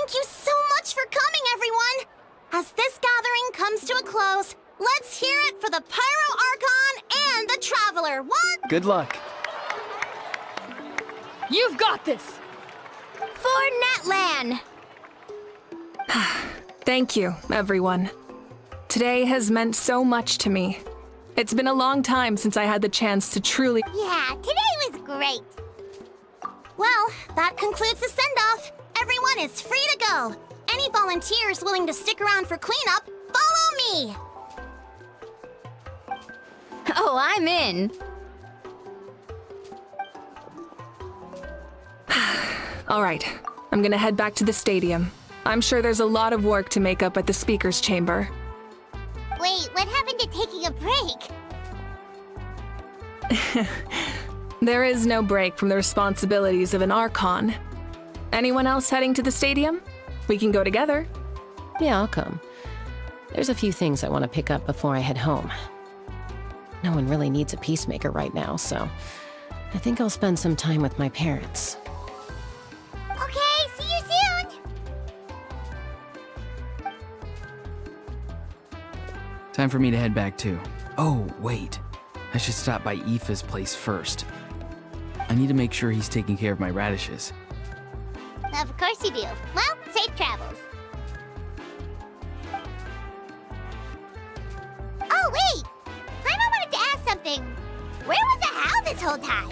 Thank you so much for coming, everyone! As this gathering comes to a close, let's hear it for the Pyro Archon and the Traveler. One. Good luck. You've got this! For Natlan! Thank you, everyone. Today has meant so much to me. It's been a long time since I had the chance to truly— Yeah, today was great. Well, that concludes the send-off. Everyone is free to go. Any volunteers willing to stick around for cleanup, follow me! Oh, I'm in. All right, I'm gonna head back to the stadium. I'm sure there's a lot of work to make up at the speaker's chamber. Wait, what happened to taking a break? There is no break from the responsibilities of an Archon. Anyone else heading to the stadium? We can go together. Yeah, I'll come. There's a few things I want to pick up before I head home. No one really needs a peacemaker right now, so I think I'll spend some time with my parents. Okay, see you soon! Time for me to head back too. Oh, wait. I should stop by Aoife's place first. I need to make sure he's taking care of my radishes. Of course you do. Well, safe travels. Oh, wait! Paimon wanted to ask something. Where was the Hal this whole time?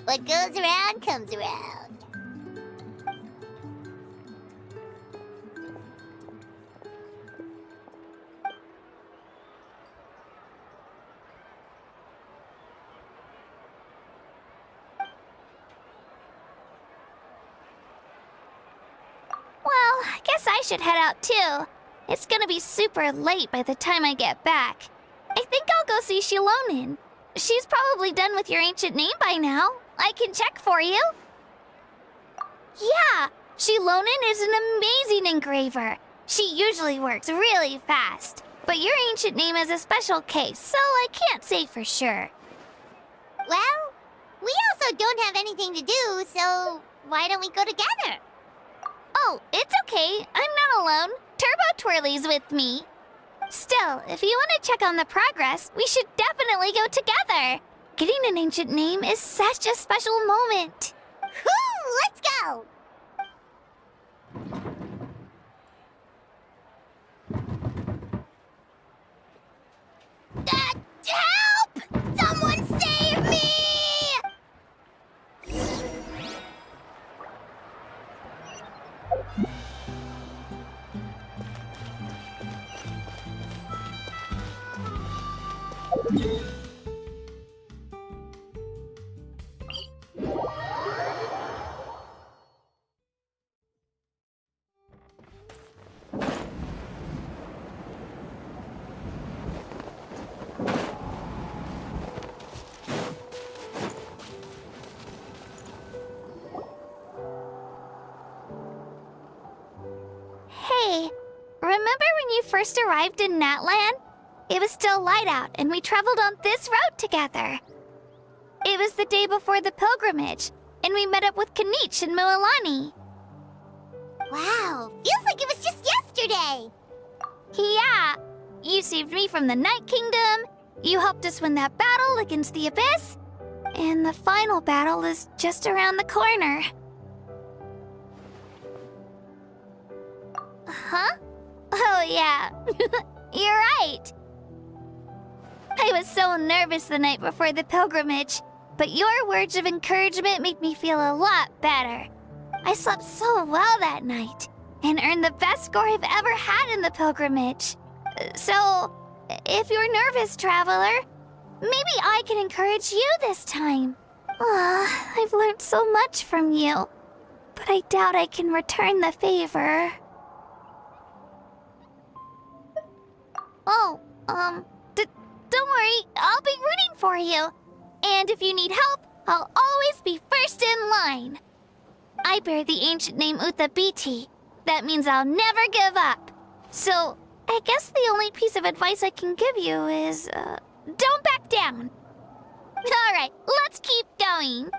What goes around comes around. Well, I guess I should head out too. It's gonna be super late by the time I get back. I think I'll go see Shilonin. She's probably done with your ancient name by now. I can check for you. Yeah, Shilonin is an amazing engraver. She usually works really fast. But your ancient name is a special case, so I can't say for sure. Well, we also don't have anything to do, so why don't we go together? Oh, it's okay. I'm not alone. Turbo Twirly's with me. Still, if you want to check on the progress, we should definitely go together. Getting an ancient name is such a special moment. Whoo! Let's go! Help! Someone save me! Hey, remember when you first arrived in Natlan? It was still light out, and we traveled on this road together. It was the day before the pilgrimage, and we met up with Kanich and Mualani. Wow, feels like it was just yesterday. Yeah, you saved me from the Night Kingdom, you helped us win that battle against the Abyss, and the final battle is just around the corner. Huh? Oh, yeah. You're right. I was so nervous the night before the pilgrimage, but your words of encouragement made me feel a lot better. I slept so well that night, and earned the best score I've ever had in the pilgrimage. So, if you're nervous, Traveler, maybe I can encourage you this time. I've learned so much from you, but I doubt I can return the favor. Oh, don't worry, I'll be rooting for you. And if you need help, I'll always be first in line. I bear the ancient name Uthabiti. That means I'll never give up. So, I guess the only piece of advice I can give you is, don't back down. Alright, let's keep going.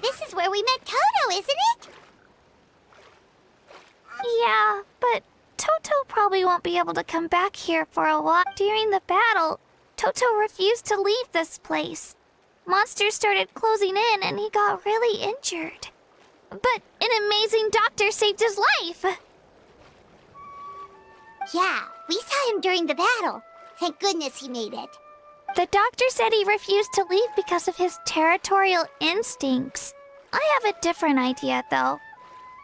this is where we met Toto, isn't it? Yeah, but Toto probably won't be able to come back here for a while. During the battle, Toto refused to leave this place. Monsters started closing in and he got really injured. But an amazing doctor saved his life. Yeah, we saw him during the battle. Thank goodness he made it. The doctor said he refused to leave because of his territorial instincts. I have a different idea, though.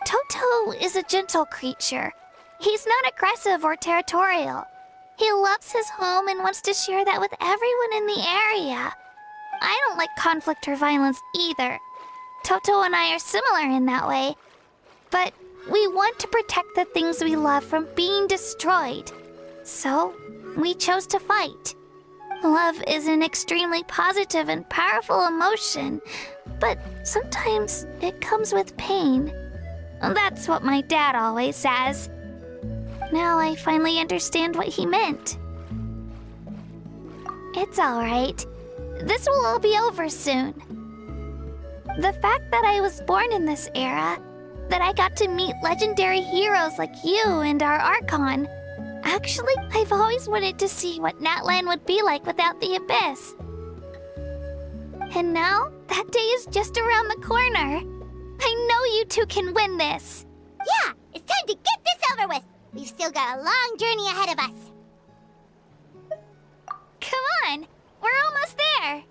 Toto is a gentle creature. He's not aggressive or territorial. He loves his home and wants to share that with everyone in the area. I don't like conflict or violence either. Toto and I are similar in that way. But we want to protect the things we love from being destroyed. So, we chose to fight. Love is an extremely positive and powerful emotion, but sometimes it comes with pain. That's what my dad always says. Now I finally understand what he meant. It's alright. This will all be over soon. The fact that I was born in this era, that I got to meet legendary heroes like you and our Archon. Actually, I've always wanted to see what Natlan would be like without the Abyss. And now, that day is just around the corner. I know you two can win this. Yeah, it's time to get this over with. We've still got a long journey ahead of us. Come on, we're almost there.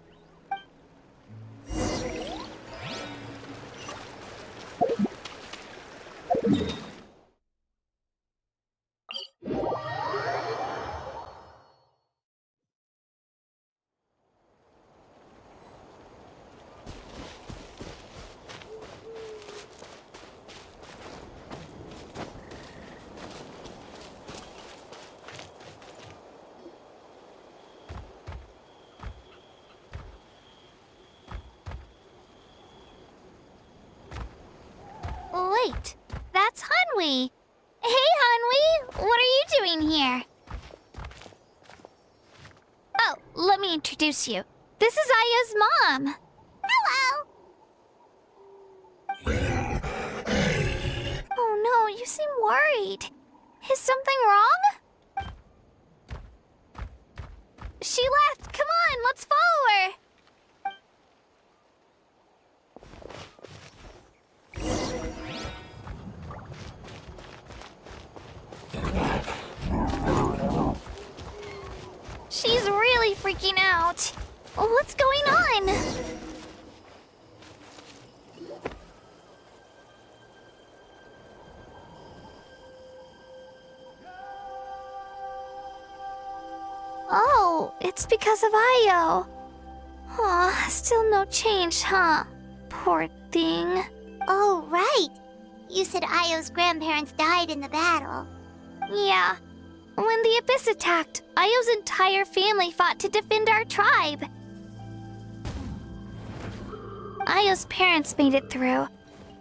Wait, that's Hanwi. Hey, Hanwi, what are you doing here? Oh, let me introduce you. This is Aya's mom. Hello! Oh no, you seem worried. Is something wrong? She left. Come on, let's follow her. She's really freaking out. What's going on? Oh, it's because of Ayo. Aw, still no change, huh? Poor thing. Oh, right. You said Ayo's grandparents died in the battle. Yeah. When the Abyss attacked, Ayo's entire family fought to defend our tribe. Ayo's parents made it through,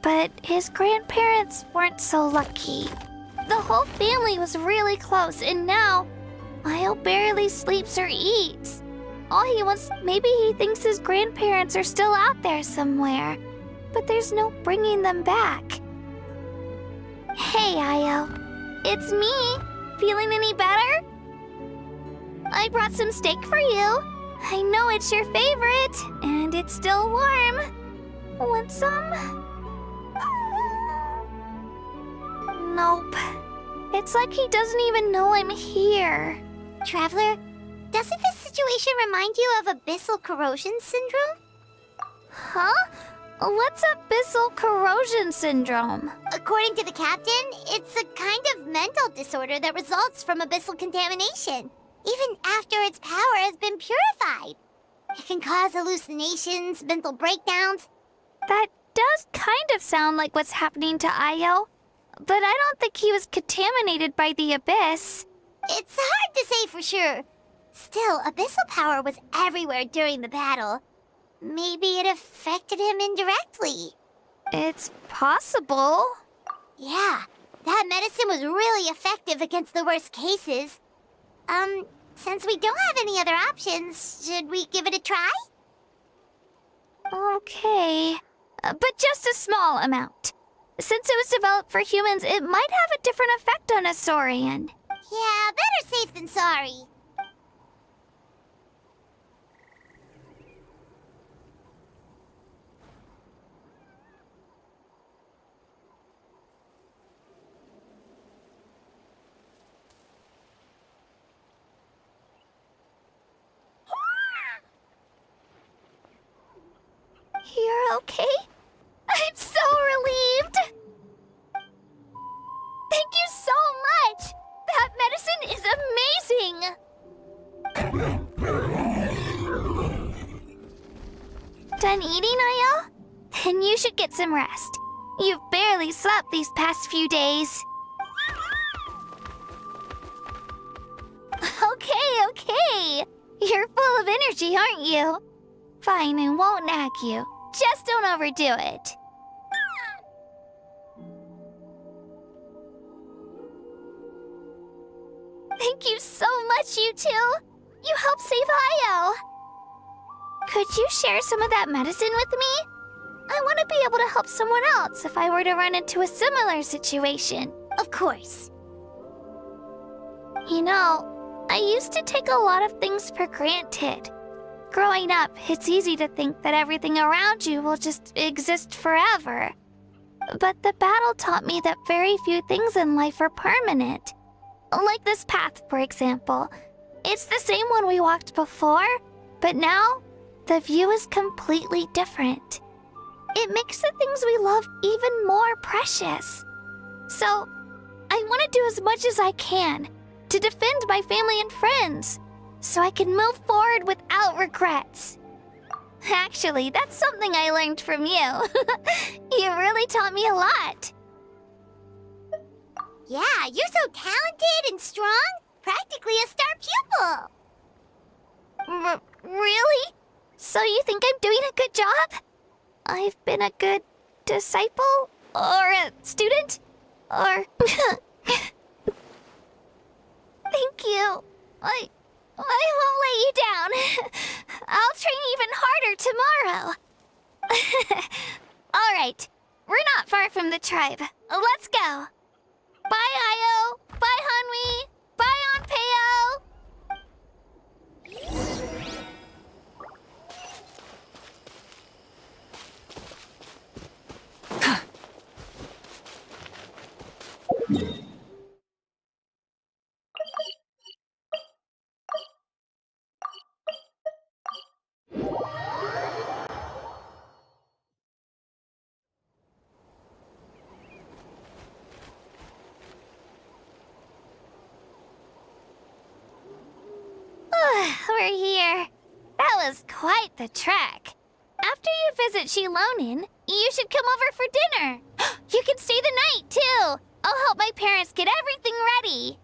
but his grandparents weren't so lucky. The whole family was really close, and now Ayo barely sleeps or eats. All he wants, maybe he thinks his grandparents are still out there somewhere, but there's no bringing them back. Hey, Ayo. It's me. Feeling any better? I brought some steak for you. I know it's your favorite, and it's still warm. Want some? Nope. It's like he doesn't even know I'm here. Traveler, doesn't this situation remind you of abyssal corrosion syndrome? Huh? What's abyssal corrosion syndrome? According to the captain, it's a kind of mental disorder that results from abyssal contamination, even after its power has been purified. It can cause hallucinations, mental breakdowns. That does kind of sound like what's happening to Ayo, but I don't think he was contaminated by the Abyss. It's hard to say for sure. Still, abyssal power was everywhere during the battle. Maybe it affected him indirectly. It's possible. Yeah, that medicine was really effective against the worst cases. Since we don't have any other options, should we give it a try? Okay. but just a small amount. Since it was developed for humans, it might have a different effect on a Saurian. Yeah, better safe than sorry. You're okay? I'm so relieved! Thank you so much! That medicine is amazing! Done eating, Ayel? Then you should get some rest. You've barely slept these past few days. Okay. You're full of energy, aren't you? Fine, I won't nag you. Just don't overdo it. Thank you so much, you two. You helped save Io. Could you share some of that medicine with me? I want to be able to help someone else if I were to run into a similar situation. Of course. You know, I used to take a lot of things for granted. Growing up, it's easy to think that everything around you will just exist forever. But the battle taught me that very few things in life are permanent. Like this path, for example. It's the same one we walked before, but now, the view is completely different. It makes the things we love even more precious. So, I want to do as much as I can to defend my family and friends, so I can move forward without regrets. Actually, that's something I learned from you. You really taught me a lot. Yeah, you're so talented and strong. Practically a star pupil. Really? So you think I'm doing a good job? I've been a good disciple? Or a student? Or... Thank you. I won't let you down. I'll train even harder tomorrow. All right. We're not far from the tribe. Let's go. Bye, Io. Bye, Hanwi. Bye, Onpeo. We're here. That was quite the trek. After you visit Shilonin, you should come over for dinner. You can stay the night, too. I'll help my parents get everything ready.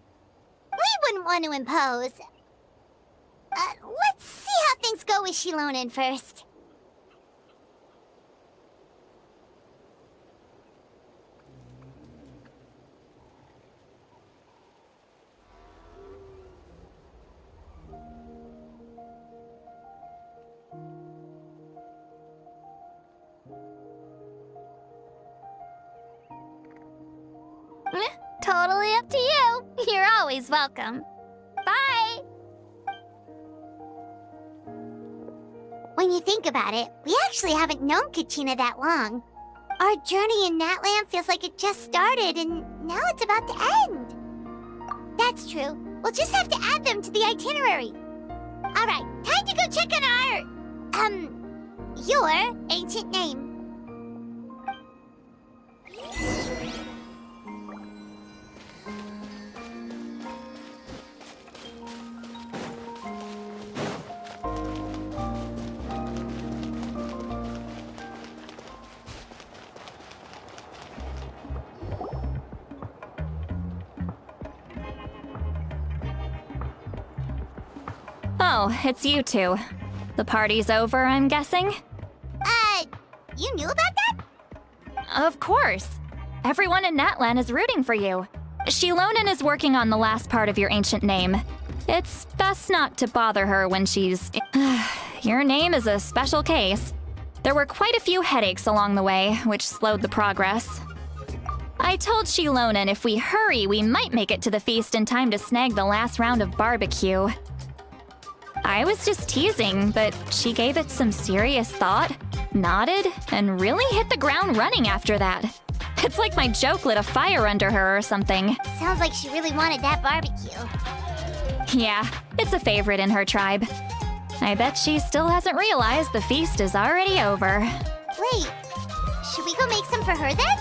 We wouldn't want to impose. Let's see how things go with Shilonin first. Totally up to you. You're always welcome. Bye. When you think about it, we actually haven't known Kachina that long. Our journey in Natlan feels like it just started, and now it's about to end. That's true. We'll just have to add them to the itinerary. All right, time to go check on your ancient name. Oh, it's you two. The party's over, I'm guessing? You knew about that? Of course. Everyone in Natlan is rooting for you. Shilonin is working on the last part of your ancient name. It's best not to bother her when she's... Your name is a special case. There were quite a few headaches along the way, which slowed the progress. I told Shilonen if we hurry, we might make it to the feast in time to snag the last round of barbecue. I was just teasing, but she gave it some serious thought, nodded, and really hit the ground running after that. It's like my joke lit a fire under her or something. Sounds like she really wanted that barbecue. Yeah, it's a favorite in her tribe. I bet she still hasn't realized the feast is already over. Wait, should we go make some for her then?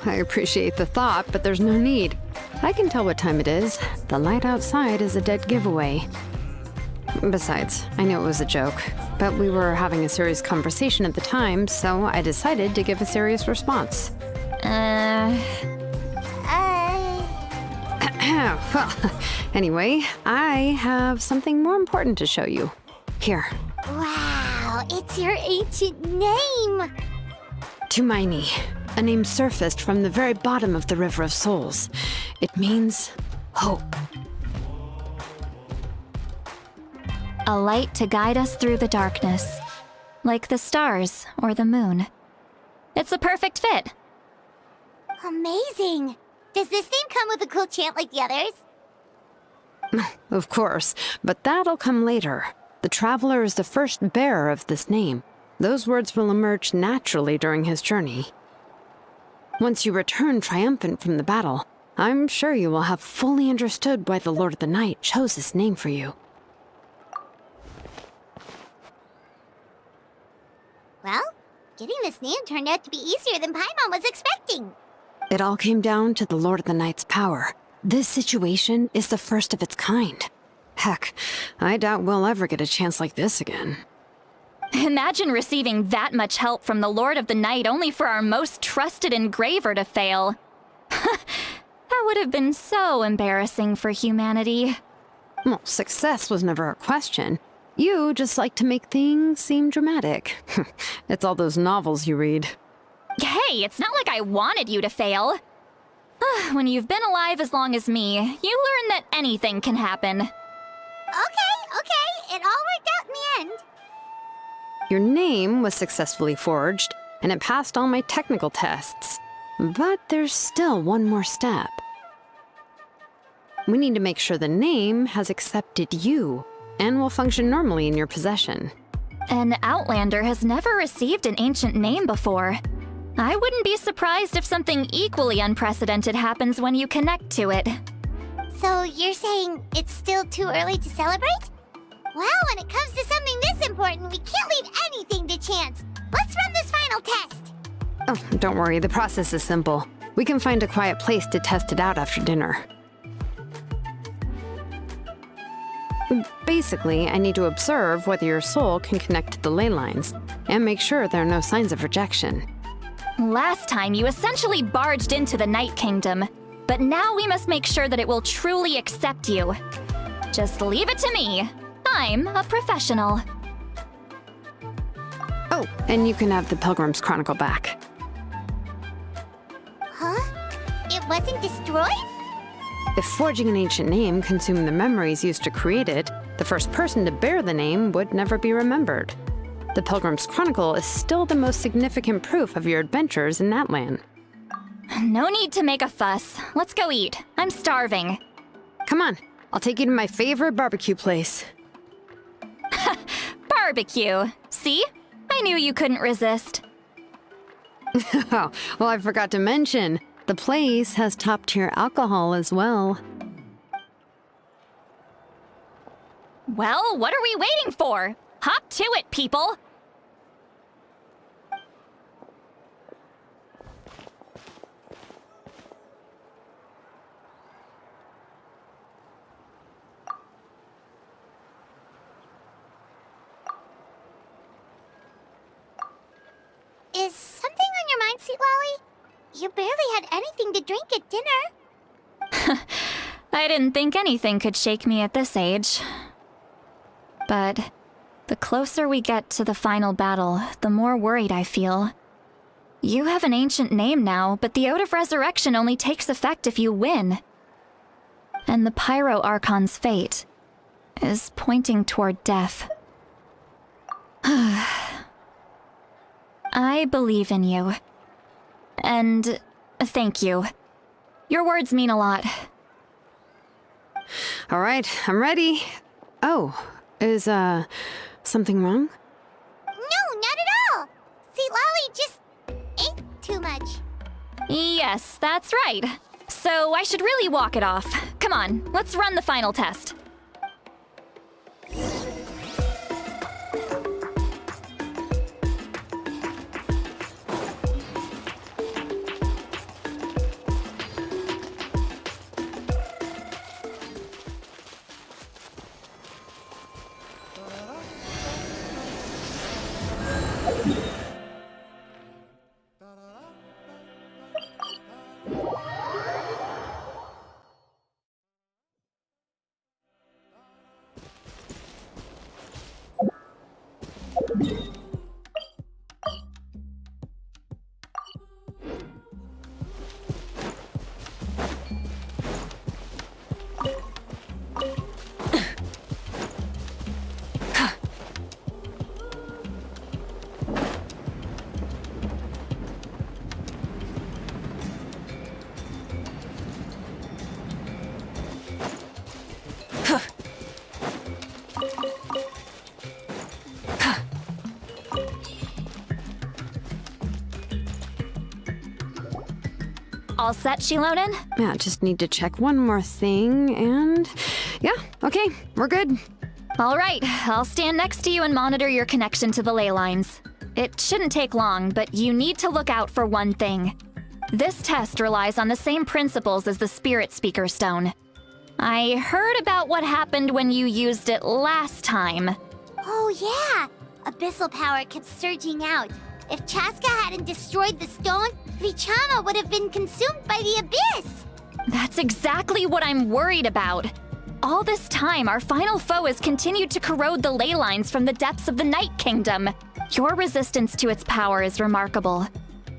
I appreciate the thought, but there's no need. I can tell what time it is. The light outside is a dead giveaway. Besides, I know it was a joke, but we were having a serious conversation at the time, so I decided to give a serious response. Well, anyway, I have something more important to show you. Here. Wow, it's your ancient name! Tumaini, a name surfaced from the very bottom of the River of Souls. It means hope. A light to guide us through the darkness, like the stars or the moon. It's a perfect fit. Amazing! Does this name come with a cool chant like the others? Of course, but that'll come later. The Traveler is the first bearer of this name. Those words will emerge naturally during his journey. Once you return triumphant from the battle, I'm sure you will have fully understood why the Lord of the Night chose this name for you. Well, getting this name turned out to be easier than Paimon was expecting. It all came down to the Lord of the Night's power. This situation is the first of its kind. Heck, I doubt we'll ever get a chance like this again. Imagine receiving that much help from the Lord of the Night only for our most trusted engraver to fail. That would have been so embarrassing for humanity. Well, success was never a question. You just like to make things seem dramatic. It's all those novels you read. Hey, it's not like I wanted you to fail. When you've been alive as long as me, you learn that anything can happen. Okay, it all worked out in the end. Your name was successfully forged, and it passed all my technical tests. But there's still one more step. We need to make sure the name has accepted you, and will function normally in your possession. An Outlander has never received an ancient name before. I wouldn't be surprised if something equally unprecedented happens when you connect to it. So you're saying it's still too early to celebrate? Well, when it comes to something this important, we can't leave anything to chance. Let's run this final test. Oh, don't worry, the process is simple. We can find a quiet place to test it out after dinner. Basically, I need to observe whether your soul can connect to the ley lines, and make sure there are no signs of rejection. Last time, you essentially barged into the Night Kingdom, but now we must make sure that it will truly accept you. Just leave it to me. I'm a professional. Oh, and you can have the Pilgrim's Chronicle back. Huh? It wasn't destroyed? If forging an ancient name consumed the memories used to create it, the first person to bear the name would never be remembered. The Pilgrim's Chronicle is still the most significant proof of your adventures in Natlan. No need to make a fuss. Let's go eat. I'm starving. Come on, I'll take you to my favorite barbecue place. Barbecue. See? I knew you couldn't resist. Oh, well, I forgot to mention, the place has top-tier alcohol as well. Well, what are we waiting for? Hop to it, people! Is something on your mind, Sweet Lolly? You barely had anything to drink at dinner. I didn't think anything could shake me at this age. But the closer we get to the final battle, the more worried I feel. You have an ancient name now, but the Oath of Resurrection only takes effect if you win. And the Pyro Archon's fate is pointing toward death. I believe in you. And thank you. Your words mean a lot. All right, I'm ready. Oh, is, something wrong? No, not at all. See, Lolly just ate too much. Yes, that's right. So I should really walk it off. Come on, let's run the final test. All set, Shilonen? Yeah, just need to check one more thing, and... yeah, okay, we're good. All right, I'll stand next to you and monitor your connection to the ley lines. It shouldn't take long, but you need to look out for one thing. This test relies on the same principles as the Spirit Speaker Stone. I heard about what happened when you used it last time. Oh, yeah. Abyssal power kept surging out. If Chaska hadn't destroyed the stone, Vichama would have been consumed by the abyss. That's exactly what I'm worried about. All this time, our final foe has continued to corrode the ley lines from the depths of the Night Kingdom. Your resistance to its power is remarkable,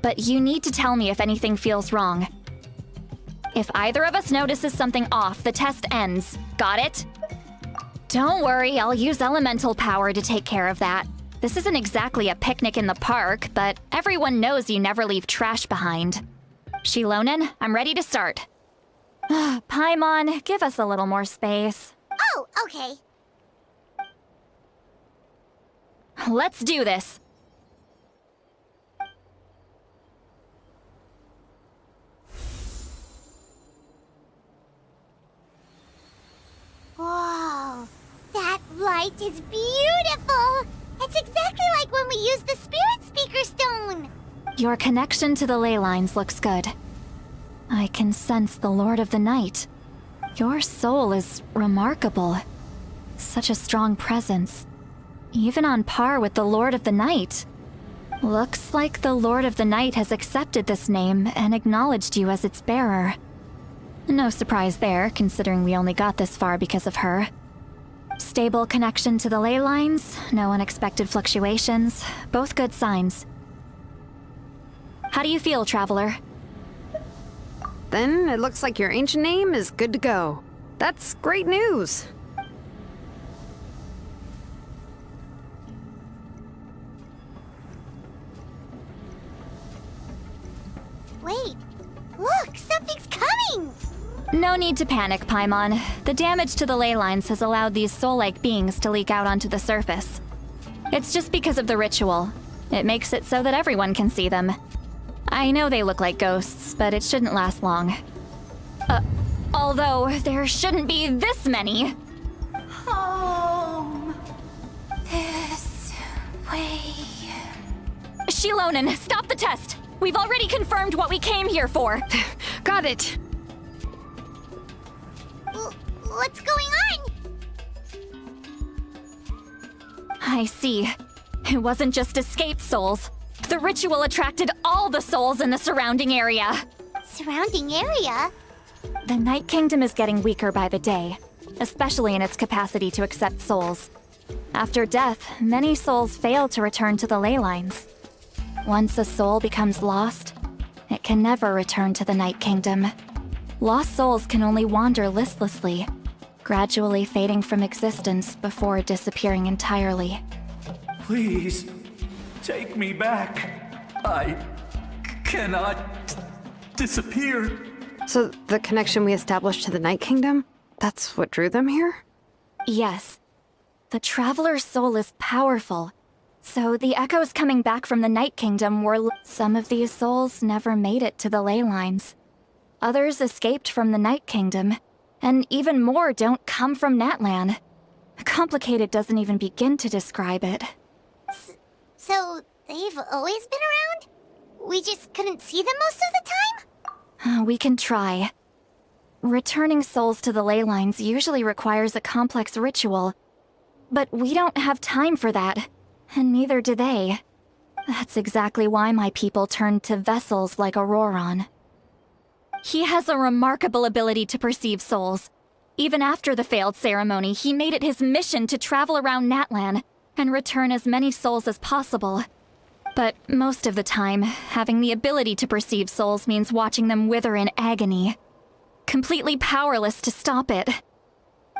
but you need to tell me if anything feels wrong. If either of us notices something off, the test ends. Got it? Don't worry, I'll use elemental power to take care of that. This isn't exactly a picnic in the park, but everyone knows you never leave trash behind. Shilonen, I'm ready to start. Paimon, give us a little more space. Oh, okay. Let's do this. Whoa, that light is beautiful! It's exactly like when we used the Spirit Speaker Stone! Your connection to the ley lines looks good. I can sense the Lord of the Night. Your soul is remarkable. Such a strong presence. Even on par with the Lord of the Night. Looks like the Lord of the Night has accepted this name and acknowledged you as its bearer. No surprise there, considering we only got this far because of her. Stable connection to the ley lines, no unexpected fluctuations, both good signs. How do you feel, Traveler? Then it looks like your ancient name is good to go. That's great news. Wait, look, something's coming! No need to panic, Paimon. The damage to the ley lines has allowed these soul-like beings to leak out onto the surface. It's just because of the ritual. It makes it so that everyone can see them. I know they look like ghosts, but it shouldn't last long. Although there shouldn't be this many. Home. This way. Shilonen, stop the test! We've already confirmed what we came here for. Got it. What's going on? I see. It wasn't just escaped souls. The ritual attracted all the souls in the surrounding area. Surrounding area? The Night Kingdom is getting weaker by the day, especially in its capacity to accept souls. After death, many souls fail to return to the ley lines. Once a soul becomes lost, it can never return to the Night Kingdom. Lost souls can only wander listlessly, gradually fading from existence before disappearing entirely. Please, take me back. I cannot disappear. So the connection we established to the Night Kingdom, that's what drew them here? Yes. The Traveler's soul is powerful. So the echoes coming back from the Night Kingdom were... Some of these souls never made it to the ley lines. Others escaped from the Night Kingdom. And even more don't come from Natlan. Complicated doesn't even begin to describe it. So they've always been around? We just couldn't see them most of the time? We can try. Returning souls to the ley lines usually requires a complex ritual. But we don't have time for that. And neither do they. That's exactly why my people turned to vessels like Auroron. He has a remarkable ability to perceive souls. Even after the failed ceremony, he made it his mission to travel around Natlan and return as many souls as possible. But most of the time, having the ability to perceive souls means watching them wither in agony. Completely powerless to stop it.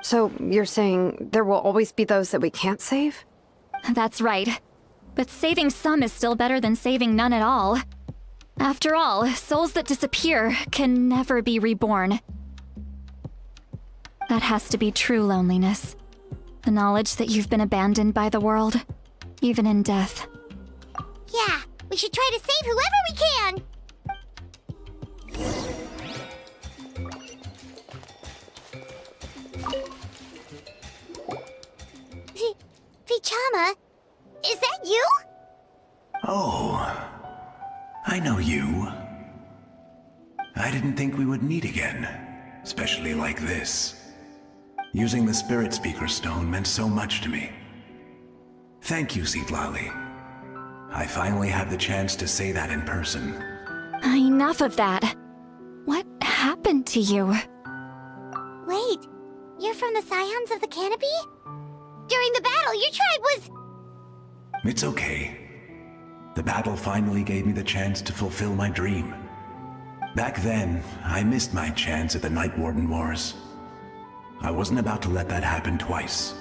So you're saying there will always be those that we can't save? That's right. But saving some is still better than saving none at all. After all, souls that disappear can never be reborn. That has to be true loneliness. The knowledge that you've been abandoned by the world, even in death. Yeah, we should try to save whoever we can! Vichama, is that you? Oh, I know you. I didn't think we would meet again, especially like this. Using the Spirit Speaker Stone meant so much to me. Thank you, Zitlali. I finally have the chance to say that in person. Enough of that. What happened to you? Wait, you're from the Scions of the Canopy? During the battle, your tribe was... It's okay. The battle finally gave me the chance to fulfill my dream. Back then, I missed my chance at the Night Warden Wars. I wasn't about to let that happen twice.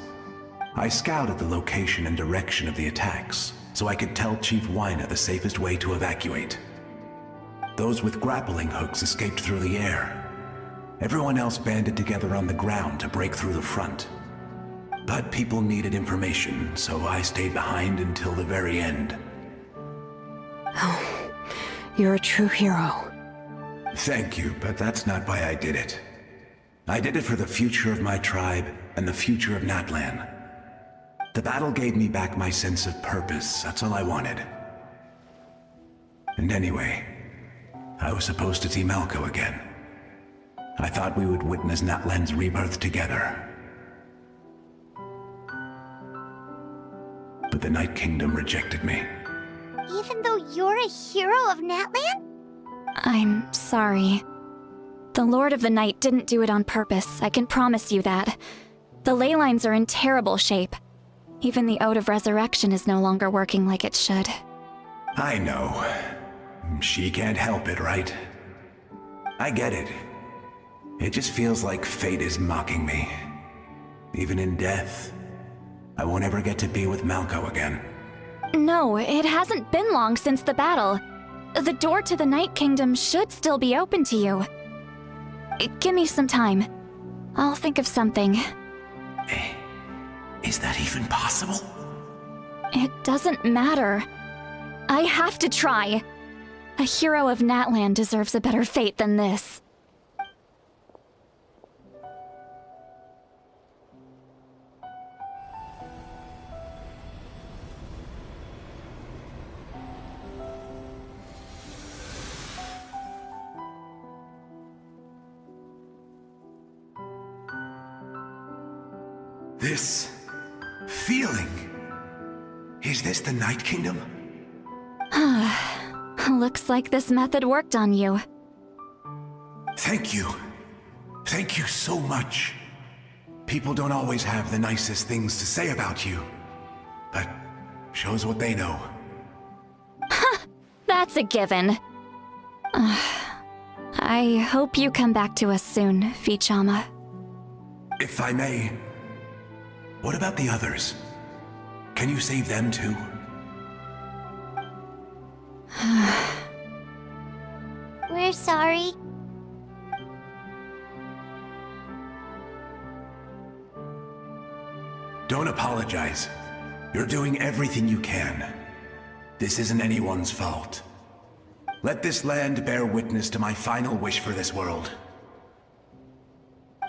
I scouted the location and direction of the attacks, so I could tell Chief Wyna the safest way to evacuate. Those with grappling hooks escaped through the air. Everyone else banded together on the ground to break through the front. But people needed information, so I stayed behind until the very end. Oh, you're a true hero. Thank you, but that's not why I did it. I did it for the future of my tribe and the future of Natlan. The battle gave me back my sense of purpose, that's all I wanted. And anyway, I was supposed to see Malco again. I thought we would witness Natlan's rebirth together. But the Night Kingdom rejected me. Even though you're a hero of Natlan? I'm sorry. The Lord of the Night didn't do it on purpose, I can promise you that. The ley lines are in terrible shape. Even the Ode of Resurrection is no longer working like it should. I know. She can't help it, right? I get it. It just feels like fate is mocking me. Even in death, I won't ever get to be with Malco again. No, it hasn't been long since the battle. The door to the Night Kingdom should still be open to you. Give me some time. I'll think of something. Is that even possible? It doesn't matter. I have to try. A hero of Natlan deserves a better fate than this. This feeling. Is this the Night Kingdom? Looks like this method worked on you. Thank you. Thank you so much. People don't always have the nicest things to say about you, but shows what they know. That's a given. I hope you come back to us soon, Vichama. If I may, what about the others? Can you save them too? We're sorry. Don't apologize. You're doing everything you can. This isn't anyone's fault. Let this land bear witness to my final wish for this world.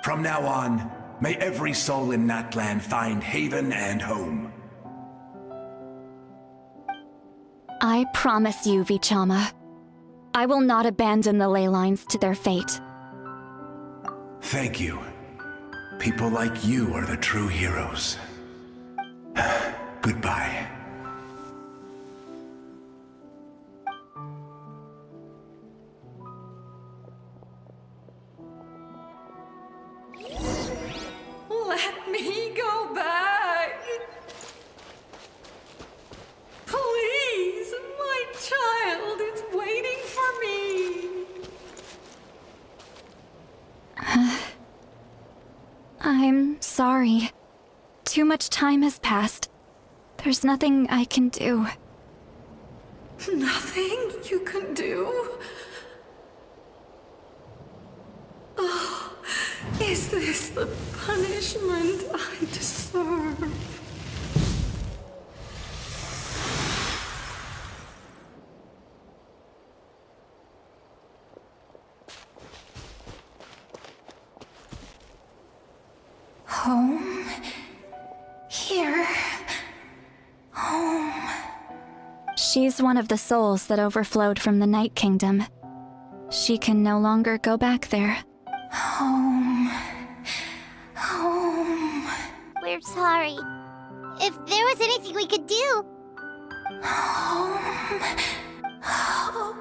From now on, may every soul in Natlan find haven and home. I promise you, Vichama, I will not abandon the ley lines to their fate. Thank you. People like you are the true heroes. Goodbye. Let me go back. Please, my child is waiting for me. I'm sorry. Too much time has passed. There's nothing I can do. Nothing you can do? Oh, is this the punishment I deserve? Home? Here? Home? She's one of the souls that overflowed from the Night Kingdom. She can no longer go back there. Home. Home. We're sorry. If there was anything we could do... Home. Home.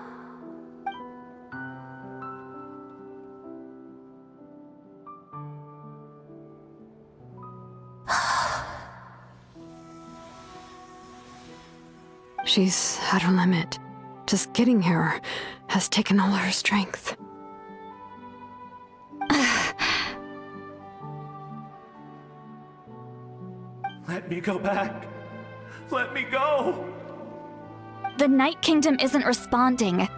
She's at her limit. Just getting here has taken all her strength. Let me go back. Let me go. The Night Kingdom isn't responding.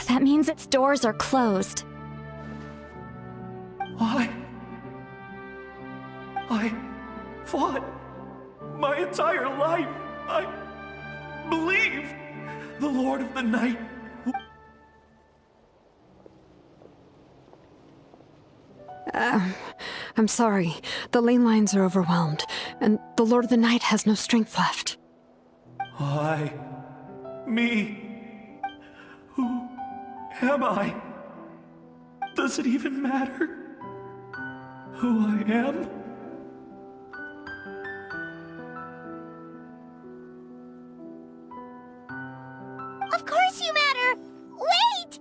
That means its doors are closed. Why? I fought my entire life. I believe the Lord of the Night. I'm sorry. The ley lines are overwhelmed, and the Lord of the Night has no strength left. Why? Me? Who am I? Does it even matter who I am? Of course you matter! Wait!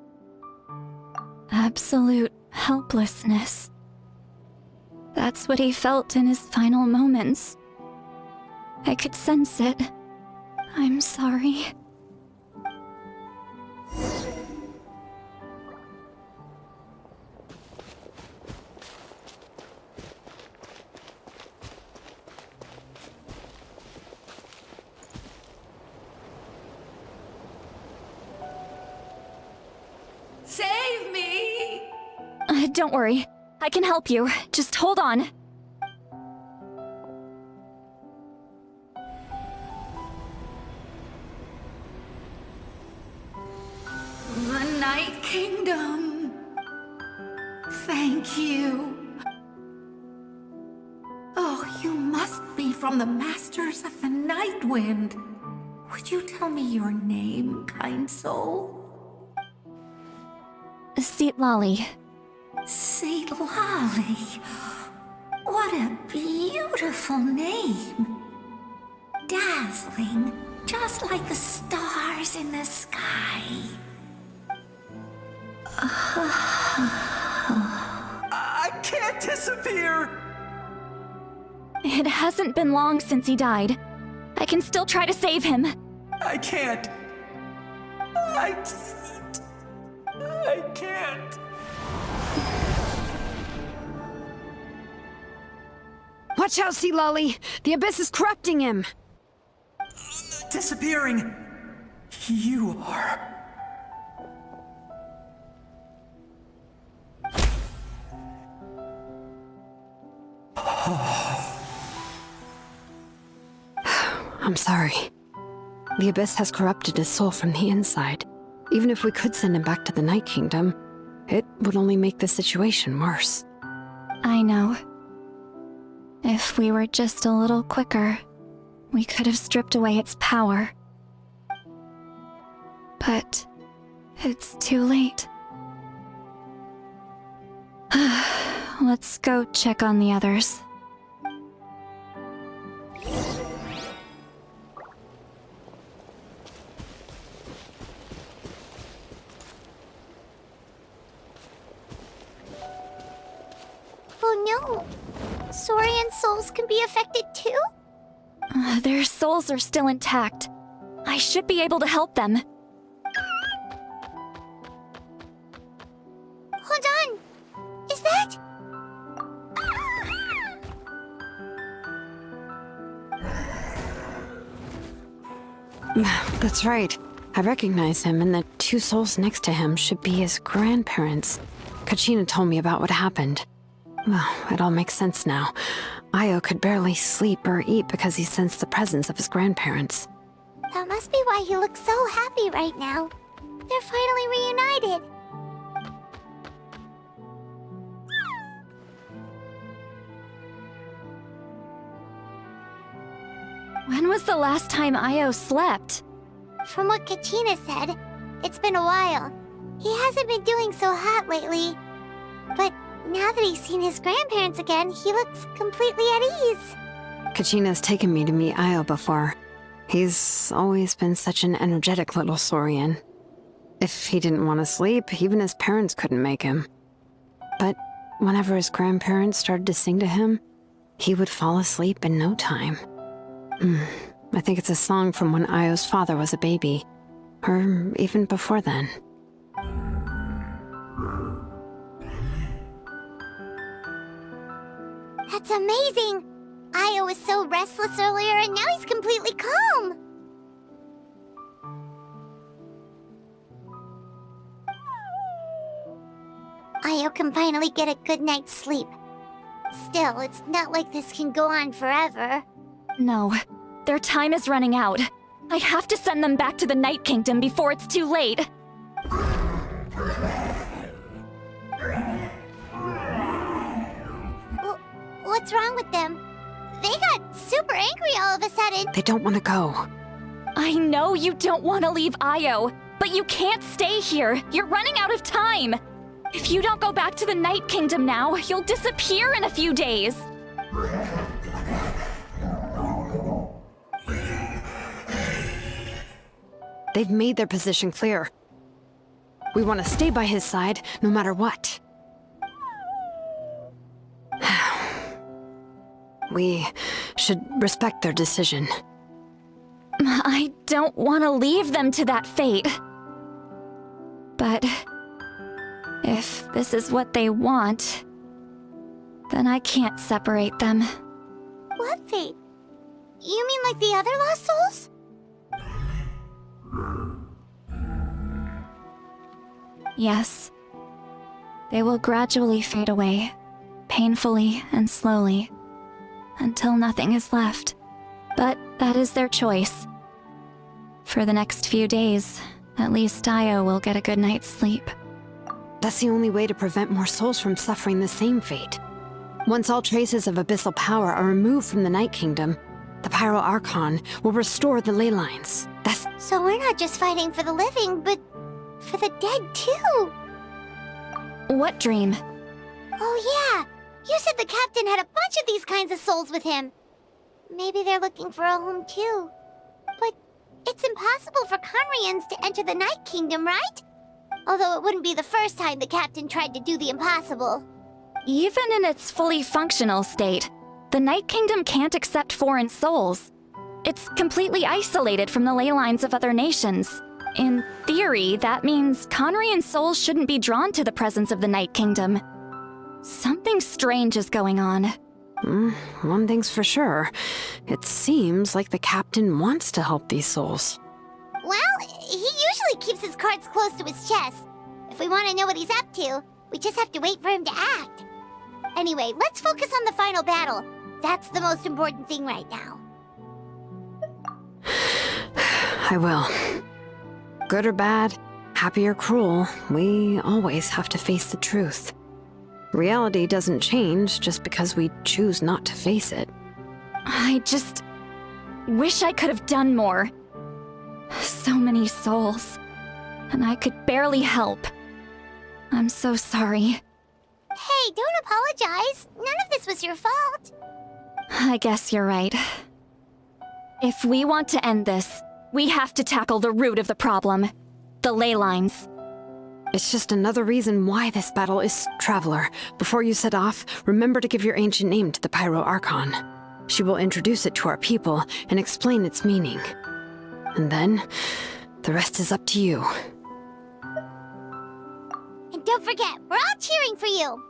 Absolute helplessness. That's what he felt in his final moments. I could sense it. I'm sorry. Save me! Don't worry. I can help you. Just hold on. The Night Kingdom. Thank you. Oh, you must be from the Masters of the Night Wind. Would you tell me your name, kind soul? Seatlali. Seatlali. What a beautiful name. Dazzling, just like the stars in the sky. I can't disappear! It hasn't been long since he died. I can still try to save him. I can't. I can't. Watch out, Seatlali! The abyss is corrupting him! Disappearing. You are. I'm sorry. The Abyss has corrupted his soul from the inside. Even if we could send him back to the Night Kingdom, it would only make the situation worse. I know. If we were just a little quicker, we could have stripped away its power. But it's too late. Let's go check on the others. Oh no! Saurian souls can be affected too? Their souls are still intact. I should be able to help them. Hold on! Is that... That's right. I recognize him, and the two souls next to him should be his grandparents. Kachina told me about what happened. Well, it all makes sense now. Io could barely sleep or eat because he sensed the presence of his grandparents. That must be why he looks so happy right now. They're finally reunited. When was the last time Io slept? From what Kachina said, it's been a while. He hasn't been doing so hot lately. But now that he's seen his grandparents again, he looks completely at ease. Kachina's taken me to meet Io before. He's always been such an energetic little Saurian. If he didn't want to sleep, even his parents couldn't make him. But whenever his grandparents started to sing to him, he would fall asleep in no time. I think it's a song from when Io's father was a baby, or even before then. That's amazing! Io was so restless earlier, and now he's completely calm! Io can finally get a good night's sleep. Still, it's not like this can go on forever. No, their time is running out. I have to send them back to the Night Kingdom before it's too late. What's wrong with them? They got super angry all of a sudden. They don't want to go. I know you don't want to leave Io, but you can't stay here. You're running out of time. If you don't go back to the Night Kingdom now, you'll disappear in a few days. They've made their position clear. We want to stay by his side, no matter what. We should respect their decision. I don't want to leave them to that fate. But if this is what they want, then I can't separate them. What fate? You mean like the other lost souls? Yes. They will gradually fade away, painfully and slowly, until nothing is left. But that is their choice. For the next few days, at least Io will get a good night's sleep. That's the only way to prevent more souls from suffering the same fate. Once all traces of abyssal power are removed from the Night Kingdom, the Pyro Archon will restore the ley lines. So we're not just fighting for the living, but for the dead too. What dream? Oh yeah, you said the captain had a bunch of these kinds of souls with him. Maybe they're looking for a home too. But it's impossible for Conrians to enter the Night Kingdom, right? Although it wouldn't be the first time the captain tried to do the impossible. Even in its fully functional state, the Night Kingdom can't accept foreign souls. It's completely isolated from the ley lines of other nations. In theory, that means Conrian souls shouldn't be drawn to the presence of the Night Kingdom. Something strange is going on. One thing's for sure. It seems like the captain wants to help these souls. Well, he usually keeps his cards close to his chest. If we want to know what he's up to, we just have to wait for him to act. Anyway, let's focus on the final battle. That's the most important thing right now. I will. Good or bad, happy or cruel, we always have to face the truth. Reality doesn't change just because we choose not to face it. I just wish I could have done more. So many souls, and I could barely help. I'm so sorry. Hey, don't apologize. None of this was your fault. I guess you're right. If we want to end this, we have to tackle the root of the problem. The ley lines. It's just another reason why this battle is Traveler. Before you set off, remember to give your ancient name to the Pyro Archon. She will introduce it to our people and explain its meaning. And then, the rest is up to you. And don't forget, we're all cheering for you.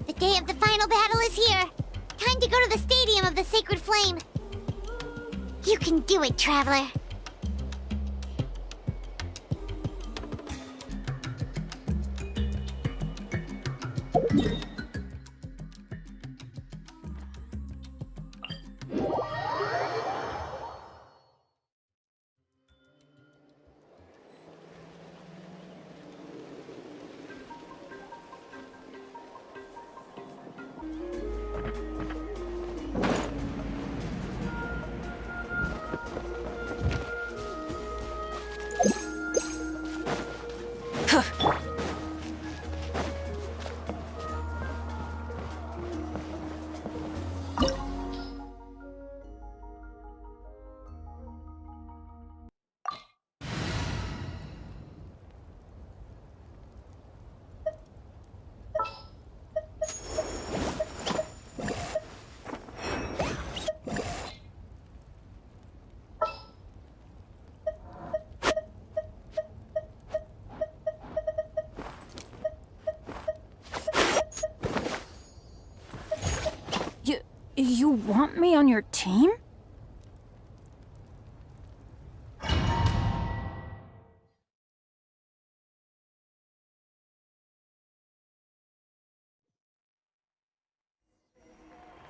The day of the final battle is here. Time to go to the Stadium of the Sacred Flame. You can do it, Traveler. You want me on your team?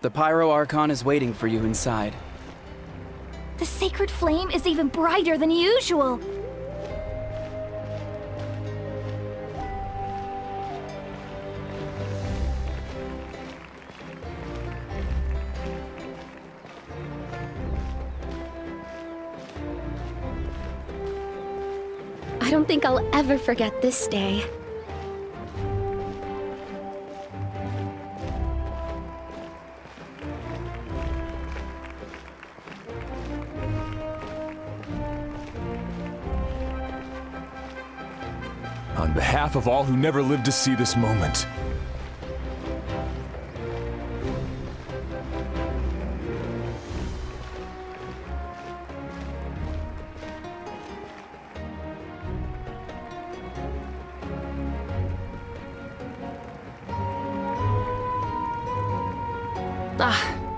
The Pyro Archon is waiting for you inside. The sacred flame is even brighter than usual. I don't think I'll ever forget this day. On behalf of all who never lived to see this moment,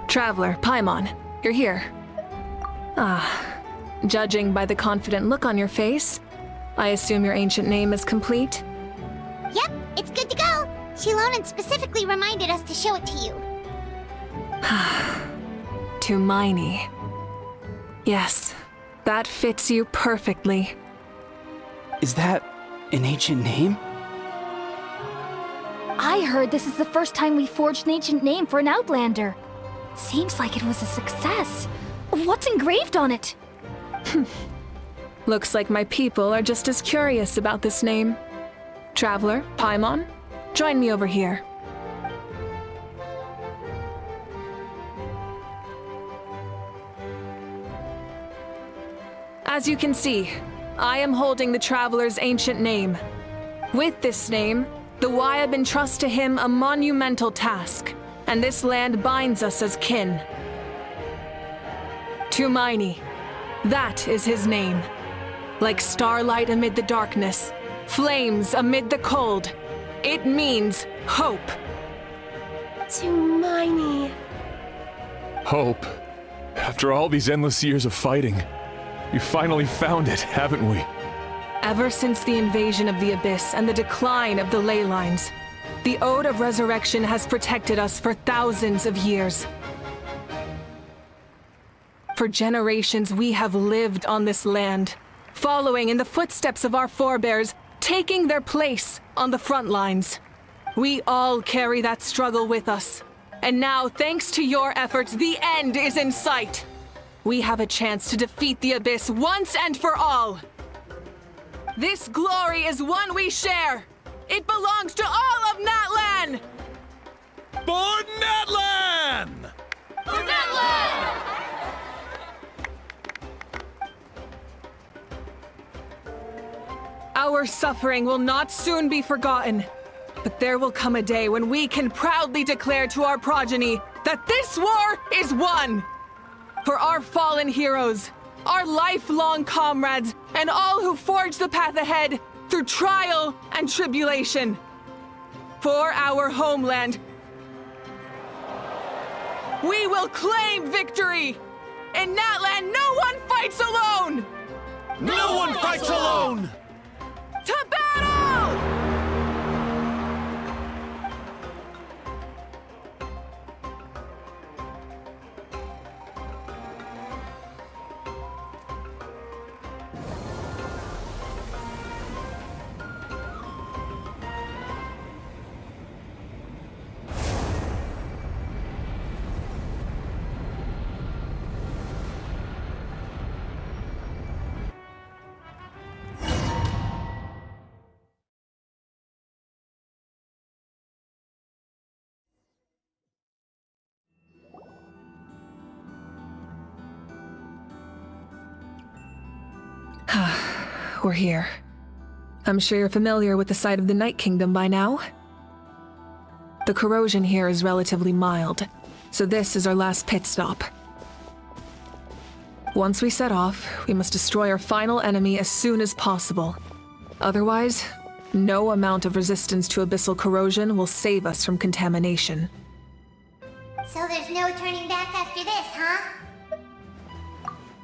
Traveler, Paimon, you're here. Judging by the confident look on your face, I assume your ancient name is complete? Yep, it's good to go. Shilonen specifically reminded us to show it to you. To Miney. Yes, that fits you perfectly. Is that an ancient name? I heard this is the first time we forged an ancient name for an Outlander. Seems like it was a success. What's engraved on it? Looks like my people are just as curious about this name. Traveler, Paimon, join me over here. As you can see, I am holding the Traveler's ancient name. With this name, the Wyab entrust to him a monumental task, and this land binds us as kin. Tumaini, that is his name. Like starlight amid the darkness, flames amid the cold, it means hope. Tumaini. Hope. After all these endless years of fighting, we finally found it, haven't we? Ever since the invasion of the Abyss and the decline of the ley lines, the Ode of Resurrection has protected us for thousands of years. For generations, we have lived on this land, following in the footsteps of our forebears, taking their place on the front lines. We all carry that struggle with us. And now, thanks to your efforts, the end is in sight. We have a chance to defeat the Abyss once and for all. This glory is one we share. It belongs to all of Natlan! For Natlan! For Natlan! Our suffering will not soon be forgotten. But there will come a day when we can proudly declare to our progeny that this war is won! For our fallen heroes, our lifelong comrades, and all who forge the path ahead through trial and tribulation. For our homeland, we will claim victory! In Natlan, no one fights alone! No one fights alone! To battle! We're here. I'm sure you're familiar with the site of the Night Kingdom by now. The corrosion here is relatively mild, so this is our last pit stop. Once we set off, we must destroy our final enemy as soon as possible. Otherwise, no amount of resistance to abyssal corrosion will save us from contamination. So there's no turning back after this, huh?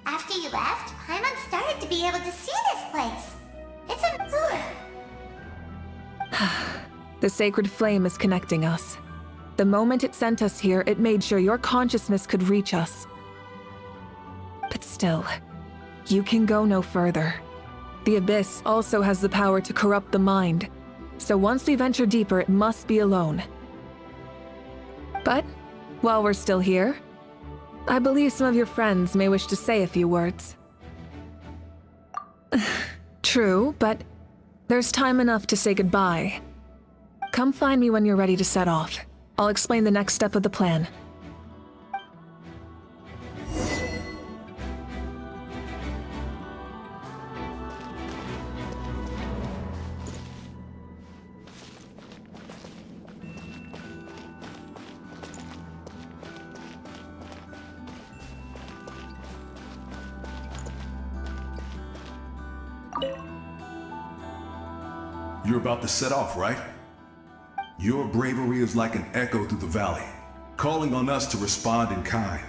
After you left, Paimon started to be able to see this place. It's a... The sacred flame is connecting us. The moment it sent us here, it made sure your consciousness could reach us. But still, you can go no further. The Abyss also has the power to corrupt the mind, so once we venture deeper, it must be alone. But, while we're still here, I believe some of your friends may wish to say a few words. True, but there's time enough to say goodbye. Come find me when you're ready to set off. I'll explain the next step of the plan. You're about to set off, right? Your bravery is like an echo through the valley, calling on us to respond in kind.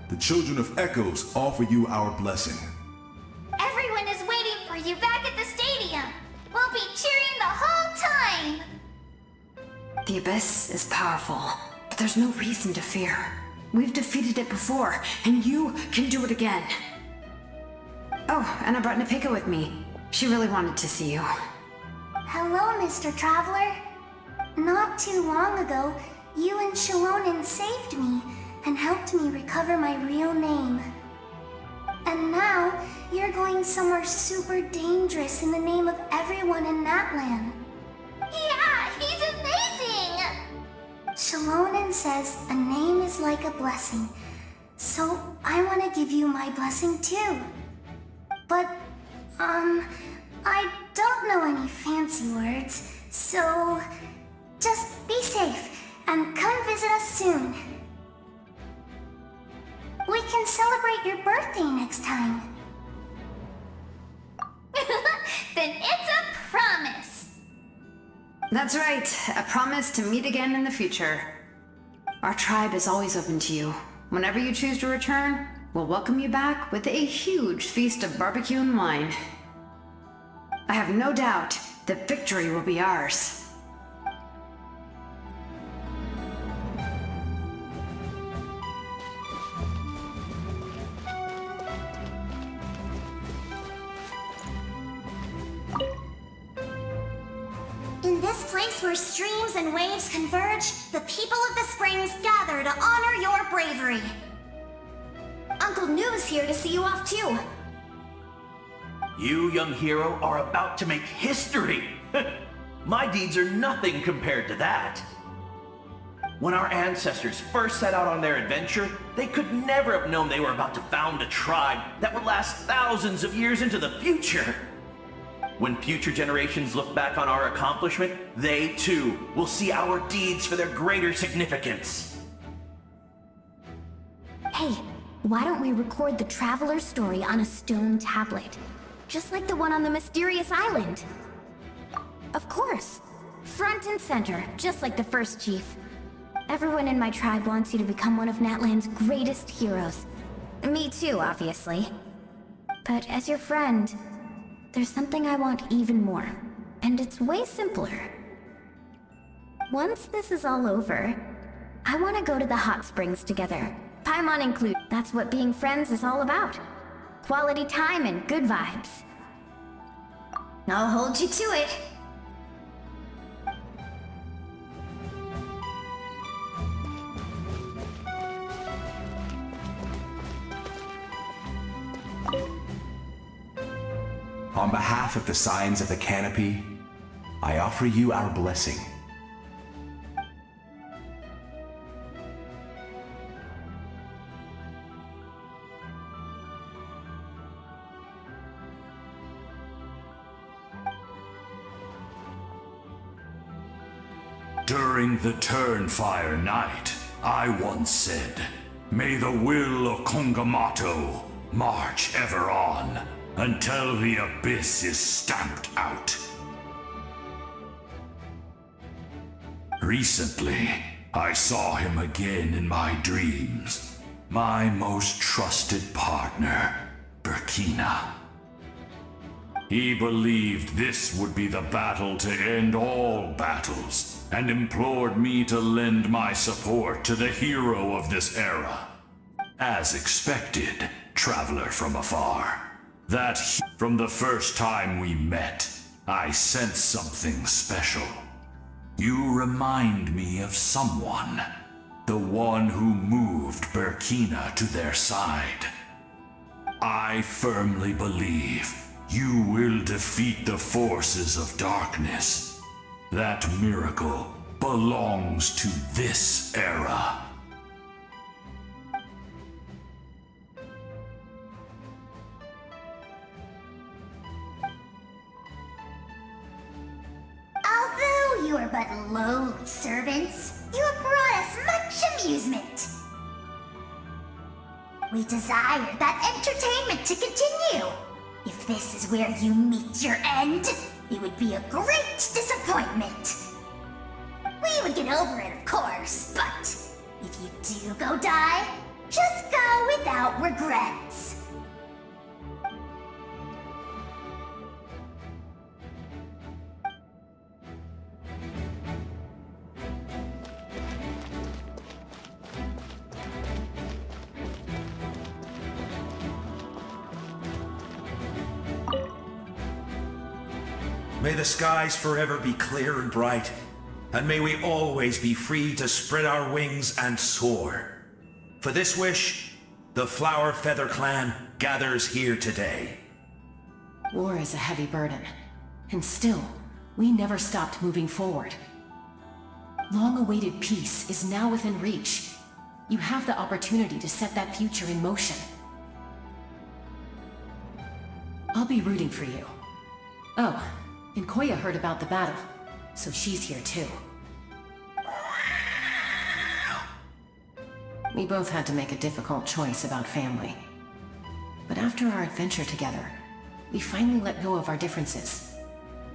The children of Echoes offer you our blessing. Everyone is waiting for you back at the stadium. We'll be cheering the whole time. The Abyss is powerful, but there's no reason to fear. We've defeated it before, and you can do it again. Oh, and I brought Napika with me. She really wanted to see you. Hello, Mr. Traveler. Not too long ago, you and Shalonen saved me and helped me recover my real name. And now, you're going somewhere super dangerous in the name of everyone in Natlan. Yeah, he's amazing! Shalonen says a name is like a blessing, so I want to give you my blessing too. But, I don't know any fancy words, so just be safe and come visit us soon. We can celebrate your birthday next time. Then it's a promise. That's right, a promise to meet again in the future. Our tribe is always open to you. Whenever you choose to return, we'll welcome you back with a huge feast of barbecue and wine. I have no doubt that victory will be ours. In this place where streams and waves converge, the people of the springs gather to honor your bravery. Uncle Noo's here to see you off too. You, young hero, are about to make history. My deeds are nothing compared to that. When our ancestors first set out on their adventure, they could never have known they were about to found a tribe that would last thousands of years into the future. When future generations look back on our accomplishment, they too will see our deeds for their greater significance. Hey, why don't we record the traveler's story on a stone tablet? Just like the one on the mysterious island. Of course. Front and center, just like the first chief. Everyone in my tribe wants you to become one of Natlan's greatest heroes. Me too, obviously. But as your friend, there's something I want even more. And it's way simpler. Once this is all over, I want to go to the hot springs together. Paimon included. That's what being friends is all about. Quality time and good vibes. I'll hold you to it. On behalf of the Signs of the Canopy, I offer you our blessing. During the Turnfire Night, I once said, "May the will of Kongamato march ever on, until the abyss is stamped out." Recently, I saw him again in my dreams. My most trusted partner, Burkina. He believed this would be the battle to end all battles, and implored me to lend my support to the hero of this era. As expected, traveler from afar. From the first time we met, I sensed something special. You remind me of someone. The one who moved Burkina to their side. I firmly believe you will defeat the forces of darkness. That miracle belongs to this era. Although you are but lowly servants, you have brought us much amusement. We desire that entertainment to continue. If this is where you meet your end, it would be a great disappointment. We would get over it, of course, but if you do go die, just go without regrets. May the skies forever be clear and bright, and may we always be free to spread our wings and soar. For this wish, the Flower Feather Clan gathers here today. War is a heavy burden, and still, we never stopped moving forward. Long-awaited peace is now within reach. You have the opportunity to set that future in motion. I'll be rooting for you. Oh, and Koya heard about the battle, so she's here too. We both had to make a difficult choice about family. But after our adventure together, we finally let go of our differences,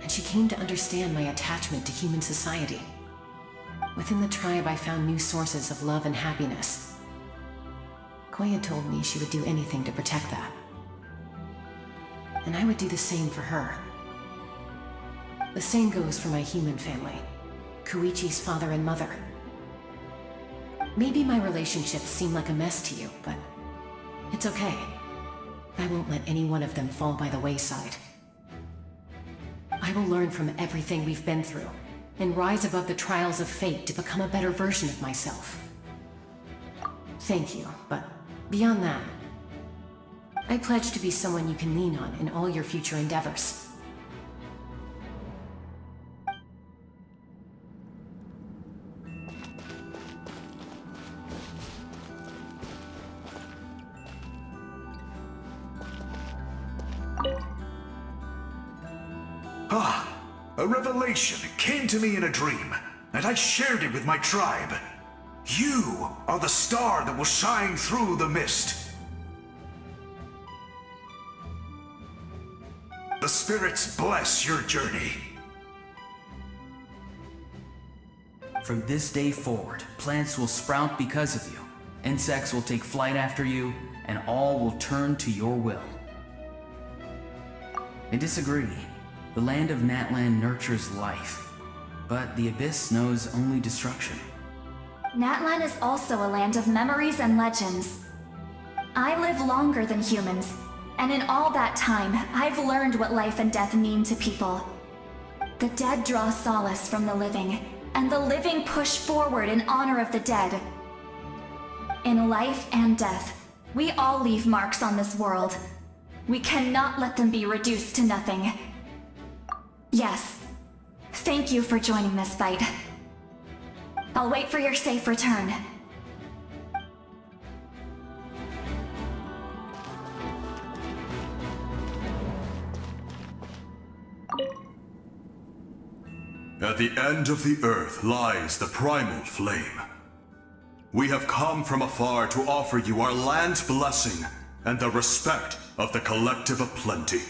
and she came to understand my attachment to human society. Within the tribe, I found new sources of love and happiness. Koya told me she would do anything to protect that. And I would do the same for her. The same goes for my human family, Koichi's father and mother. Maybe my relationships seem like a mess to you, but it's okay. I won't let any one of them fall by the wayside. I will learn from everything we've been through, and rise above the trials of fate to become a better version of myself. Thank you, but beyond that, I pledge to be someone you can lean on in all your future endeavors. A revelation came to me in a dream, and I shared it with my tribe. You are the star that will shine through the mist. The spirits bless your journey. From this day forward, plants will sprout because of you, insects will take flight after you, and all will turn to your will. I disagree. The land of Natlan nurtures life, but the Abyss knows only destruction. Natlan is also a land of memories and legends. I live longer than humans, and in all that time, I've learned what life and death mean to people. The dead draw solace from the living, and the living push forward in honor of the dead. In life and death, we all leave marks on this world. We cannot let them be reduced to nothing. Yes, thank you for joining this fight. I'll wait for your safe return. At the end of the earth lies the primal flame. We have come from afar to offer you our land's blessing and the respect of the Collective of Plenty.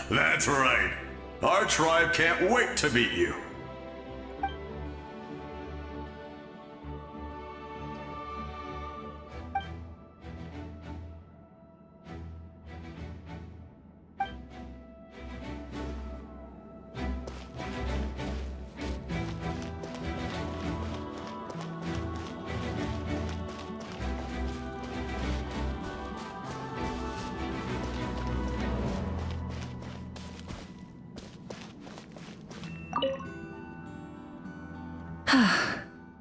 That's right. Our tribe can't wait to meet you.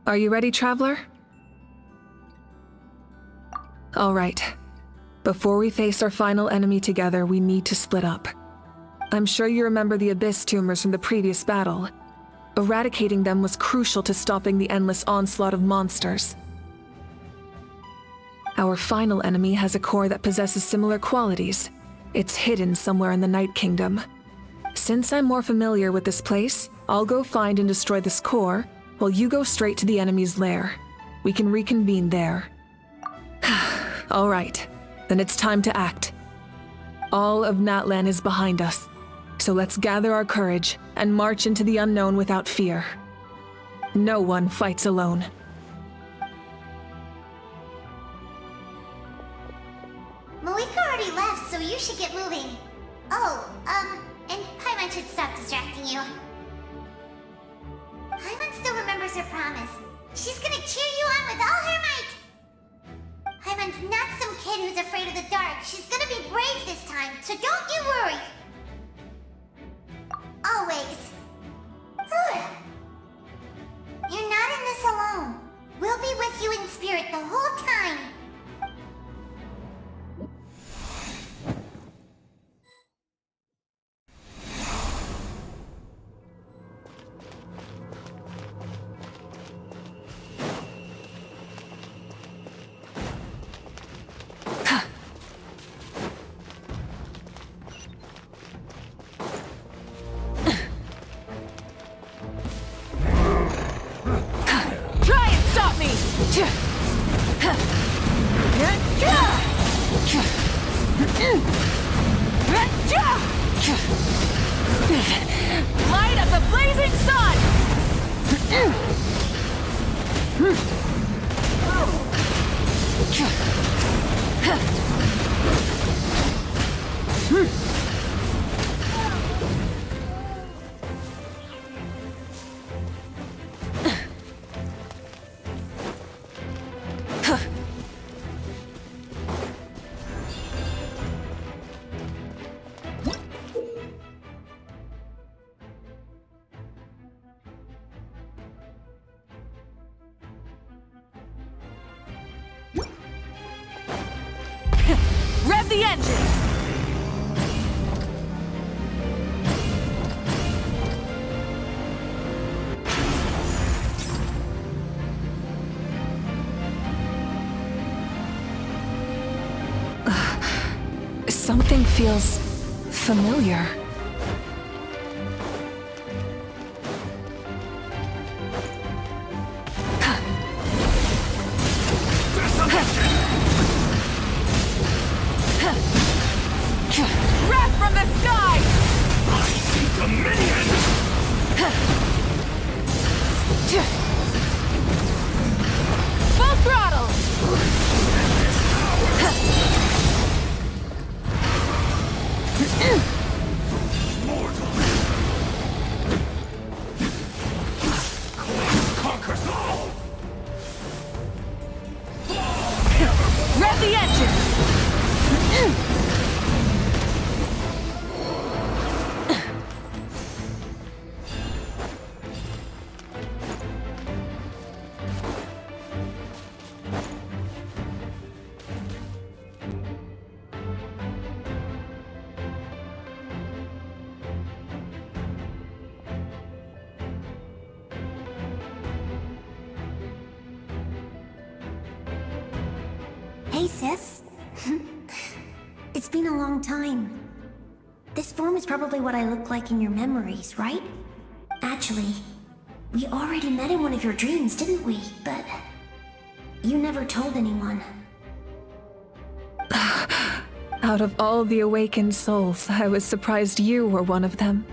Are you ready, Traveler? All right. Before we face our final enemy together, we need to split up. I'm sure you remember the Abyss tumors from the previous battle. Eradicating them was crucial to stopping the endless onslaught of monsters. Our final enemy has a core that possesses similar qualities. It's hidden somewhere in the Night Kingdom. Since I'm more familiar with this place, I'll go find and destroy this core, while you go straight to the enemy's lair. We can reconvene there. All right, then it's time to act. All of Natlan is behind us, so let's gather our courage and march into the unknown without fear. No one fights alone. Malika already left, so you should get moving. Oh, and Paimon, Paimon should stop distracting you. Paimon still remembers her promise. She's gonna cheer you on with all her might. Paimon's not some kid who's afraid of the dark. She's gonna be brave this time, so don't you worry. Always. You're not in this alone. We'll be with you in spirit the whole time. Light of the blazing sun! Rev the engines! Something feels familiar. Wrath from the sky! I see dominion! Full throttle! Conquers all! Rev the engines! Hey, sis. It's been a long time. This form is probably what I look like in your memories, right? Actually, we already met in one of your dreams, didn't we? But you never told anyone. Out of all the awakened souls, I was surprised you were one of them.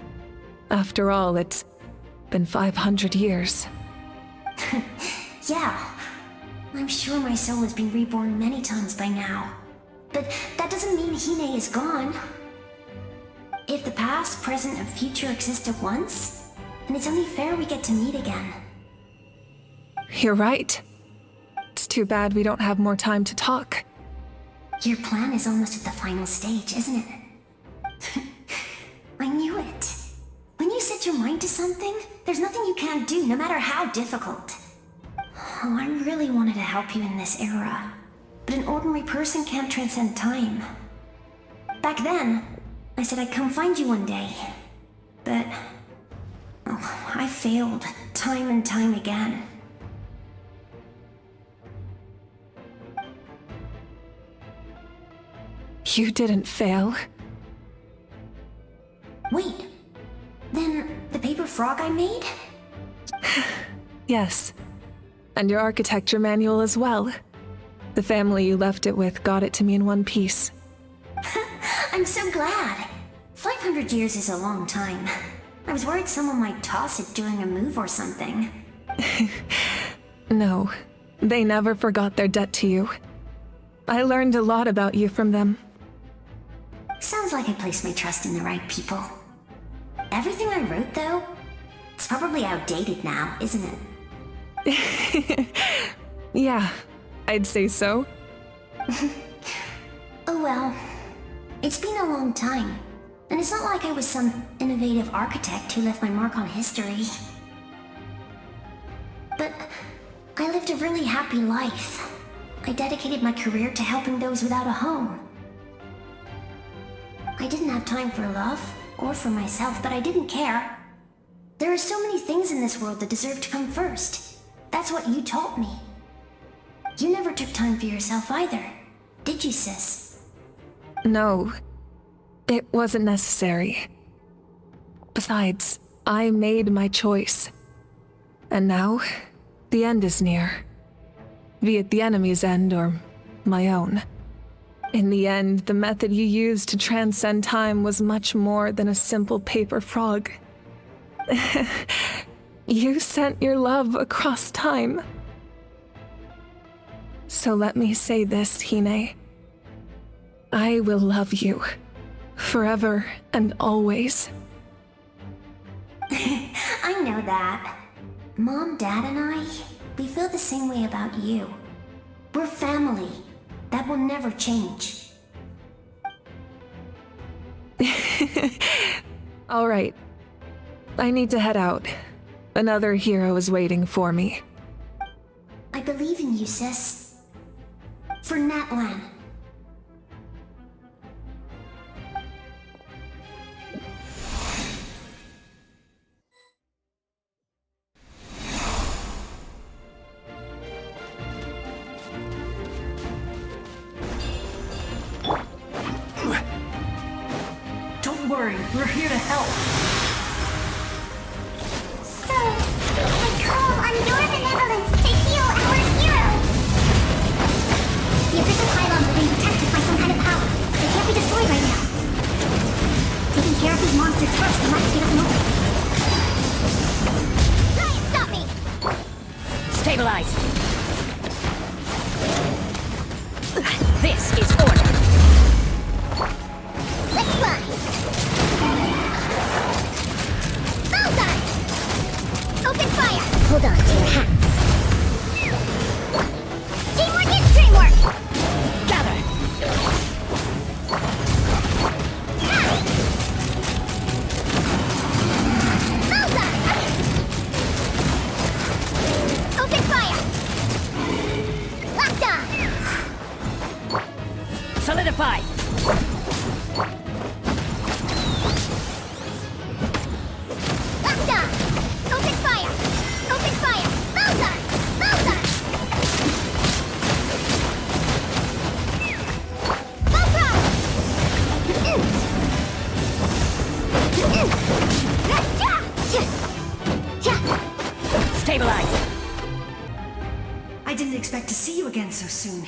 After all, it's been 500 years. Yeah. I'm sure my soul has been reborn many times by now. But that doesn't mean Hine is gone. If the past, present, and future exist at once, then it's only fair we get to meet again. You're right. It's too bad we don't have more time to talk. Your plan is almost at the final stage, isn't it? I knew it. When you set your mind to something, there's nothing you can't do, no matter how difficult. Oh, I really wanted to help you in this era, but an ordinary person can't transcend time. Back then, I said I'd come find you one day, but I failed time and time again. You didn't fail. Wait, then the paper frog I made? Yes. And your architecture manual as well. The family you left it with got it to me in one piece. I'm so glad. 500 years is a long time. I was worried someone might toss it during a move or something. No, they never forgot their debt to you. I learned a lot about you from them. Sounds like I placed my trust in the right people. Everything I wrote, though, it's probably outdated now, isn't it? Yeah, I'd say so. Oh well. It's been a long time. And it's not like I was some innovative architect who left my mark on history. But I lived a really happy life. I dedicated my career to helping those without a home. I didn't have time for love, or for myself, but I didn't care. There are so many things in this world that deserve to come first. That's what you taught me. You never took time for yourself either, did you, sis? No, it wasn't necessary. Besides, I made my choice. And now, the end is near. Be it the enemy's end or my own. In the end, the method you used to transcend time was much more than a simple paper frog. You sent your love across time. So let me say this, Hine. I will love you. Forever and always. I know that. Mom, Dad, and I, we feel the same way about you. We're family. That will never change. All right. I need to head out. Another hero is waiting for me. I believe in you, sis. For Natlan. Don't worry, we're here to help. So, I call on your benevolence to heal our hero. The abyssal pylons are being protected by some kind of power. They can't be destroyed right now. Taking care of these monsters first might give us an opening. Try and stop me! Stabilize. This is order. Let's fly! Bullseye! Open fire! Hold on to your hats. Teamwork is dreamwork! Gather. Bullseye! Open fire! Locked on! Solidify. Locked on! Open fire! Open fire! Bullseye! Bullseye! Stabilize. I didn't expect to see you again so soon.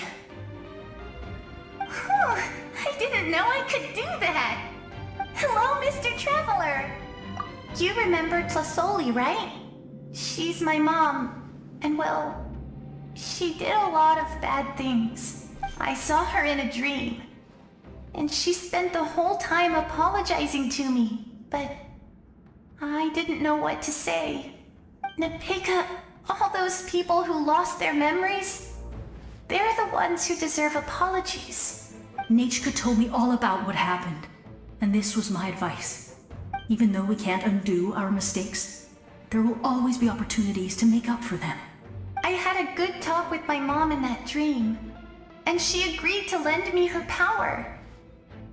I didn't know I could do that! Hello, Mr. Traveler! You remember Tlasoli, right? She's my mom, and well, she did a lot of bad things. I saw her in a dream, and she spent the whole time apologizing to me, but I didn't know what to say. Napika, all those people who lost their memories, they're the ones who deserve apologies. Nachka told me all about what happened, and this was my advice. Even though we can't undo our mistakes, there will always be opportunities to make up for them. I had a good talk with my mom in that dream, and she agreed to lend me her power.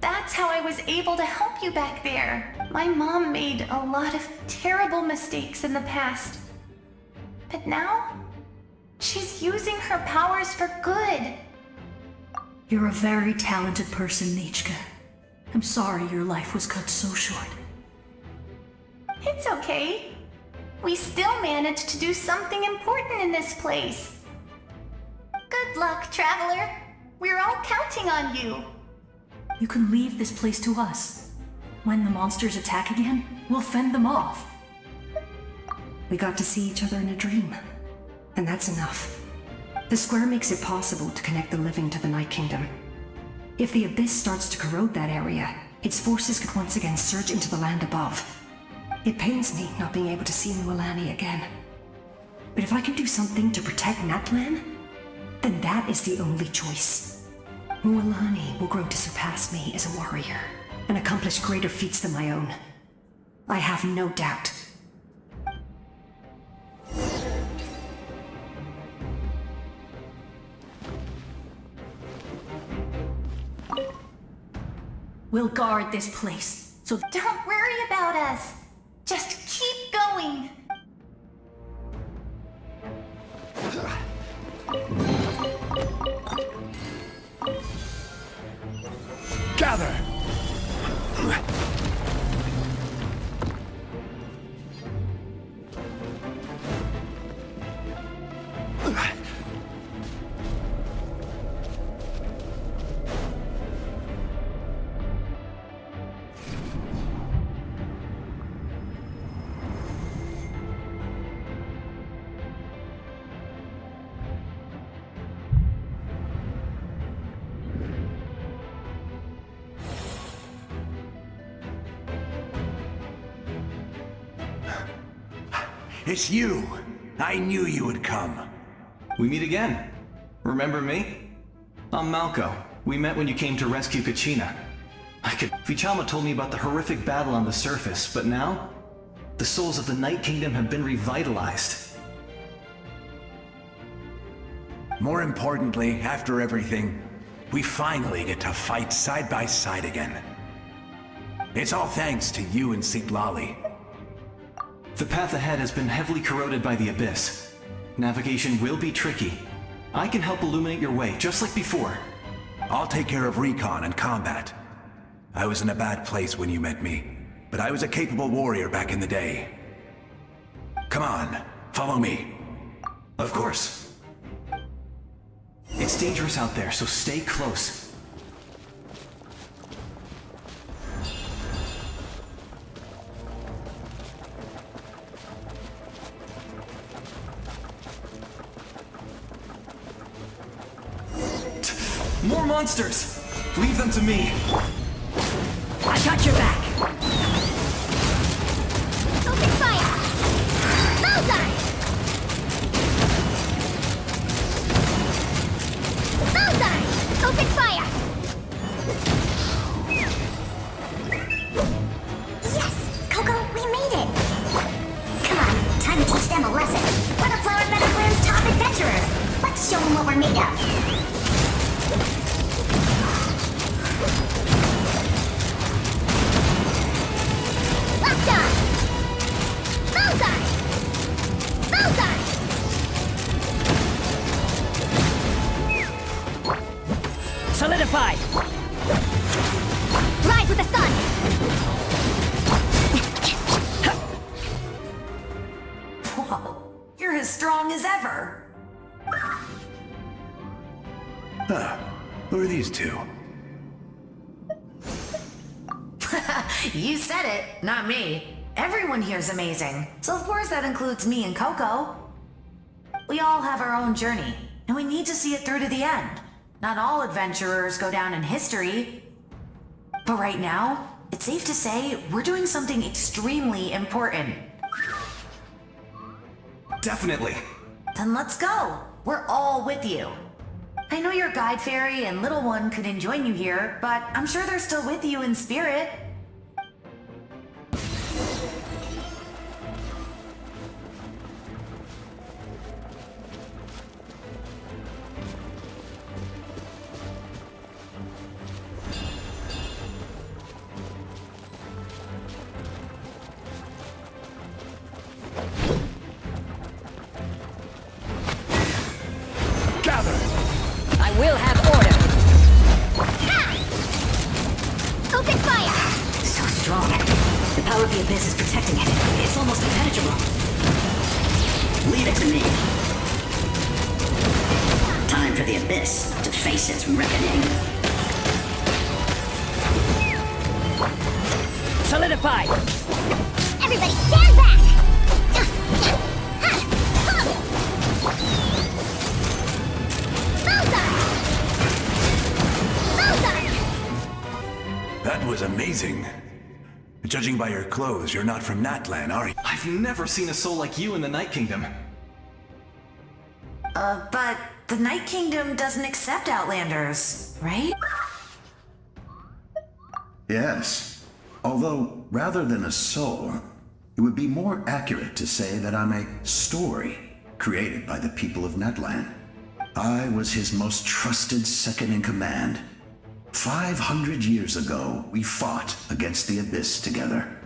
That's how I was able to help you back there. My mom made a lot of terrible mistakes in the past. But now, she's using her powers for good. You're a very talented person, Nachka. I'm sorry your life was cut so short. It's okay. We still managed to do something important in this place. Good luck, Traveler. We're all counting on you. You can leave this place to us. When the monsters attack again, we'll fend them off. We got to see each other in a dream, and that's enough. The square makes it possible to connect the living to the Night Kingdom. If the Abyss starts to corrode that area, its forces could once again surge into the land above. It pains me not being able to see Mualani again. But if I can do something to protect Natlan, then that is the only choice. Mualani will grow to surpass me as a warrior and accomplish greater feats than my own. I have no doubt. We'll guard this place, so Don't worry about us. Just keep going. Gather! It's you! I knew you would come. We meet again. Remember me? I'm Malco. We met when you came to rescue Kachina. Vichama told me about the horrific battle on the surface, but now, the souls of the Night Kingdom have been revitalized. More importantly, after everything, we finally get to fight side by side again. It's all thanks to you and Sitlali. The path ahead has been heavily corroded by the Abyss. Navigation will be tricky. I can help illuminate your way, just like before. I'll take care of recon and combat. I was in a bad place when you met me, but I was a capable warrior back in the day. Come on, follow me. Of course. It's dangerous out there, so stay close. More monsters! Leave them to me! I got your back! Open fire! Bullseye! Bullseye! Open fire! Yes! Coco, we made it! Come on, time to teach them a lesson. We're the Flower Featherland's top adventurers! Let's show them what we're made of! Solidified! Rise with the sun! Whoa, you're as strong as ever! Huh. Who are these two? You said it, not me. Everyone here's amazing, so of course that includes me and Coco. We all have our own journey, and we need to see it through to the end. Not all adventurers go down in history. But right now, it's safe to say we're doing something extremely important. Definitely. Then let's go. We're all with you. I know your guide fairy and little one couldn't join you here, but I'm sure they're still with you in spirit. I will have order! Open fire! So strong. The power of the Abyss is protecting it. It's almost impenetrable. Leave it to me. Time for the Abyss to face its reckoning. Solidified! Everybody stand back! That was amazing. Judging by your clothes, you're not from Natlan, are you? I've never seen a soul like you in the Night Kingdom. But the Night Kingdom doesn't accept Outlanders, right? Yes. Although, rather than a soul, it would be more accurate to say that I'm a story created by the people of Natlan. I was his most trusted second-in-command. 500 years ago, we fought against the Abyss together,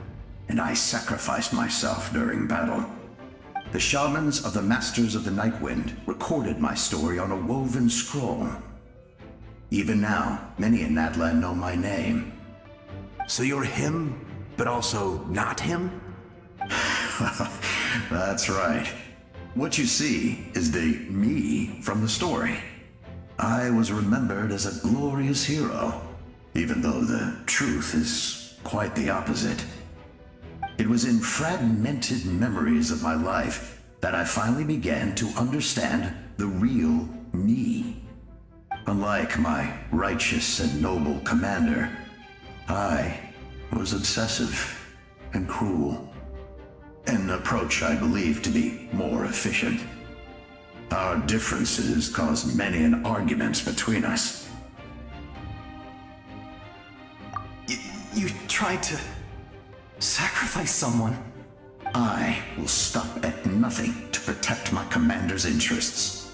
and I sacrificed myself during battle. The shamans of the Masters of the Nightwind recorded my story on a woven scroll. Even now, many in Natlan know my name. So you're him, but also not him? That's right. What you see is the me from the story. I was remembered as a glorious hero, even though the truth is quite the opposite. It was in fragmented memories of my life that I finally began to understand the real me. Unlike my righteous and noble commander, I was obsessive and cruel. An approach I believe to be more efficient. Our differences caused many an arguments between us. You tried to sacrifice someone? I will stop at nothing to protect my commander's interests.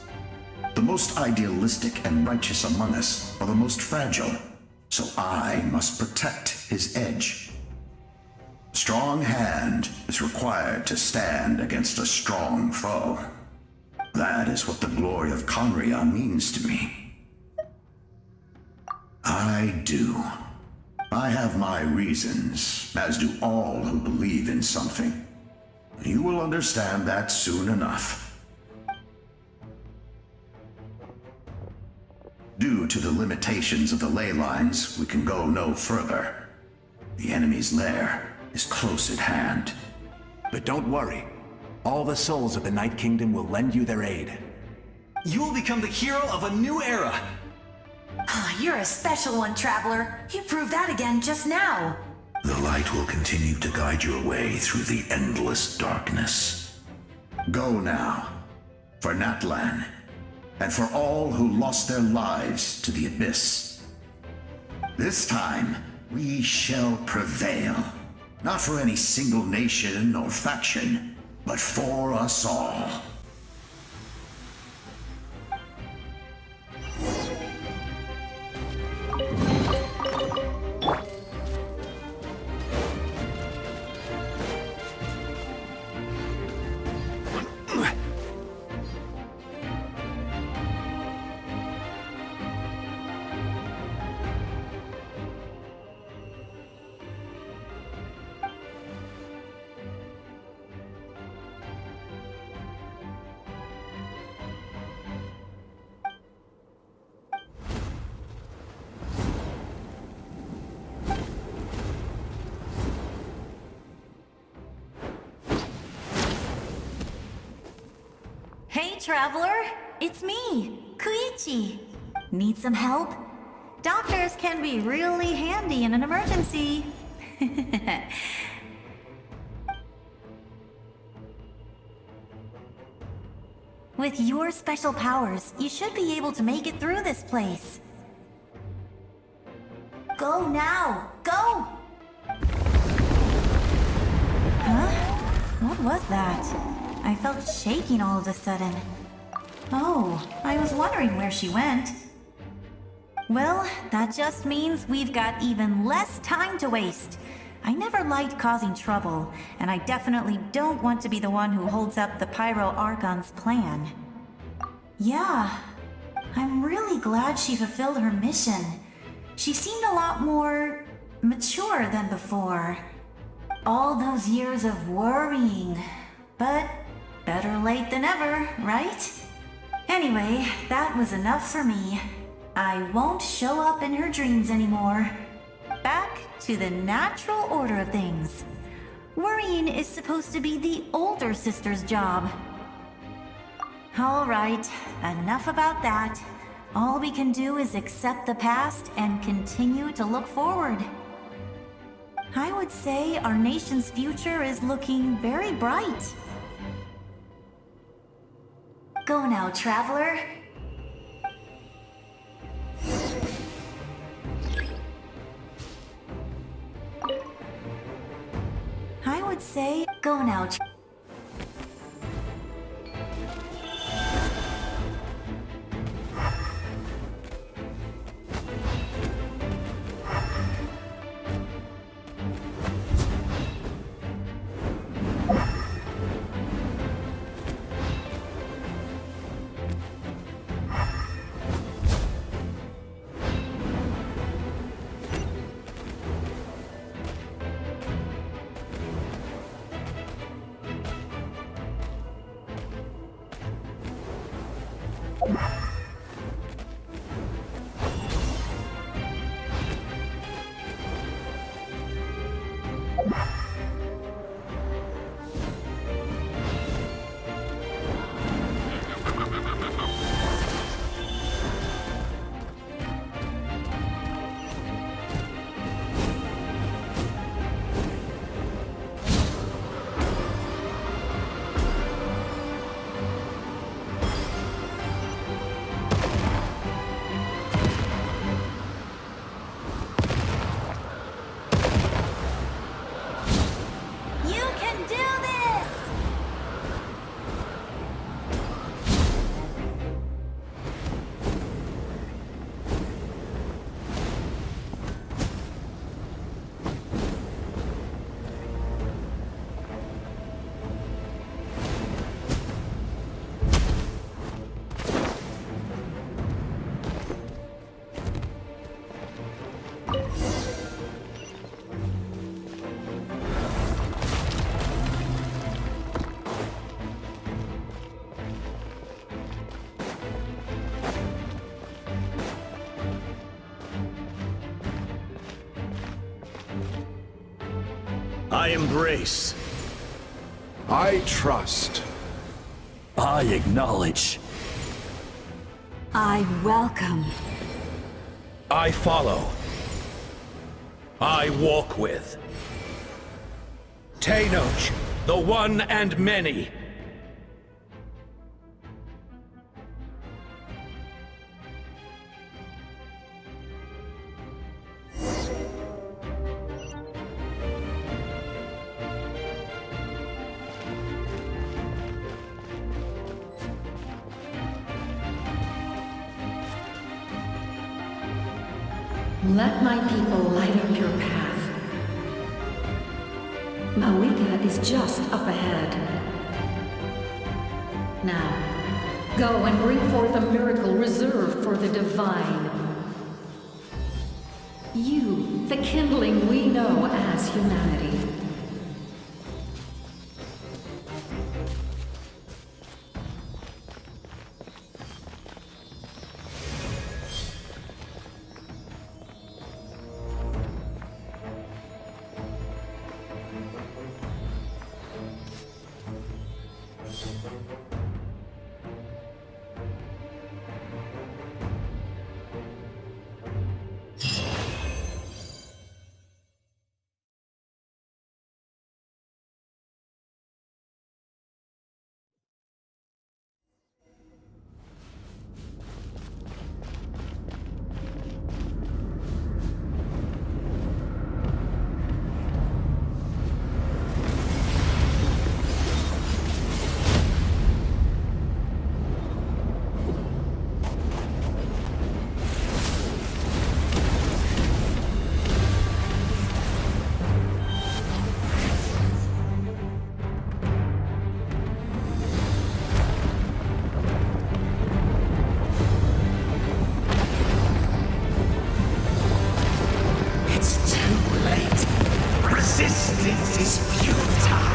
The most idealistic and righteous among us are the most fragile, so I must protect his edge. A strong hand is required to stand against a strong foe. That is what the glory of Conria means to me. I do. I have my reasons, as do all who believe in something. You will understand that soon enough. Due to the limitations of the ley lines, we can go no further. The enemy's lair is close at hand. But don't worry. All the souls of the Night Kingdom will lend you their aid. You will become the hero of a new era! You're a special one, Traveler. You proved that again just now. The light will continue to guide your way through the endless darkness. Go now, for Natlan, and for all who lost their lives to the Abyss. This time, we shall prevail. Not for any single nation or faction, but for us all. Hey, Traveler! It's me, Koichi. Need some help? Doctors can be really handy in an emergency. With your special powers, you should be able to make it through this place. Go now! Go! Huh? What was that? I felt shaking all of a sudden. Oh, I was wondering where she went. Well, that just means we've got even less time to waste. I never liked causing trouble, and I definitely don't want to be the one who holds up the Pyro Archon's plan. Yeah, I'm really glad she fulfilled her mission. She seemed a lot more mature than before. All those years of worrying, but better late than ever, right? Anyway, that was enough for me. I won't show up in her dreams anymore. Back to the natural order of things. Worrying is supposed to be the older sister's job. All right, enough about that. All we can do is accept the past and continue to look forward. I would say our nation's future is looking very bright. Go now, traveler. I would say, go now. I embrace. I trust. I acknowledge. I welcome. I follow. I walk with. Tenoch, the one and many. Let my people light up your path. Mawika is just up ahead. Now, go and bring forth a miracle reserved for the divine. You, the kindling we know as humanity. Resistance is futile.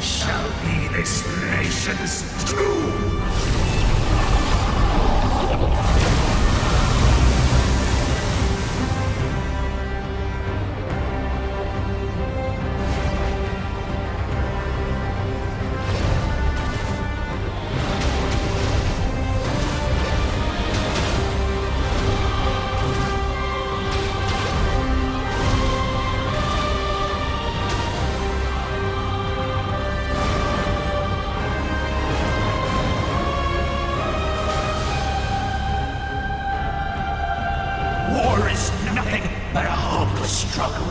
shall be this nation's doom! War is nothing but a hopeless struggle.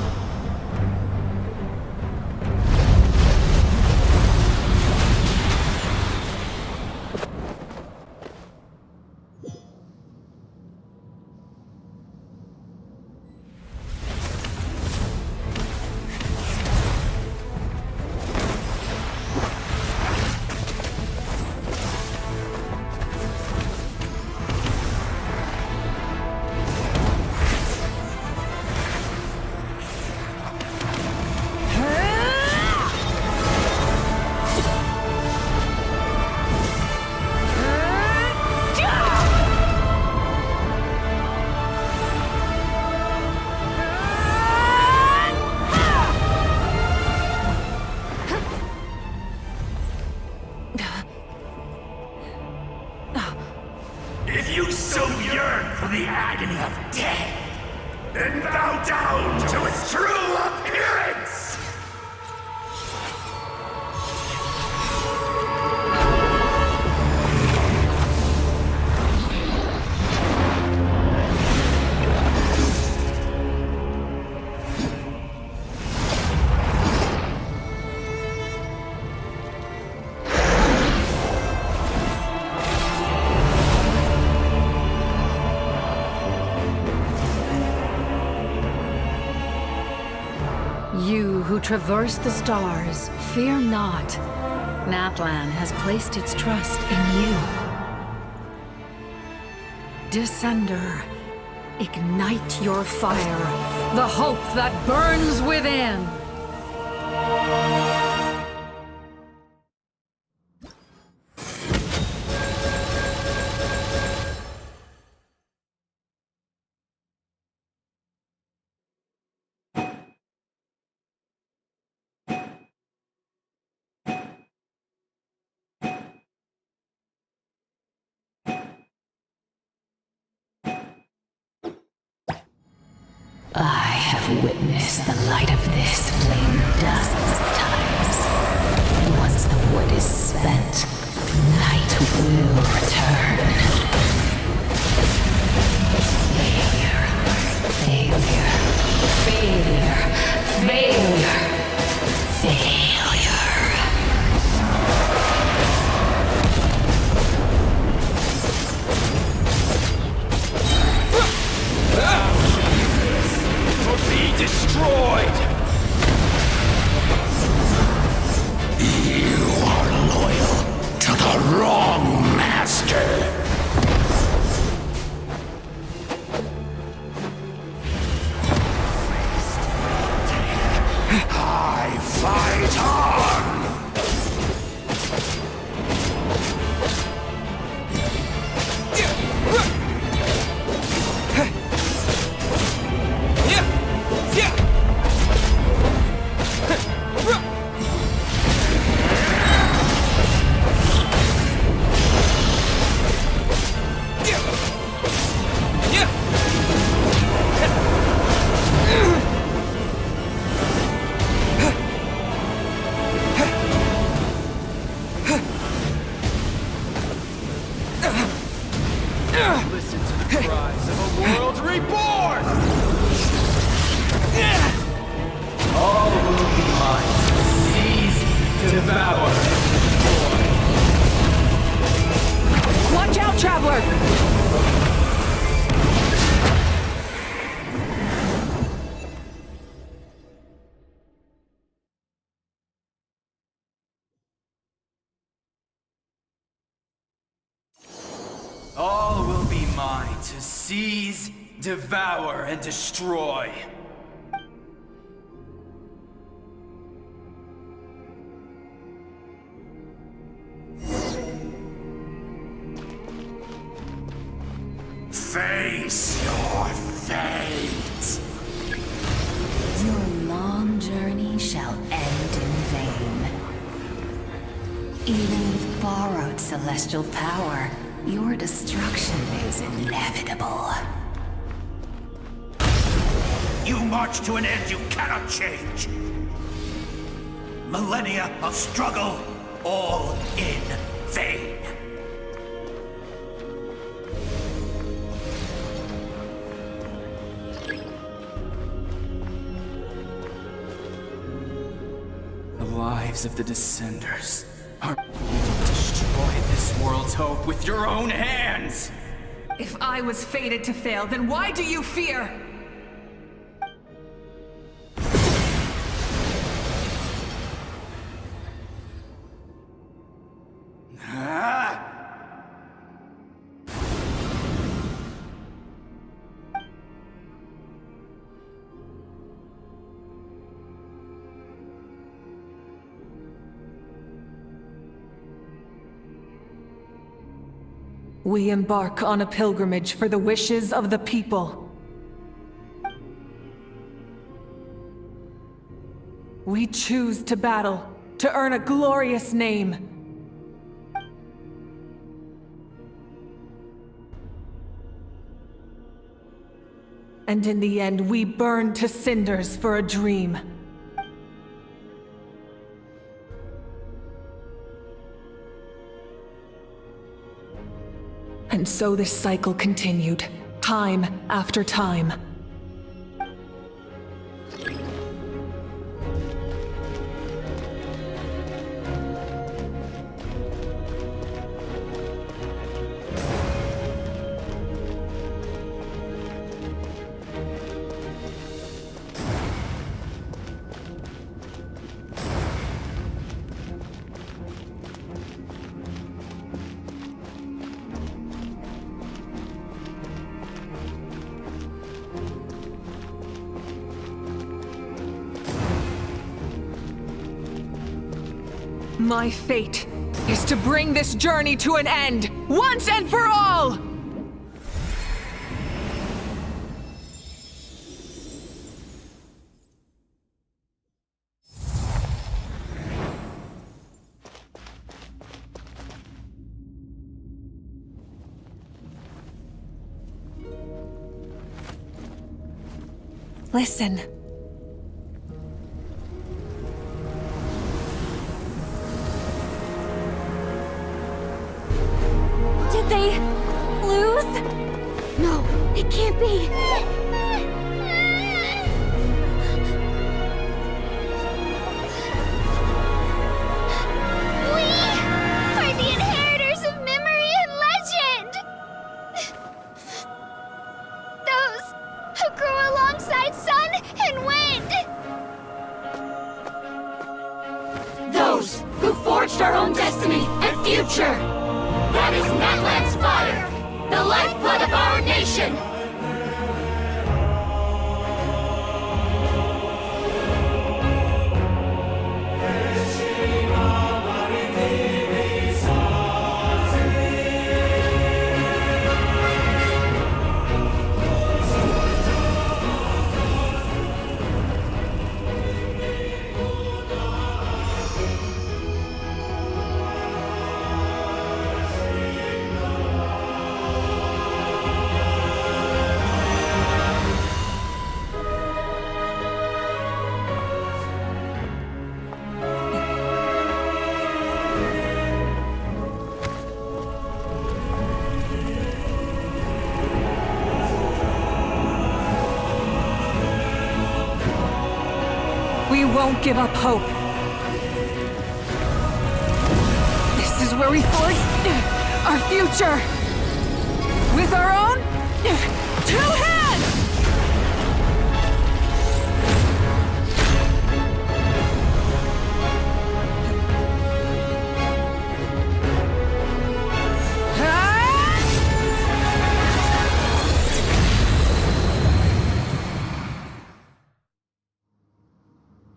If you so yearn for the agony of death, then bow down to its true appearance! You who traverse the stars, fear not. Natlan has placed its trust in you. Descender, ignite your fire, the hope that burns within! I have witnessed the light of this flame dozens of times. Once the wood is spent, night will return. Failure. Failure. Failure. Failure. Failure. Be destroyed! You are loyal to the wrong master! I fight on! Listen to the cries of a world reborn! All will be mine. Seize, devour, destroy. Watch out, traveler! All will be mine to seize, devour, and destroy. Destroy. Even with borrowed celestial power, your destruction is inevitable. You march to an end you cannot change. Millennia of struggle, all in vain. The lives of the Descenders are... You've destroyed this world's hope with your own hands! If I was fated to fail, then why do you fear? We embark on a pilgrimage for the wishes of the people. We choose to battle, to earn a glorious name. And in the end, we burn to cinders for a dream. And so this cycle continued, time after time. My fate is to bring this journey to an end, once and for all! Listen. Did they lose? No, it can't be. We are the inheritors of memory and legend! Those who grew alongside sun and wind! Those who forged our own destiny and future! That is Natlan's fire, the lifeblood of our nation! We won't give up hope. This is where we forge our future. With our own 2 hands!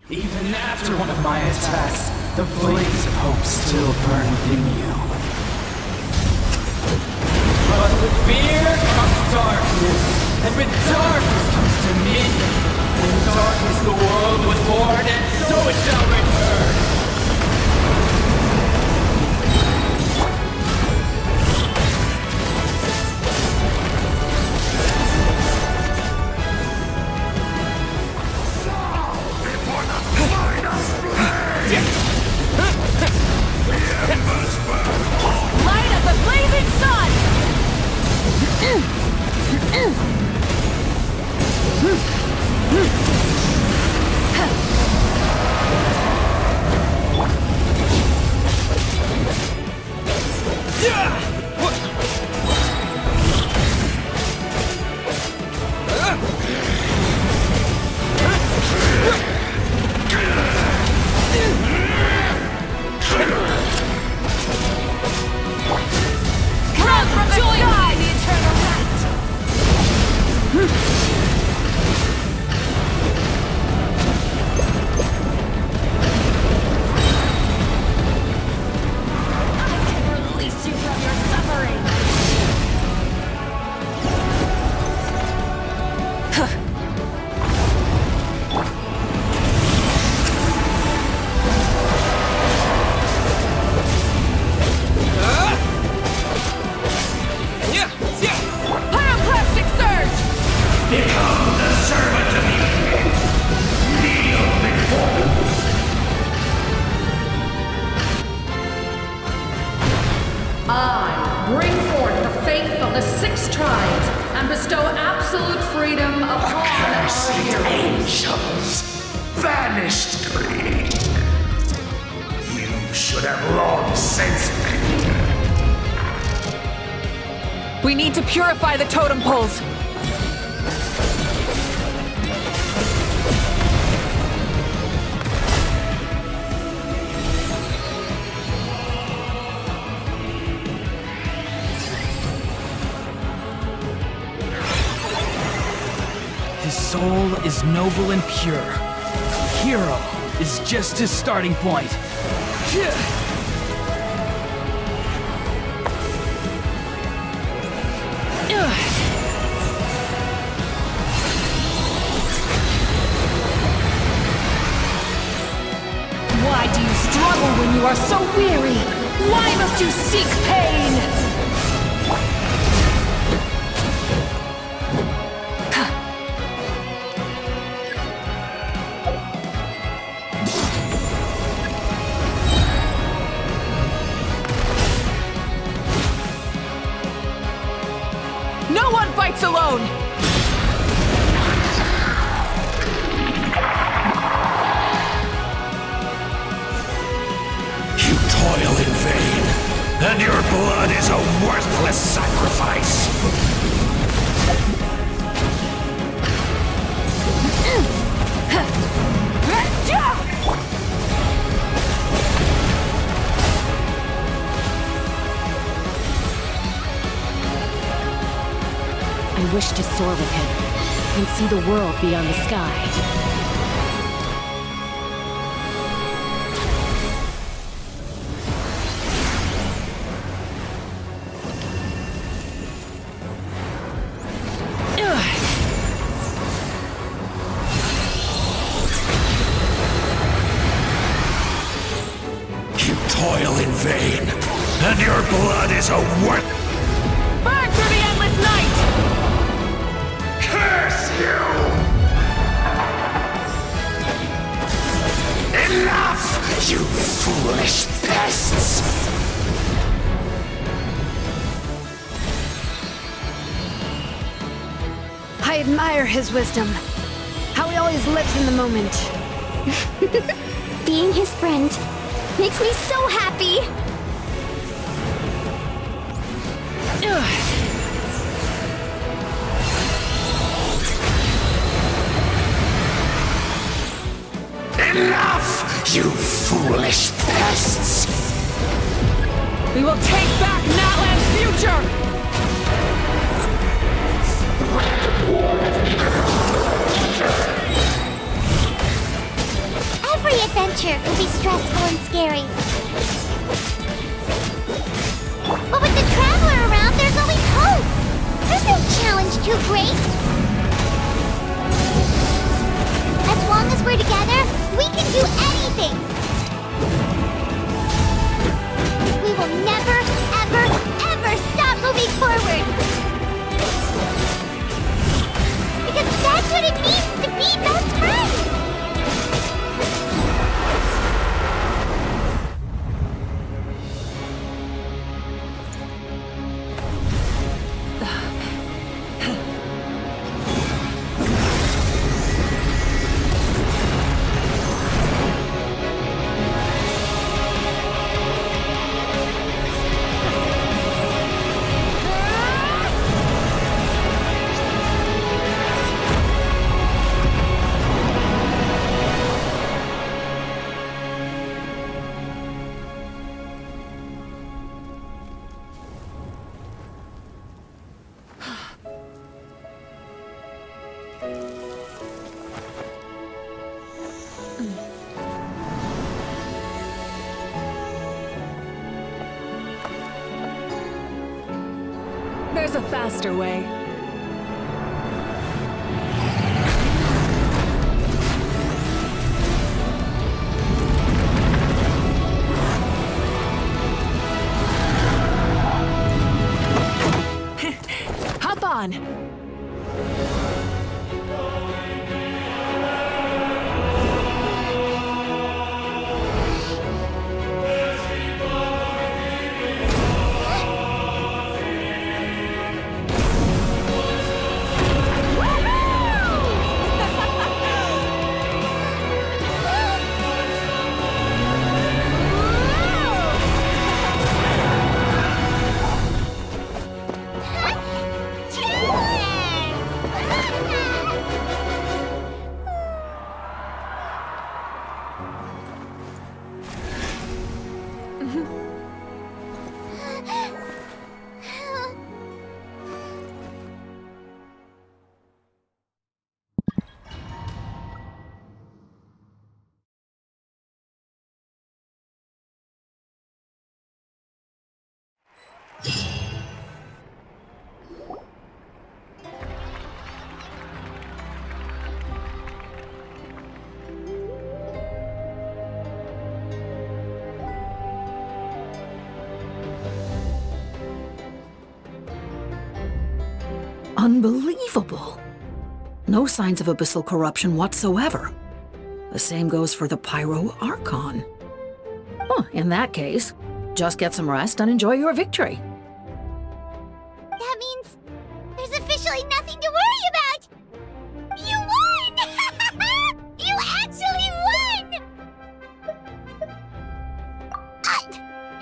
Even after one of my attacks, the flames of hope still burn within you. But with fear comes darkness, and with darkness comes dominion. In darkness the world was born, and so it shall return. We need to purify the totem poles. His soul is noble and pure. Hero is just his starting point. Why do you struggle when you are so weary? Why must you seek pain? No one fights alone! You toil in vain, and your blood is a worthless sacrifice. I wish to soar with him and see the world beyond the sky. You toil in vain, and your blood is a worth. Burn through the endless night! Curse you! Enough, you foolish pests! I admire his wisdom. How he always lives in the moment. Being his friend makes me so happy! Enough, you foolish pests! We will take back Natlan's future! Every adventure can be stressful and scary. But with the Traveler around, there's always hope! There's no challenge too great! As long as we're together, we can do anything! We will never, ever, ever stop moving forward! Because that's what it means to be best friends! There's a faster way. Hop on! Unbelievable. No signs of abyssal corruption whatsoever. The same goes for the Pyro Archon. Well, in that case, just get some rest and enjoy your victory. That means there's officially nothing to worry about! You won! You actually won!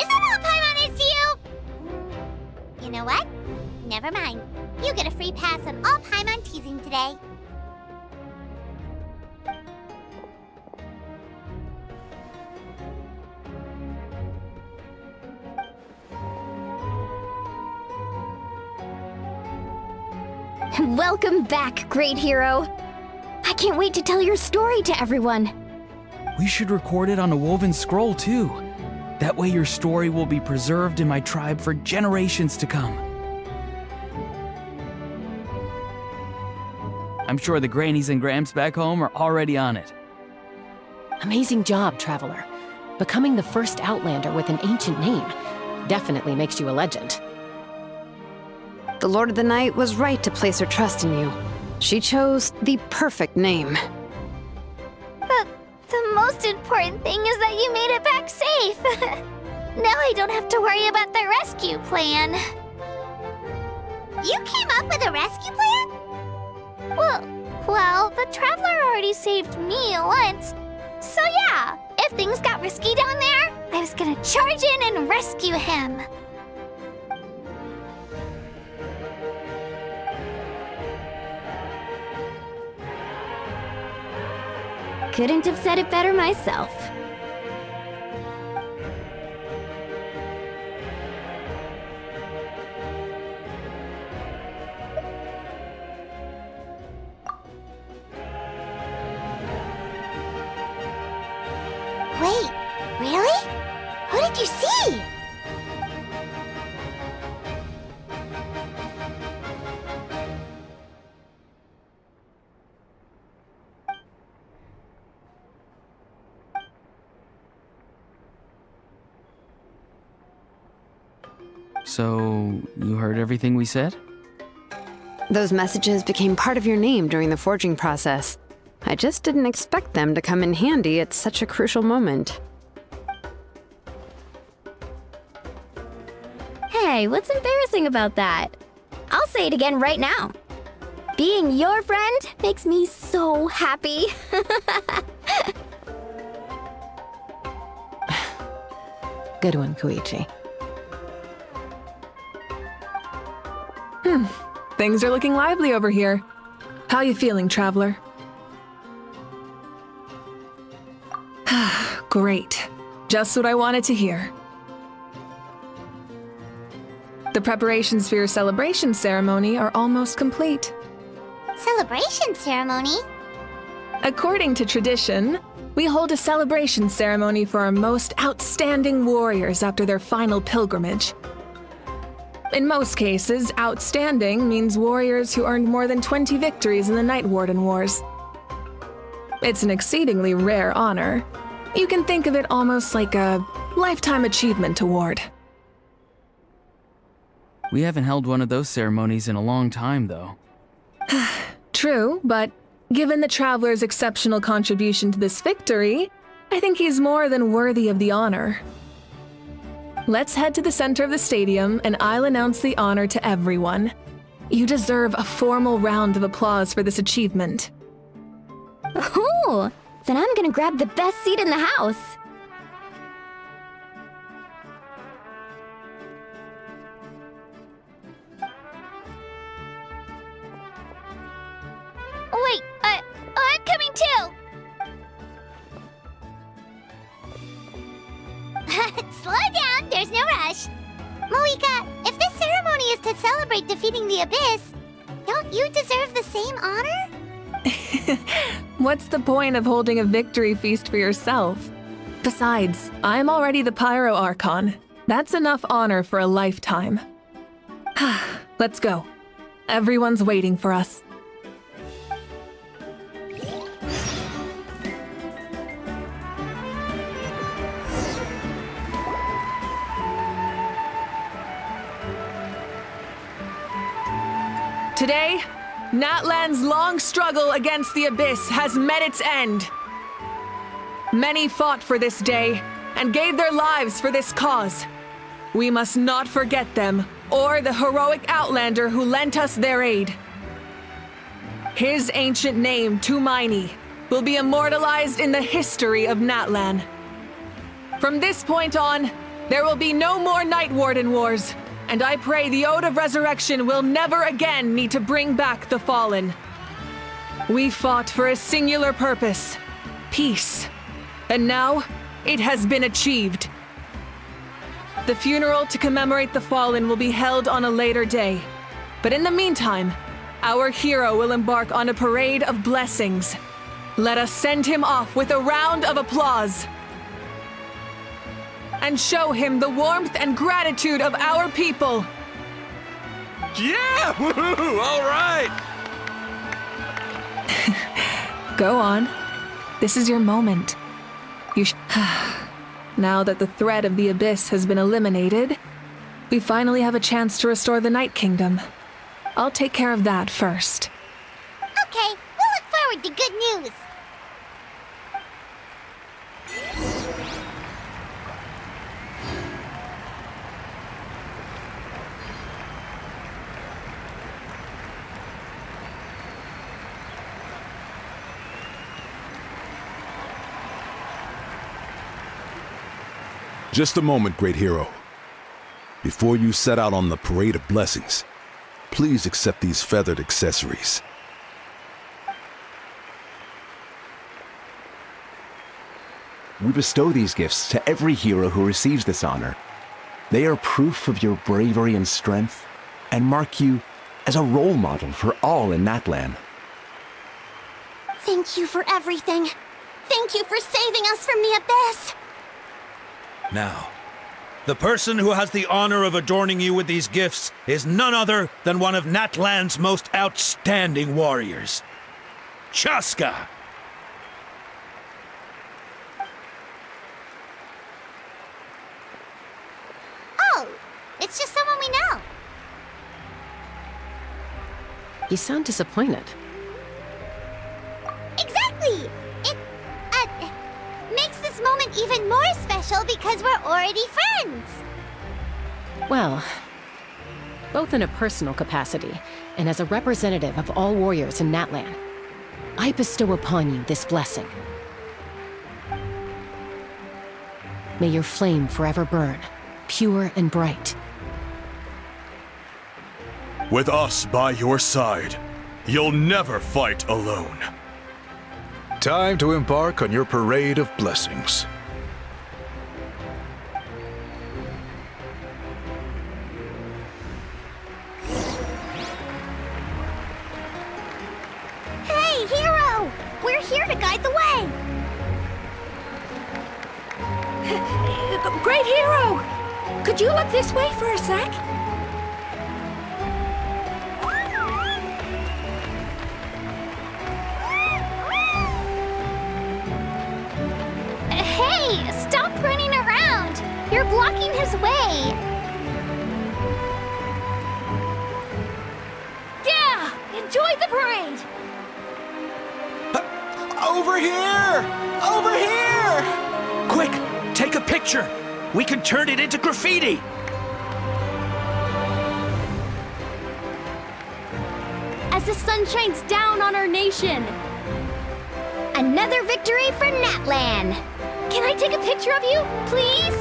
Is that all Paimon is to you? You know what? Never mind. You get a free pass on all Paimon teasing today. Welcome back, great hero. I can't wait to tell your story to everyone. We should record it on a woven scroll, too. That way your story will be preserved in my tribe for generations to come. I'm sure the grannies and gramps back home are already on it. Amazing job, Traveler. Becoming the first Outlander with an ancient name definitely makes you a legend. The Lord of the Night was right to place her trust in you. She chose the perfect name. But the most important thing is that you made it back safe. Now I don't have to worry about the rescue plan. You came up with a rescue plan? Well, the Traveler already saved me once. So yeah, if things got risky down there, I was gonna charge in and rescue him. Couldn't have said it better myself. Wait, really? Who did you see? So, you heard everything we said? Those messages became part of your name during the forging process. I just didn't expect them to come in handy at such a crucial moment. Hey, what's embarrassing about that? I'll say it again right now. Being your friend makes me so happy. Good one, Koichi. Things are looking lively over here. How you feeling, Traveler? Great. Just what I wanted to hear. The preparations for your celebration ceremony are almost complete. Celebration ceremony? According to tradition, we hold a celebration ceremony for our most outstanding warriors after their final pilgrimage. In most cases, outstanding means warriors who earned more than 20 victories in the Night Warden Wars. It's an exceedingly rare honor. You can think of it almost like a lifetime achievement award. We haven't held one of those ceremonies in a long time, though. True, but given the Traveler's exceptional contribution to this victory, I think he's more than worthy of the honor. Let's head to the center of the stadium and I'll announce the honor to everyone. You deserve a formal round of applause for this achievement. Ooh, then I'm gonna grab the best seat in the house. Wait, I'm coming too! Slow down, there's no rush. Moika, if this ceremony is to celebrate defeating the Abyss, don't you deserve the same honor? What's the point of holding a victory feast for yourself? Besides, I'm already the Pyro Archon. That's enough honor for a lifetime. Let's go. Everyone's waiting for us. Today, Natlan's long struggle against the Abyss has met its end. Many fought for this day and gave their lives for this cause. We must not forget them or the heroic Outlander who lent us their aid. His ancient name, Tumaini, will be immortalized in the history of Natlan. From this point on, there will be no more Night Warden Wars, and I pray the Ode of Resurrection will never again need to bring back the Fallen. We fought for a singular purpose, peace, and now it has been achieved. The funeral to commemorate the Fallen will be held on a later day, but in the meantime, our hero will embark on a parade of blessings. Let us send him off with a round of applause and show him the warmth and gratitude of our people. Yeah! Woohoo! All right! Go on. This is your moment. Now that the threat of the Abyss has been eliminated, we finally have a chance to restore the Night Kingdom. I'll take care of that first. Okay, we'll look forward to good news. Just a moment, great hero. Before you set out on the parade of blessings, please accept these feathered accessories. We bestow these gifts to every hero who receives this honor. They are proof of your bravery and strength, and mark you as a role model for all in Natlan. Thank you for everything. Thank you for saving us from the Abyss. Now, the person who has the honor of adorning you with these gifts is none other than one of Natlan's most outstanding warriors, Chaska. Oh, it's just someone we know. You sound disappointed. Exactly! It, makes this moment even more special because we're already friends. Well, both in a personal capacity and as a representative of all warriors in Natlan, I bestow upon you this blessing. May your flame forever burn, pure and bright. With us by your side, you'll never fight alone. Time to embark on your parade of blessings. Hey, hero! We're here to guide the way. Great hero! Could you look this way for a sec? Hey, stop running around! You're blocking his way! Yeah! Enjoy the parade! Over here! Over here! Quick, take a picture. We can turn it into graffiti. As the sun shines down on our nation! Another victory for Natlan! Can I take a picture of you, please?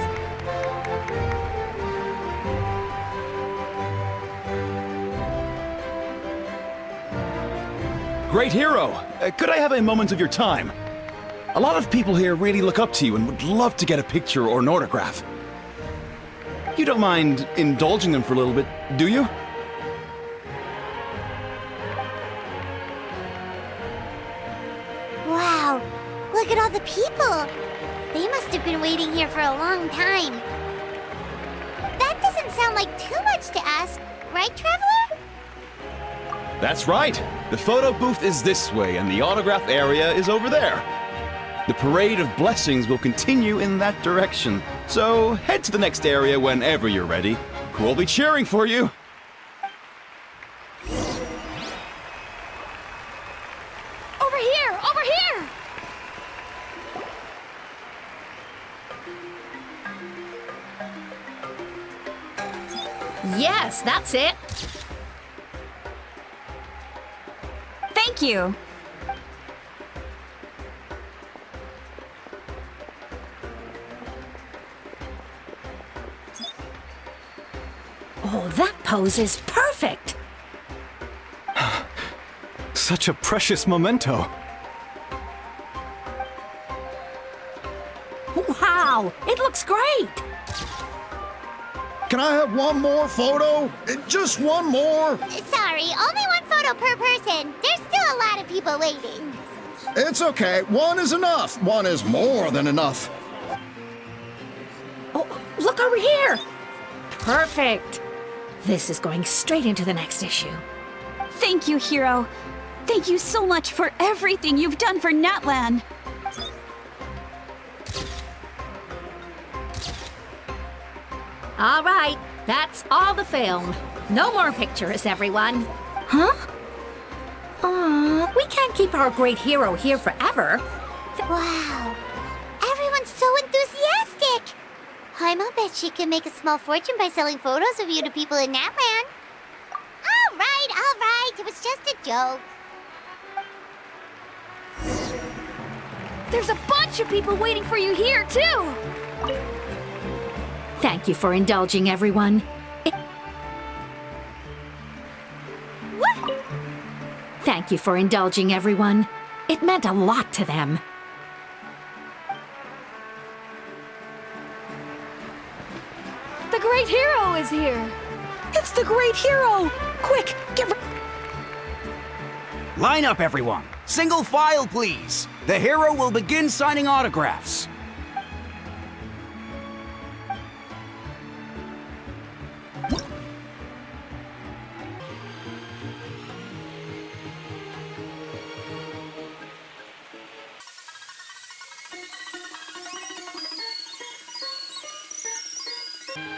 Great hero! Could I have a moment of your time? A lot of people here really look up to you and would love to get a picture or an autograph. You don't mind indulging them for a little bit, do you? Wow, look at all the people. They must have been waiting here for a long time. That doesn't sound like too much to ask, right, Traveler? That's right! The photo booth is this way and the autograph area is over there. The parade of blessings will continue in that direction, so head to the next area whenever you're ready. We'll be cheering for you! Yes, that's it. Thank you. Oh, that pose is perfect! Such a precious memento. Wow, it looks great! Can I have one more photo? Just one more? Sorry, only one photo per person. There's still a lot of people waiting. It's okay. One is enough. One is more than enough. Oh, look over here! Perfect! This is going straight into the next issue. Thank you, Hero. Thank you so much for everything you've done for Natlan. All right, that's all the film. No more pictures, everyone. Huh? We can't keep our great hero here forever. Wow. Everyone's so enthusiastic. I'll bet she can make a small fortune by selling photos of you to people in Natlan. All right. It was just a joke. There's a bunch of people waiting for you here, too. Thank you for indulging, everyone. What? Thank you for indulging, everyone. It meant a lot to them. The great hero is here. It's the great hero! Quick, give... Line up, everyone. Single file, please. The hero will begin signing autographs.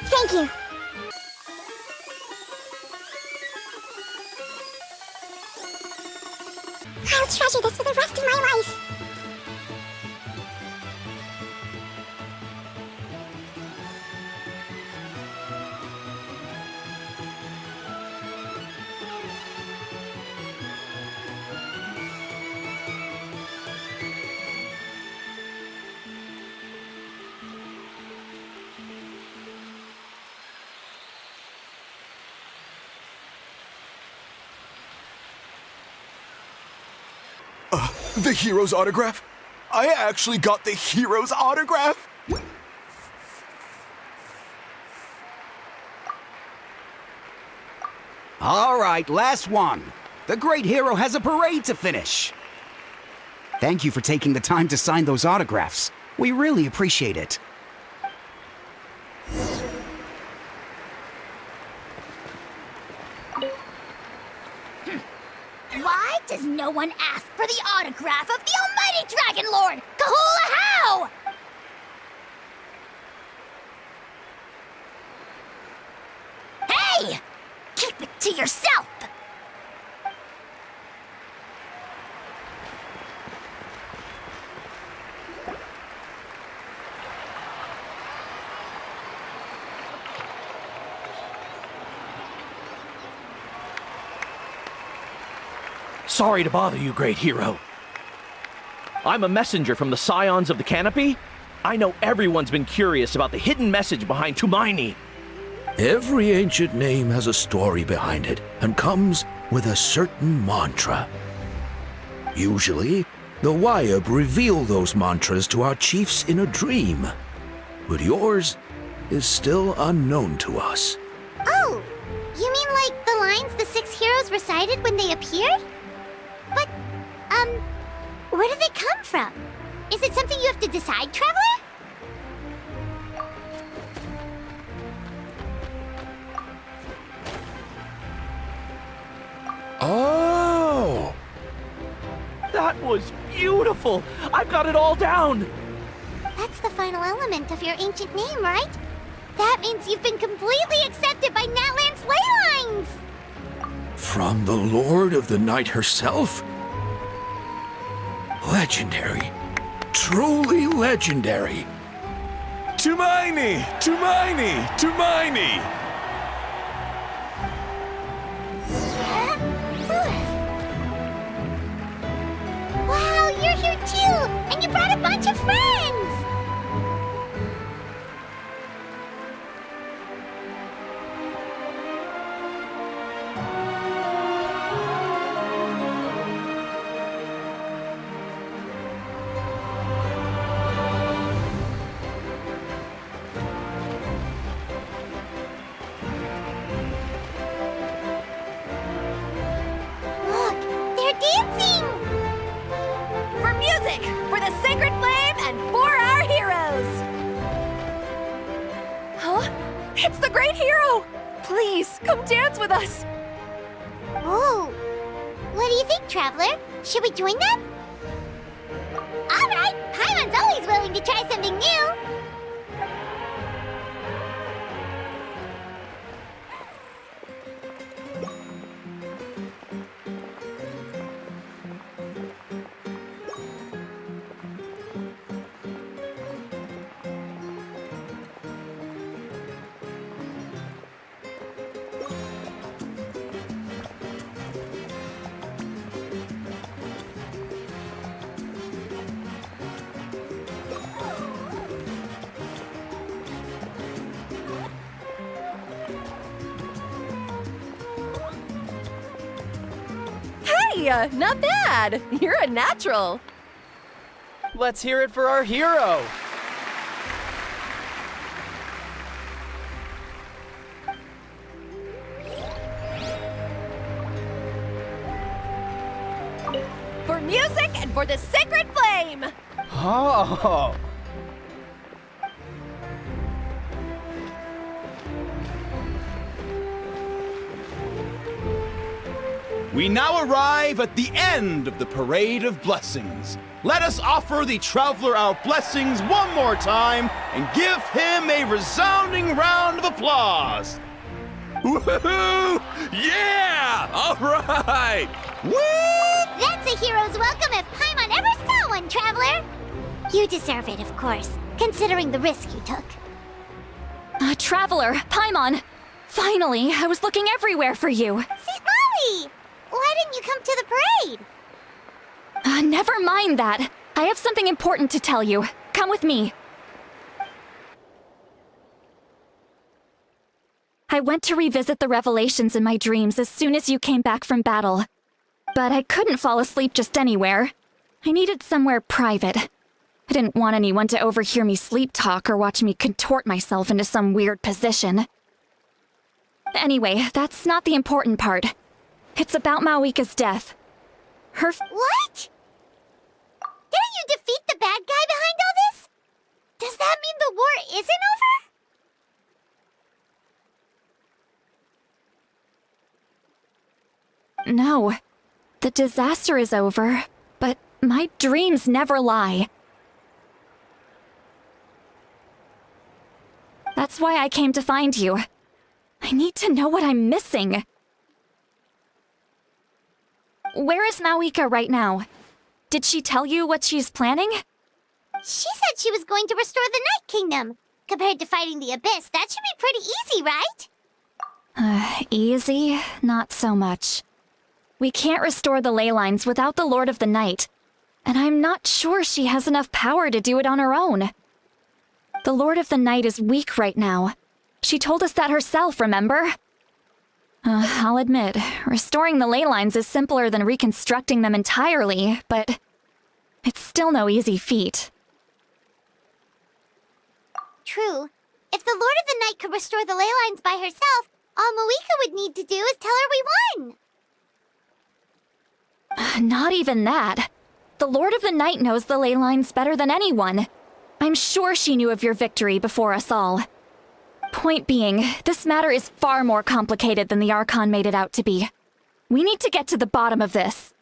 Thank you. I'll treasure this for the rest of my life. The hero's autograph? I actually got the hero's autograph? All right, last one. The great hero has a parade to finish. Thank you for taking the time to sign those autographs. We really appreciate it. Why does no one ask for the autograph of the almighty Dragon Lord, Kahula How? Hey! Keep it to yourself! Sorry to bother you, great hero. I'm a messenger from the Scions of the Canopy. I know everyone's been curious about the hidden message behind Tumaini. Every ancient name has a story behind it and comes with a certain mantra. Usually, the Wayab reveal those mantras to our chiefs in a dream, but yours is still unknown to us. Oh, you mean like the lines the 6 heroes recited when they appeared? But, where do they come from? Is it something you have to decide, Traveler? Oh! That was beautiful! I've got it all down! That's the final element of your ancient name, right? That means you've been completely accepted by Natlan's ley lines! From the Lord of the Night herself? Legendary. Truly legendary. Tumaini! Tumaini! Tumaini! you! And you brought a bunch of friends! Dancing! For music, for the sacred flame, and for our heroes! Huh? It's the great hero! Please, come dance with us! Oh, what do you think, Traveler? Should we join them? All right, Paimon's always willing to try something new. Hey, not bad! You're a natural! Let's hear it for our hero! For music and for the sacred flame! Oh! We now arrive at the end of the Parade of Blessings. Let us offer the Traveler our blessings one more time and give him a resounding round of applause. Woohoo! Yeah! All right! Woo! That's a hero's welcome if Paimon ever saw one, Traveler! You deserve it, of course, considering the risk you took. Traveler, Paimon! Finally, I was looking everywhere for you. St. Molly! Why didn't you come to the parade? Never mind that. I have something important to tell you. Come with me. I went to revisit the revelations in my dreams as soon as you came back from battle. But I couldn't fall asleep just anywhere. I needed somewhere private. I didn't want anyone to overhear me sleep talk or watch me contort myself into some weird position. Anyway, that's not the important part. It's about Mawika's death. What? Didn't you defeat the bad guy behind all this? Does that mean the war isn't over? No. The disaster is over, but my dreams never lie. That's why I came to find you. I need to know what I'm missing. Where is Mawika right now? Did she tell you what she's planning? She said she was going to restore the Night Kingdom. Compared to fighting the Abyss, that should be pretty easy, right? Easy? Not so much. We can't restore the ley lines without the Lord of the Night, and I'm not sure she has enough power to do it on her own. The Lord of the Night is weak right now. She told us that herself, remember? I'll admit, restoring the ley lines is simpler than reconstructing them entirely, but it's still no easy feat. True. If the Lord of the Night could restore the ley lines by herself, all Mawika would need to do is tell her we won. Not even that. The Lord of the Night knows the ley lines better than anyone. I'm sure she knew of your victory before us all. Point being, this matter is far more complicated than the Archon made it out to be. We need to get to the bottom of this.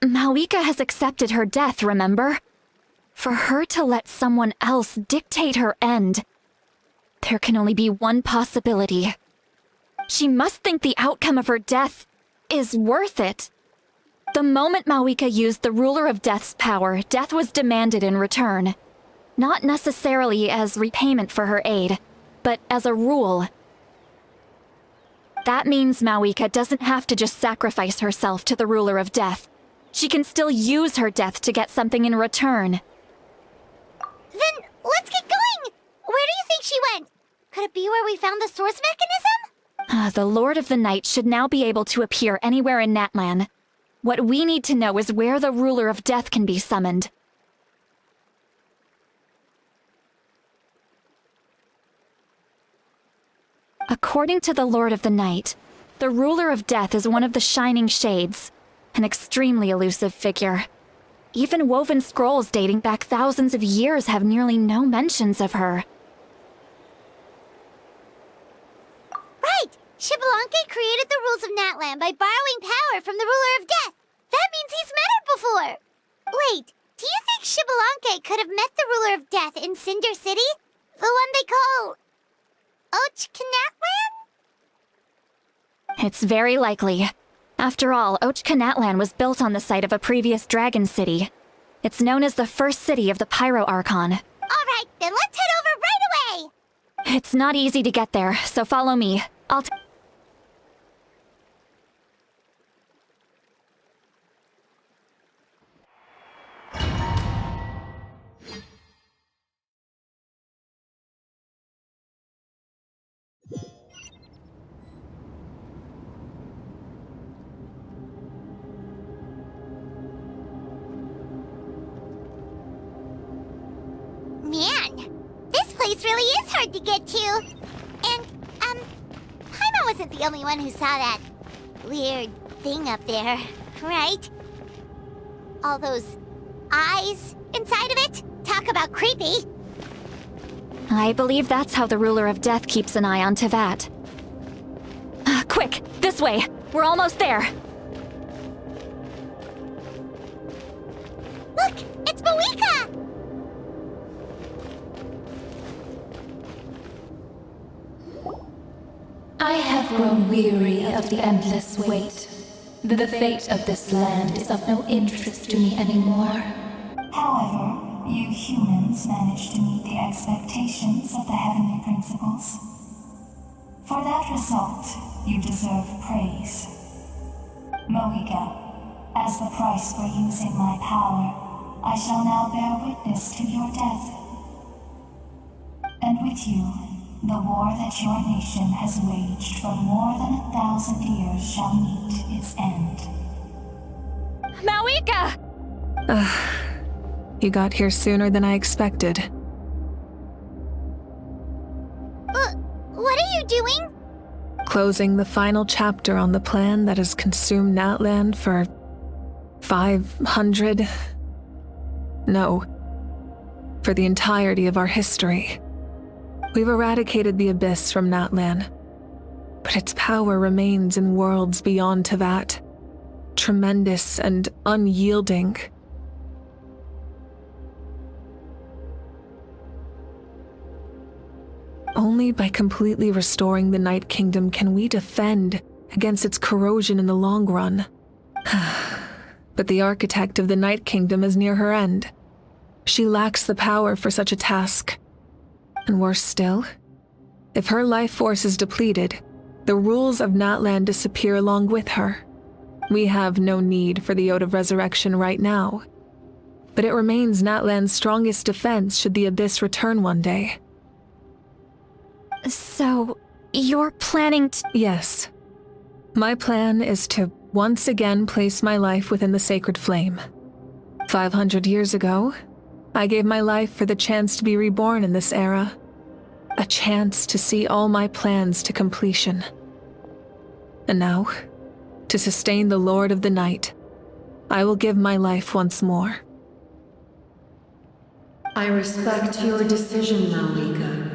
Mawika has accepted her death, remember? For her to let someone else dictate her end, there can only be one possibility. She must think the outcome of her death is worth it. The moment Mawika used the Ruler of Death's power, death was demanded in return. Not necessarily as repayment for her aid, but as a rule. That means Mawika doesn't have to just sacrifice herself to the Ruler of Death. she can still use her death to get something in return. Then let's get going! Where do you think she went? Could it be where we found the source mechanism? The Lord of the Night should now be able to appear anywhere in Natlan. What we need to know is where the Ruler of Death can be summoned. According to the Lord of the Night, the Ruler of Death is one of the Shining Shades, an extremely elusive figure. Even woven scrolls dating back thousands of years have nearly no mentions of her. Right! Xbalanque created the rules of Natlan by borrowing power from the Ruler of Death. That means he's met her before! Wait, do you think Xbalanque could have met the Ruler of Death in Cinder City? The one they call... Natlan? It's very likely. After all, Natlan was built on the site of a previous dragon city. It's known as the first city of the Pyro Archon. Alright, then let's head over right away! It's not easy to get there, so follow me. Man, this place really is hard to get to. And, Paimon wasn't the only one who saw that weird thing up there, right? All those eyes inside of it? Talk about creepy. I believe that's how the Ruler of Death keeps an eye on Tevat. Quick, this way! We're almost there! Look, it's Moeka! I have grown weary of the endless wait. The fate of this land is of no interest to me anymore. However, you humans managed to meet the expectations of the heavenly principles. For that result, you deserve praise. Moeka, as the price for using my power, I shall now bear witness to your death. And with you, the war that your nation has waged for more than 1,000 years shall meet its end. Moeka! You got here sooner than I expected. What are you doing? Closing the final chapter on the plan that has consumed Natlan for 500... No. For the entirety of our history. We've eradicated the Abyss from Natlan, but its power remains in worlds beyond Tevat, tremendous and unyielding. Only by completely restoring the Night Kingdom can we defend against its corrosion in the long run. But the architect of the Night Kingdom is near her end. She lacks the power for such a task. And worse still, if her life force is depleted, the rules of Natlan disappear along with her. We have no need for the Ode of Resurrection right now, but it remains Natlan's strongest defense should the Abyss return one day. So, you're planning to— Yes. My plan is to once again place my life within the sacred flame. 500 years ago, I gave my life for the chance to be reborn in this era. A chance to see all my plans to completion. And now, to sustain the Lord of the Night, I will give my life once more. I respect your decision, Moeka.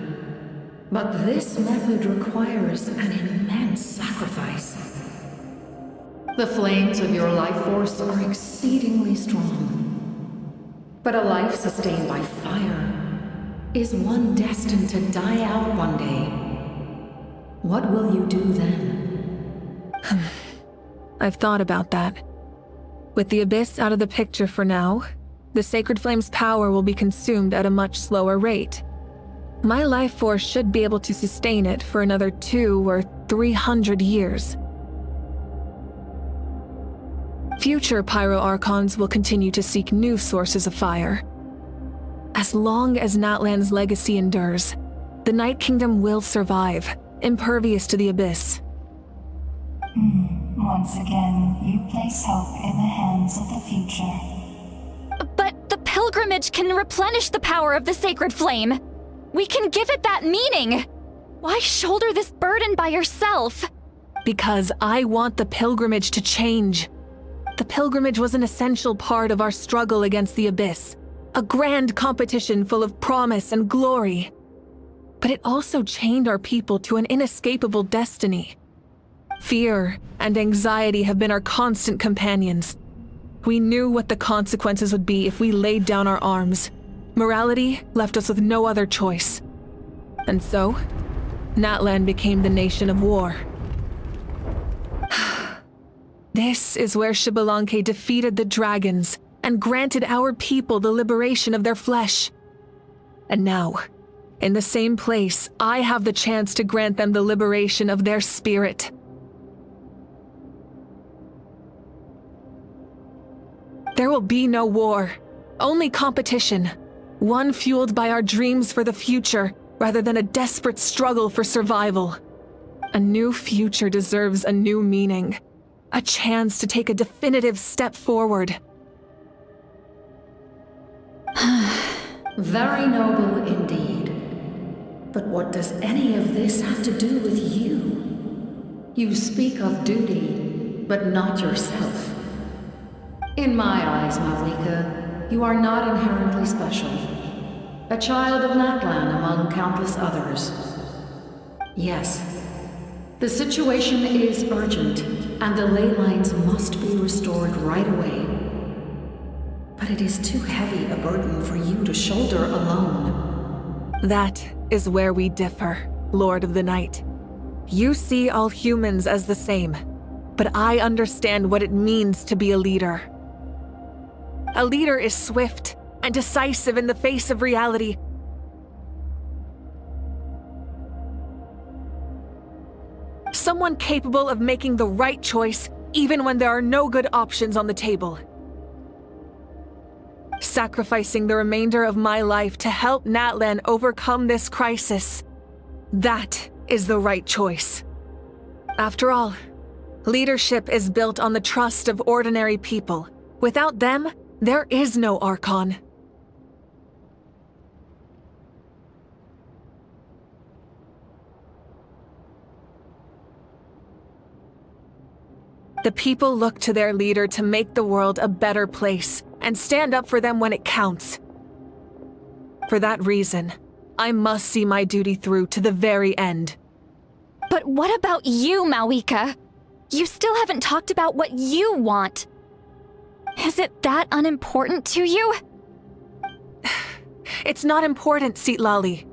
But this method requires an immense sacrifice. The flames of your life force are exceedingly strong. But a life sustained by fire is one destined to die out one day. What will you do then? I've thought about that. With the Abyss out of the picture for now, the Sacred Flame's power will be consumed at a much slower rate. My life force should be able to sustain it for another 200 or 300 years. Future Pyro-Archons will continue to seek new sources of fire. As long as Natlan's legacy endures, the Night Kingdom will survive, impervious to the abyss. Once again, you place hope in the hands of the future. But the pilgrimage can replenish the power of the sacred flame. We can give it that meaning. Why shoulder this burden by yourself? Because I want the pilgrimage to change. The pilgrimage was an essential part of our struggle against the abyss, a grand competition full of promise and glory. But it also chained our people to an inescapable destiny. Fear and anxiety have been our constant companions. We knew what the consequences would be if we laid down our arms. Morality left us with no other choice. And so, Natlan became the nation of war. This is where Xbalanque defeated the dragons and granted our people the liberation of their flesh. And now, in the same place, I have the chance to grant them the liberation of their spirit. There will be no war, only competition. One fueled by our dreams for the future, rather than a desperate struggle for survival. A new future deserves a new meaning. A chance to take a definitive step forward. Very noble indeed. But what does any of this have to do with you? You speak of duty, but not yourself. In my eyes, Malika, you are not inherently special. A child of Natlan among countless others. Yes, the situation is urgent, and the ley lines must be restored right away. But it is too heavy a burden for you to shoulder alone. That is where we differ, Lord of the Night. You see all humans as the same, but I understand what it means to be a leader. A leader is swift and decisive in the face of reality. Someone capable of making the right choice even when there are no good options on the table. Sacrificing the remainder of my life to help Natlan overcome this crisis. That is the right choice. After all, leadership is built on the trust of ordinary people. Without them, there is no Archon. The people look to their leader to make the world a better place and stand up for them when it counts. For that reason, I must see my duty through to the very end. But what about you, Malika? You still haven't talked about what you want. Is it that unimportant to you? It's not important, Citlali.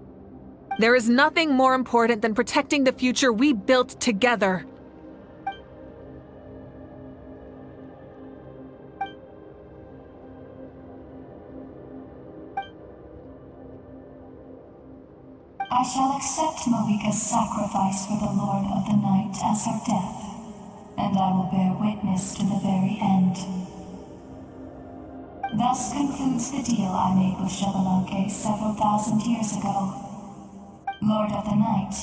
There is nothing more important than protecting the future we built together. I shall accept Malika's sacrifice for the Lord of the Night as her death, and I will bear witness to the very end. Thus concludes the deal I made with Xbalanque several thousand years ago. Lord of the Night,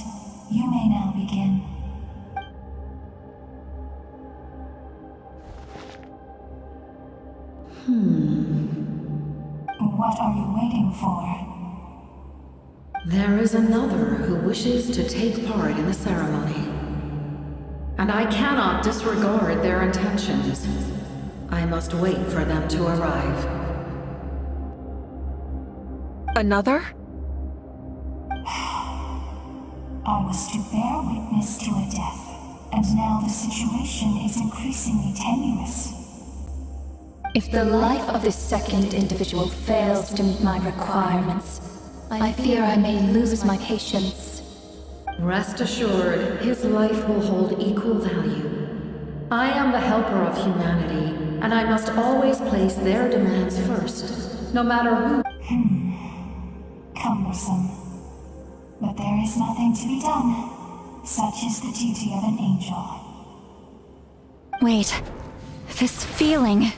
you may now begin. What are you waiting for? There is another who wishes to take part in the ceremony. And I cannot disregard their intentions. I must wait for them to arrive. Another? I was to bear witness to a death, and now the situation is increasingly tenuous. If the life of this second individual fails to meet my requirements, I fear I may lose my patience. Rest assured, his life will hold equal value. I am the helper of humanity, and I must always place their demands first, no matter who. Cumbersome. But there is nothing to be done. Such is the duty of an angel. Wait. This feeling.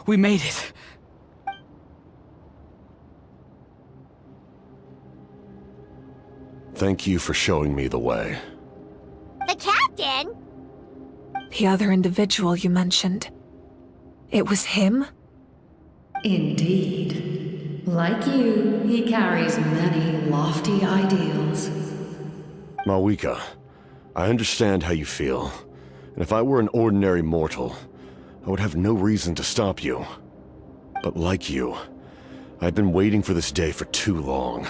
We made it. Thank you for showing me the way. The captain? The other individual you mentioned. It was him? Indeed. Like you, he carries many lofty ideals. Malika, I understand how you feel. And if I were an ordinary mortal, I would have no reason to stop you. But like you, I've been waiting for this day for too long,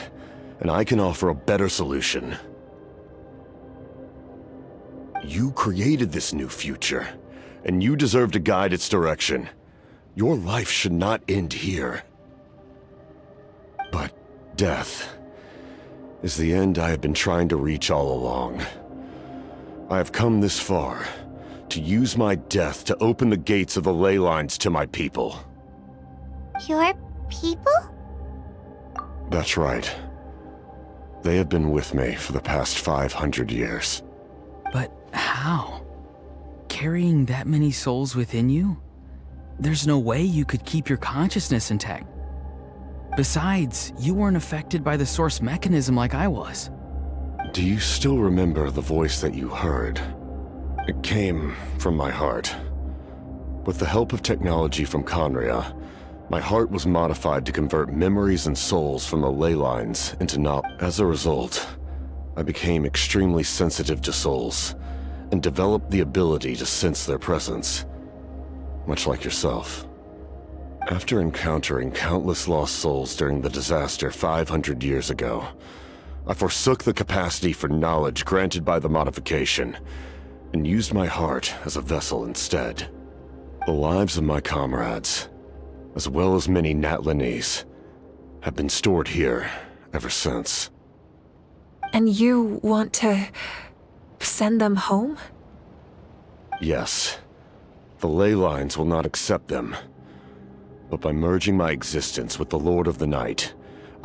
and I can offer a better solution. You created this new future, and you deserve to guide its direction. Your life should not end here. But death is the end I have been trying to reach all along. I have come this far to use my death to open the gates of the ley lines to my people. Your people? That's right. They have been with me for the past 500 years. But how? Carrying that many souls within you? There's no way you could keep your consciousness intact. Besides, you weren't affected by the source mechanism like I was. Do you still remember the voice that you heard? It came from my heart. With the help of technology from Conria, my heart was modified to convert memories and souls from the ley lines into knowledge. As a result, I became extremely sensitive to souls, and developed the ability to sense their presence, much like yourself. After encountering countless lost souls during the disaster 500 years ago, I forsook the capacity for knowledge granted by the modification, and used my heart as a vessel instead. The lives of my comrades, as well as many Natlanese, have been stored here ever since. And you want to send them home? Yes. The ley lines will not accept them. But by merging my existence with the Lord of the Night,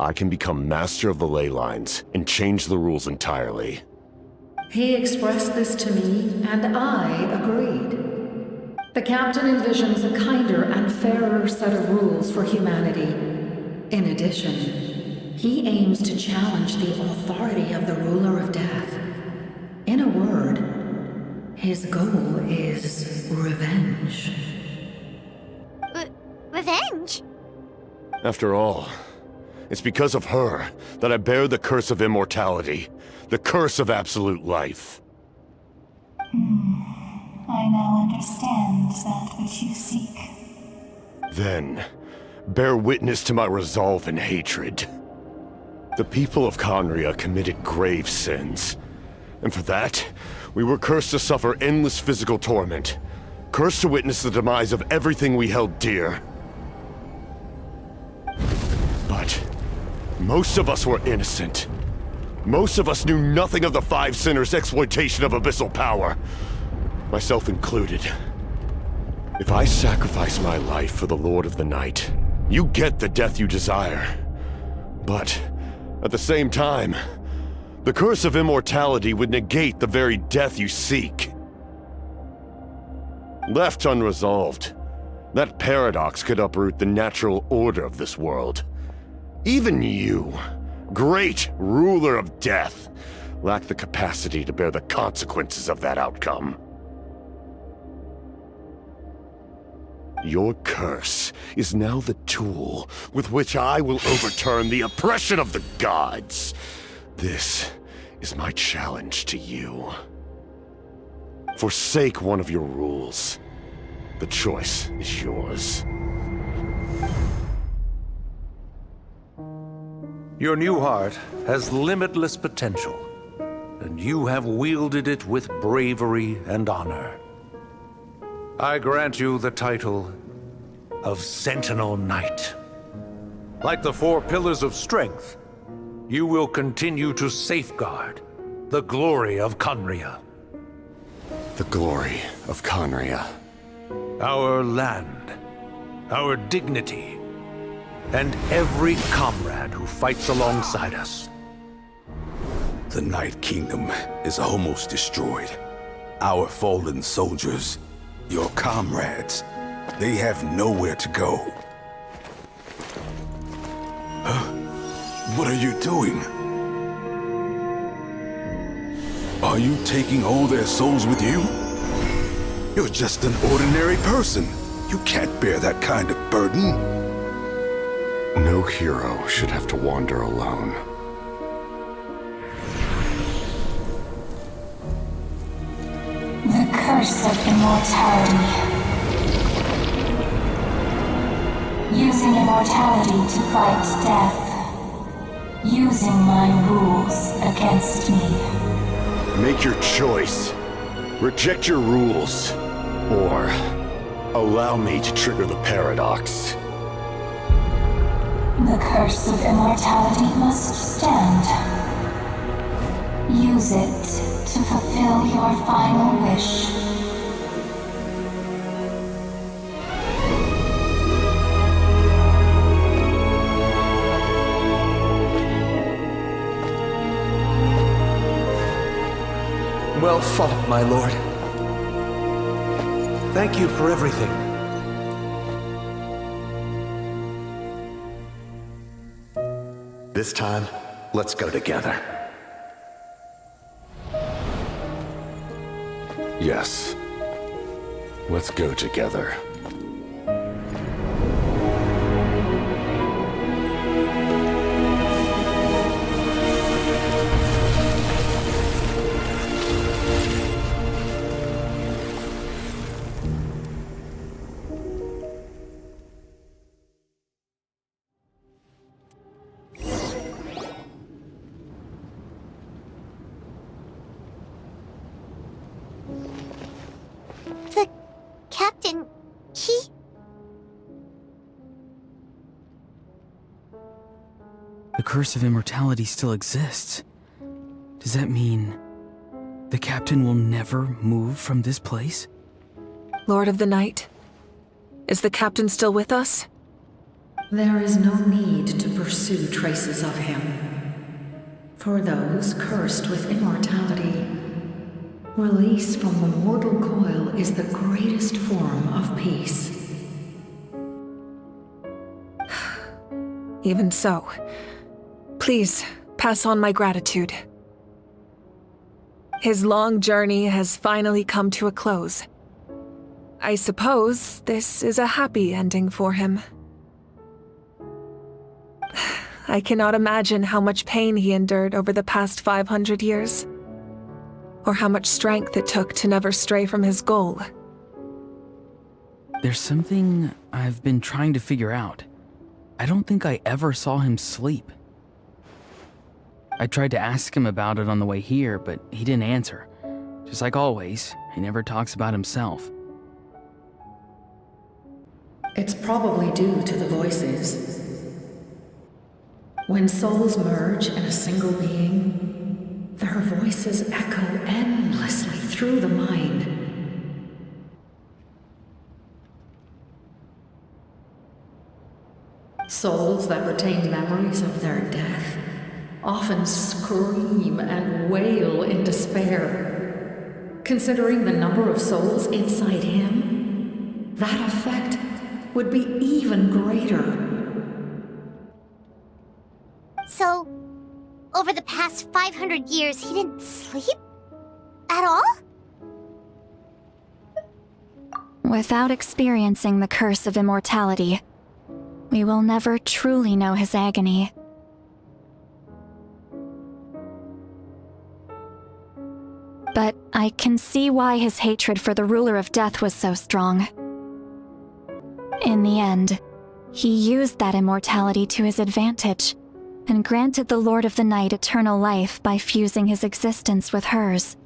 I can become master of the ley lines and change the rules entirely. He expressed this to me, and I agreed. The captain envisions a kinder and fairer set of rules for humanity. In addition, he aims to challenge the authority of the ruler of death. In a word, his goal is revenge. Revenge? After all, it's because of her that I bear the curse of immortality, the curse of absolute life. I now understand that which you seek. Then, bear witness to my resolve and hatred. The people of Conria committed grave sins, and for that, we were cursed to suffer endless physical torment, cursed to witness the demise of everything we held dear. But most of us were innocent. Most of us knew nothing of the Five Sinners' exploitation of abyssal power, myself included. If I sacrifice my life for the Lord of the Night, you get the death you desire. But at the same time, the curse of immortality would negate the very death you seek. Left unresolved, that paradox could uproot the natural order of this world. Even you, great ruler of death, lack the capacity to bear the consequences of that outcome. Your curse is now the tool with which I will overturn the oppression of the gods. This is my challenge to you. Forsake one of your rules. The choice is yours. Your new heart has limitless potential, and you have wielded it with bravery and honor. I grant you the title of Sentinel Knight. Like the four pillars of strength, you will continue to safeguard the glory of Conria. The glory of Conria. Our land, our dignity, and every comrade who fights alongside us. The Night Kingdom is almost destroyed. Our fallen soldiers, your comrades, they have nowhere to go. Huh? What are you doing? Are you taking all their souls with you? You're just an ordinary person. You can't bear that kind of burden. No hero should have to wander alone. The curse of immortality. Using immortality to fight death. Using my rules against me. Make your choice. Reject your rules. Or allow me to trigger the paradox. The curse of immortality must stand. Use it to fulfill your final wish. Well fought, my lord. Thank you for everything. This time, let's go together. Yes. Let's go together. The captain, he... The curse of immortality still exists. Does that mean the captain will never move from this place? Lord of the Night, is the captain still with us? There is no need to pursue traces of him. For those cursed with immortality, release from the mortal coil is the greatest form of peace. Even so, please pass on my gratitude. His long journey has finally come to a close. I suppose this is a happy ending for him. I cannot imagine how much pain he endured over the past 500 years, or how much strength it took to never stray from his goal. There's something I've been trying to figure out. I don't think I ever saw him sleep. I tried to ask him about it on the way here, but he didn't answer. Just like always, he never talks about himself. It's probably due to the voices. When souls merge in a single being, their voices echo endlessly through the mind. Souls that retain memories of their death often scream and wail in despair. Considering the number of souls inside him, that effect would be even greater. So, over the past 500 years, he didn't sleep? At all? Without experiencing the curse of immortality, we will never truly know his agony. But I can see why his hatred for the ruler of death was so strong. In the end, he used that immortality to his advantage, and granted the Lord of the Night eternal life by fusing his existence with hers.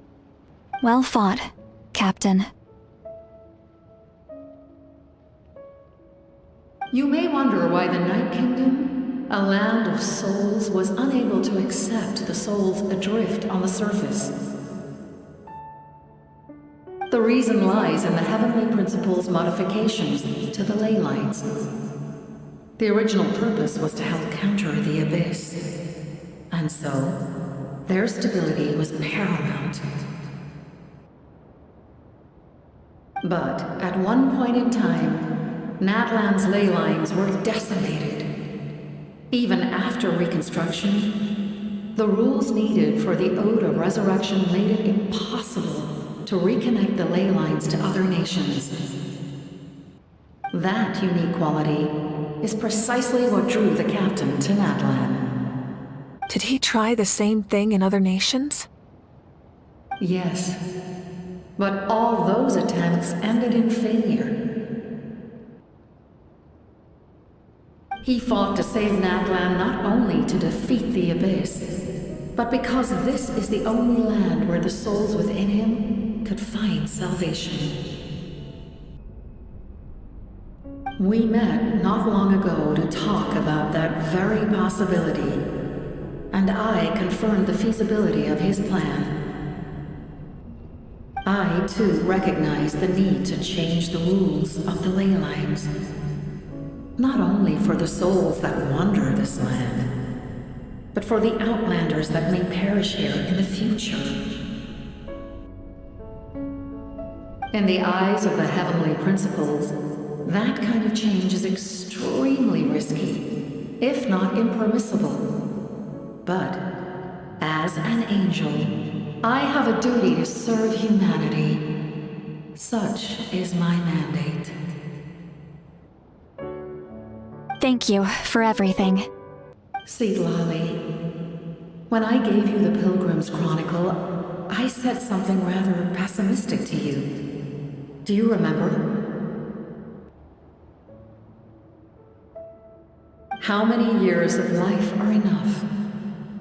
Well fought, Captain. You may wonder why the Night Kingdom, a land of souls, was unable to accept the souls adrift on the surface. The reason lies in the heavenly principle's modifications to the ley lines. The original purpose was to help counter the abyss, and so their stability was paramount. But at one point in time, Natlan's ley lines were decimated. Even after reconstruction, the rules needed for the Ode of Resurrection made it impossible to reconnect the ley lines to other nations. That unique quality is precisely what drew the captain to Natlan. Did he try the same thing in other nations? Yes, but all those attempts ended in failure. He fought to save Natlan not only to defeat the Abyss, but because this is the only land where the souls within him could find salvation. We met not long ago to talk about that very possibility, and I confirmed the feasibility of his plan. I, too, recognize the need to change the rules of the ley lines. Not only for the souls that wander this land, but for the outlanders that may perish here in the future. In the eyes of the heavenly principles, that kind of change is extremely risky, if not impermissible. But, as an angel, I have a duty to serve humanity. Such is my mandate. Thank you for everything. Seed Lolly, when I gave you the Pilgrim's Chronicle, I said something rather pessimistic to you. Do you remember? How many years of life are enough?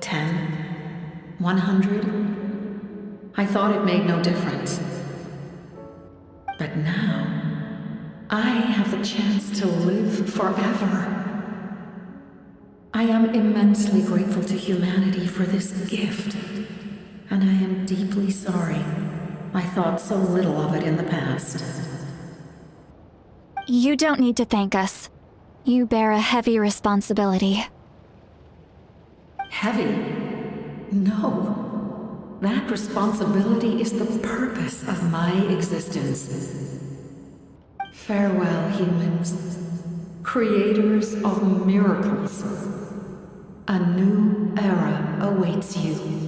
10? 100? I thought it made no difference. But now, I have the chance to live forever. I am immensely grateful to humanity for this gift, and I am deeply sorry I thought so little of it in the past. You don't need to thank us. You bear a heavy responsibility. Heavy? No. That responsibility is the purpose of my existence. Farewell, humans. Creators of miracles. A new era awaits you.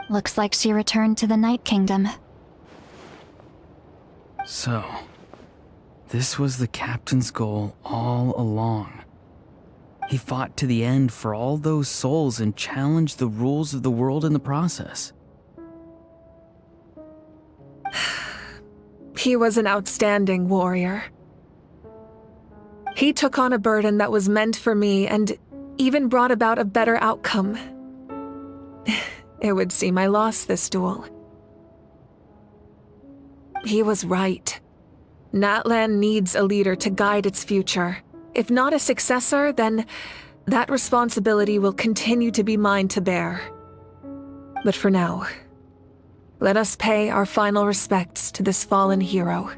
Looks like she returned to the Night Kingdom. So, this was the captain's goal all along. He fought to the end for all those souls and challenged the rules of the world in the process. He was an outstanding warrior. He took on a burden that was meant for me and even brought about a better outcome. It would seem I lost this duel. He was right. Natlan needs a leader to guide its future. If not a successor, then that responsibility will continue to be mine to bear. But for now, let us pay our final respects to this fallen hero.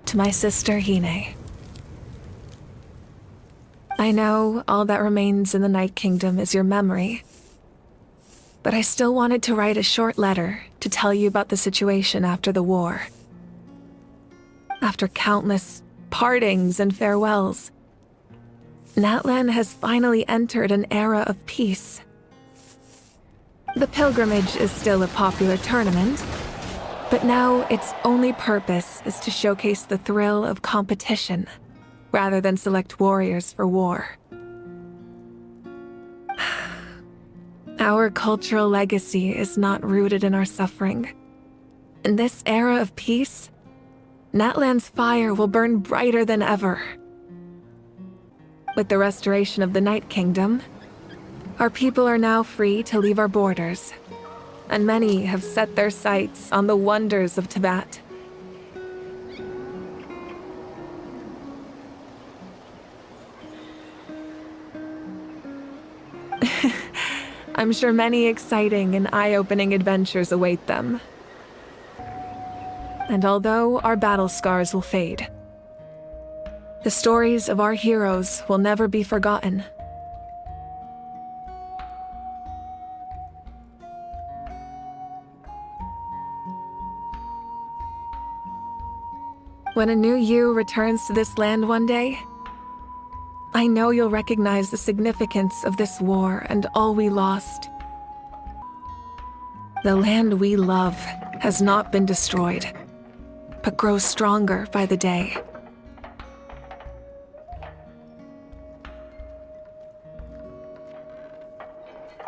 To my sister Hine. I know all that remains in the Night Kingdom is your memory, but I still wanted to write a short letter to tell you about the situation after the war. After countless partings and farewells, Natlan has finally entered an era of peace. The pilgrimage is still a popular tournament, but now its only purpose is to showcase the thrill of competition, rather than select warriors for war. Our cultural legacy is not rooted in our suffering. In this era of peace, Natlan's fire will burn brighter than ever. With the restoration of the Night Kingdom, our people are now free to leave our borders, and many have set their sights on the wonders of Tibet. I'm sure many exciting and eye-opening adventures await them. And although our battle scars will fade, the stories of our heroes will never be forgotten. When a new you returns to this land one day, I know you'll recognize the significance of this war and all we lost. The land we love has not been destroyed, but grows stronger by the day.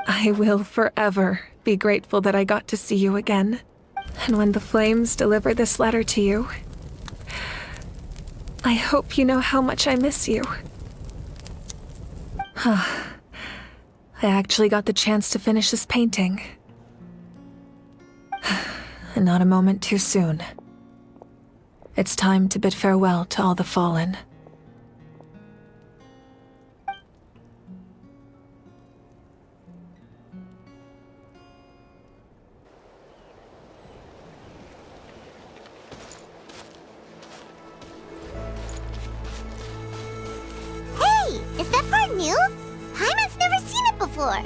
I will forever be grateful that I got to see you again. And when the flames deliver this letter to you, I hope you know how much I miss you. I actually got the chance to finish this painting. And not a moment too soon. It's time to bid farewell to all the fallen. Hey, is that part new? Paimon's never seen it before.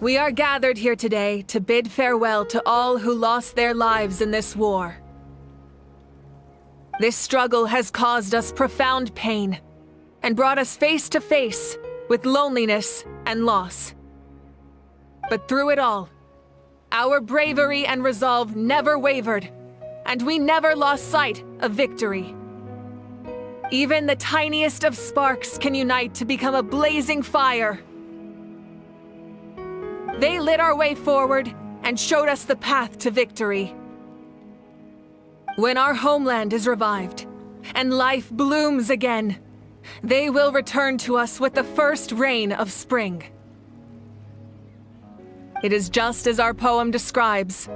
We are gathered here today to bid farewell to all who lost their lives in this war. This struggle has caused us profound pain and brought us face to face with loneliness and loss. But through it all, our bravery and resolve never wavered, and we never lost sight of victory. Even the tiniest of sparks can unite to become a blazing fire. They lit our way forward and showed us the path to victory. When our homeland is revived and life blooms again, they will return to us with the first rain of spring. It is just as our poem describes.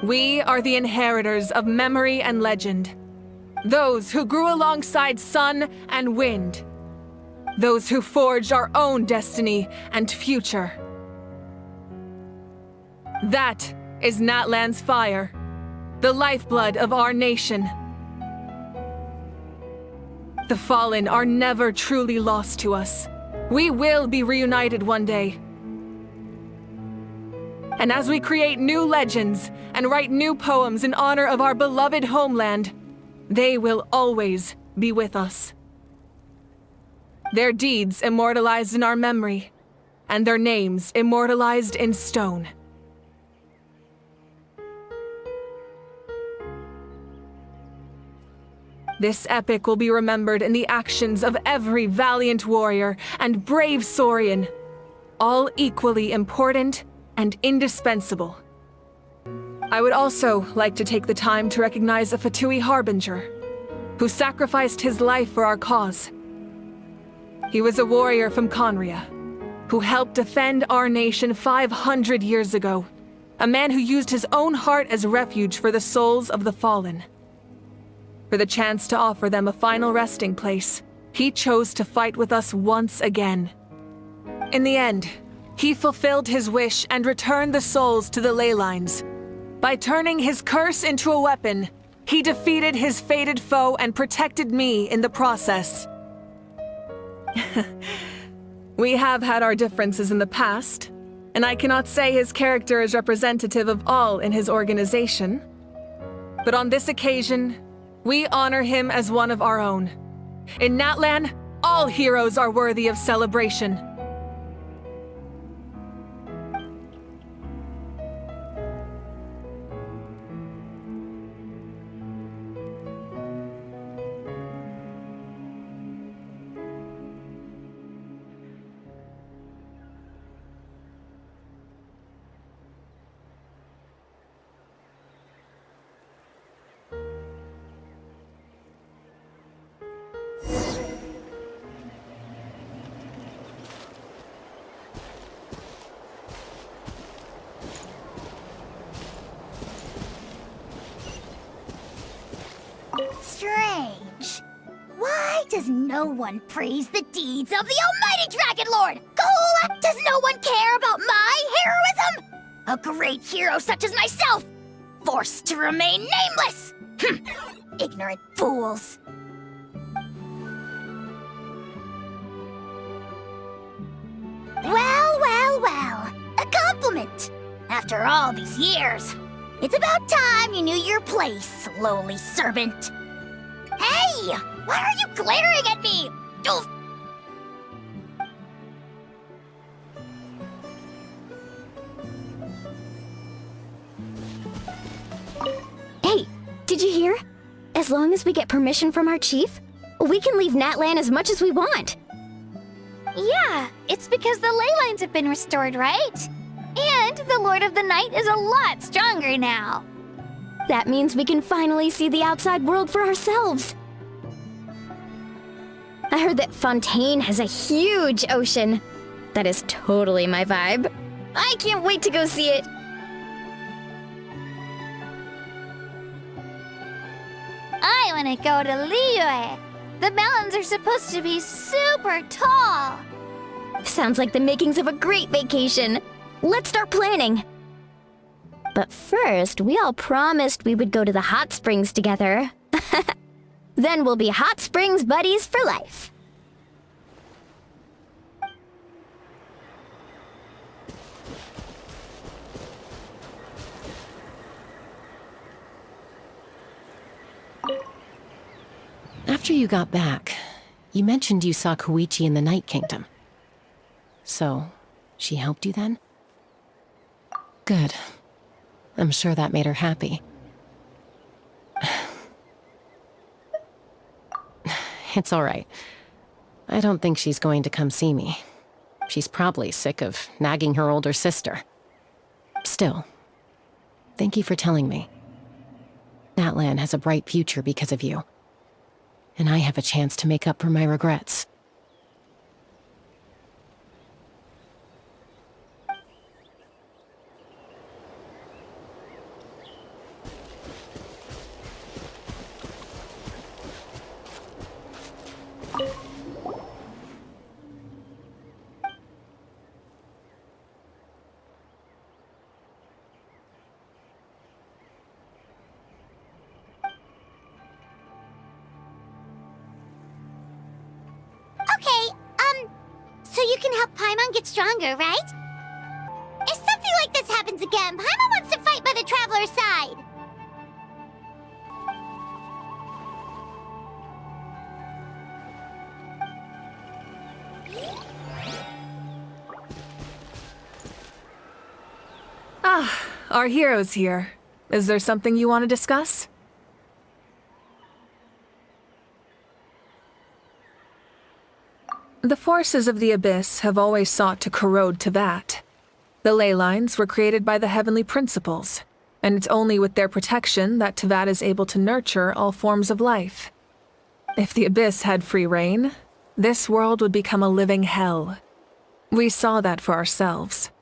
We are the inheritors of memory and legend, those who grew alongside sun and wind, those who forged our own destiny and future. That is Natlan's fire, the lifeblood of our nation. The fallen are never truly lost to us. We will be reunited one day. And as we create new legends and write new poems in honor of our beloved homeland, they will always be with us. Their deeds immortalized in our memory, and their names immortalized in stone. This epic will be remembered in the actions of every valiant warrior and brave Saurian, all equally important and indispensable. I would also like to take the time to recognize a Fatui Harbinger, who sacrificed his life for our cause. He was a warrior from Conria, who helped defend our nation 500 years ago. A man who used his own heart as refuge for the souls of the fallen. For the chance to offer them a final resting place, he chose to fight with us once again. In the end, he fulfilled his wish and returned the souls to the ley lines. By turning his curse into a weapon, he defeated his fated foe and protected me in the process. We have had our differences in the past, and I cannot say his character is representative of all in his organization. But on this occasion, we honor him as one of our own. In Natlan, All heroes are worthy of celebration. Strange. Why does no one praise the deeds of the almighty Dragon Lord? Ghoul, does no one care about my heroism? A great hero such as myself, forced to remain nameless! Ignorant fools. Well, a compliment. After all these years, it's about time you knew your place, lowly servant. Hey! Why are you glaring at me? Oof. Hey, did you hear? As long as we get permission from our chief, we can leave Natlan as much as we want. Yeah, it's because the ley lines have been restored, right? And the Lord of the Night is a lot stronger now. That means we can finally see the outside world for ourselves. I heard that Fontaine has a huge ocean. That is totally my vibe. I can't wait to go see it. I want to go to Liyue. The mountains are supposed to be super tall. Sounds like the makings of a great vacation. Let's start planning. But first, we all promised we would go to the hot springs together. Then we'll be hot springs buddies for life. After you got back, you mentioned you saw Koichi in the Night Kingdom. So, she helped you then? Good. I'm sure that made her happy. It's all right. I don't think she's going to come see me. She's probably sick of nagging her older sister. Still, thank you for telling me. Natlan has a bright future because of you. And I have a chance to make up for my regrets. So you can help Paimon get stronger, right? If something like this happens again, Paimon wants to fight by the Traveler's side. Ah, our hero's here. Is there something you want to discuss? The forces of the Abyss have always sought to corrode Teyvat. The ley lines were created by the heavenly principles, and it's only with their protection that Teyvat is able to nurture all forms of life. If the Abyss had free reign, this world would become a living hell. We saw that for ourselves.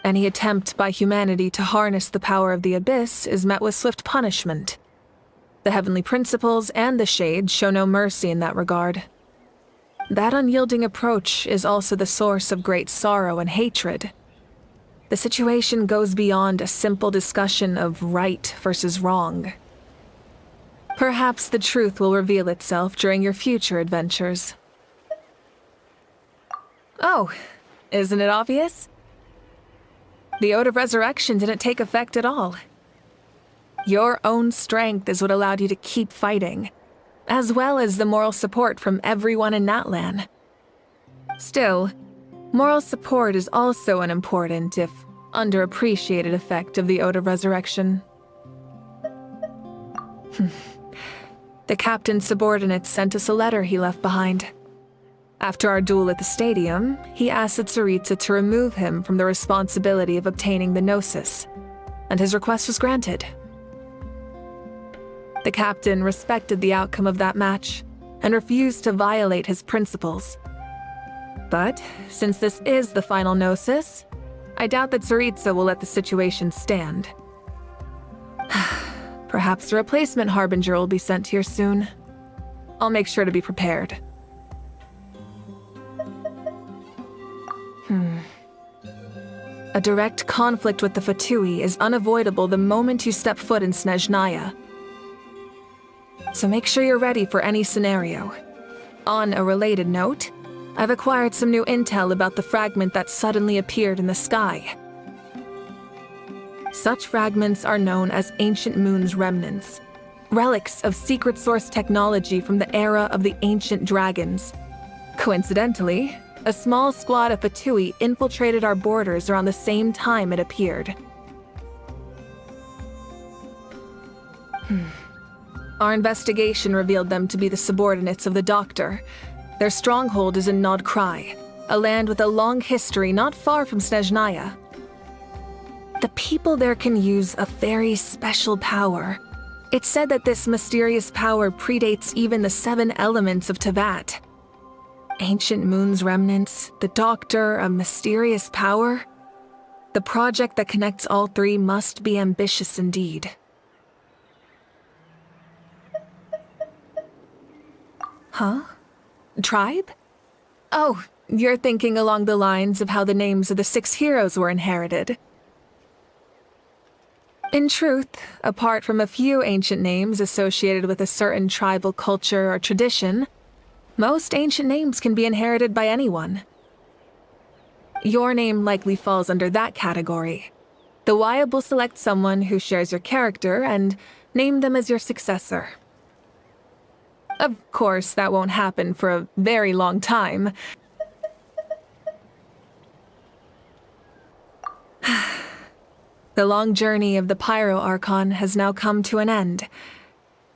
Any attempt by humanity to harness the power of the Abyss is met with swift punishment. The heavenly principles and the Shades show no mercy in that regard. That unyielding approach is also the source of great sorrow and hatred. The situation goes beyond a simple discussion of right versus wrong. Perhaps the truth will reveal itself during your future adventures. Oh, isn't it obvious? The Ode of Resurrection didn't take effect at all. Your own strength is what allowed you to keep fighting. as well as the moral support from everyone in Natlan. Still, moral support is also an important, if underappreciated, effect of the Ode of Resurrection. The captain's subordinates sent us a letter he left behind. After our duel at the stadium, he asked the Tsaritsa to remove him from the responsibility of obtaining the Gnosis, and his request was granted. The captain respected the outcome of that match and refused to violate his principles. But since this is the final Gnosis, I doubt that Tsaritsa will let the situation stand. Perhaps a replacement Harbinger will be sent here soon. I'll make sure to be prepared. A direct conflict with the Fatui is unavoidable the moment you step foot in Snezhnaya. So make sure you're ready for any scenario. On a related note, I've acquired some new intel about the fragment that suddenly appeared in the sky. Such fragments are known as Ancient Moon's remnants, relics of secret source technology from the era of the ancient dragons. Coincidentally, a small squad of Fatui infiltrated our borders around the same time it appeared. Our investigation revealed them to be the subordinates of the Doctor. Their stronghold is in Nod Krai, a land with a long history not far from Snezhnaya. The people there can use a very special power. It's said that this mysterious power predates even the 7 elements of Tevat. Ancient Moon's remnants, the Doctor, a mysterious power. The project that connects all 3 must be ambitious indeed. Huh? Tribe? Oh, you're thinking along the lines of how the names of the 6 heroes were inherited. In truth, apart from a few ancient names associated with a certain tribal culture or tradition, most ancient names can be inherited by anyone. Your name likely falls under that category. The Wyatt will select someone who shares your character and name them as your successor. Of course, that won't happen for a very long time. The long journey of the Pyro Archon has now come to an end.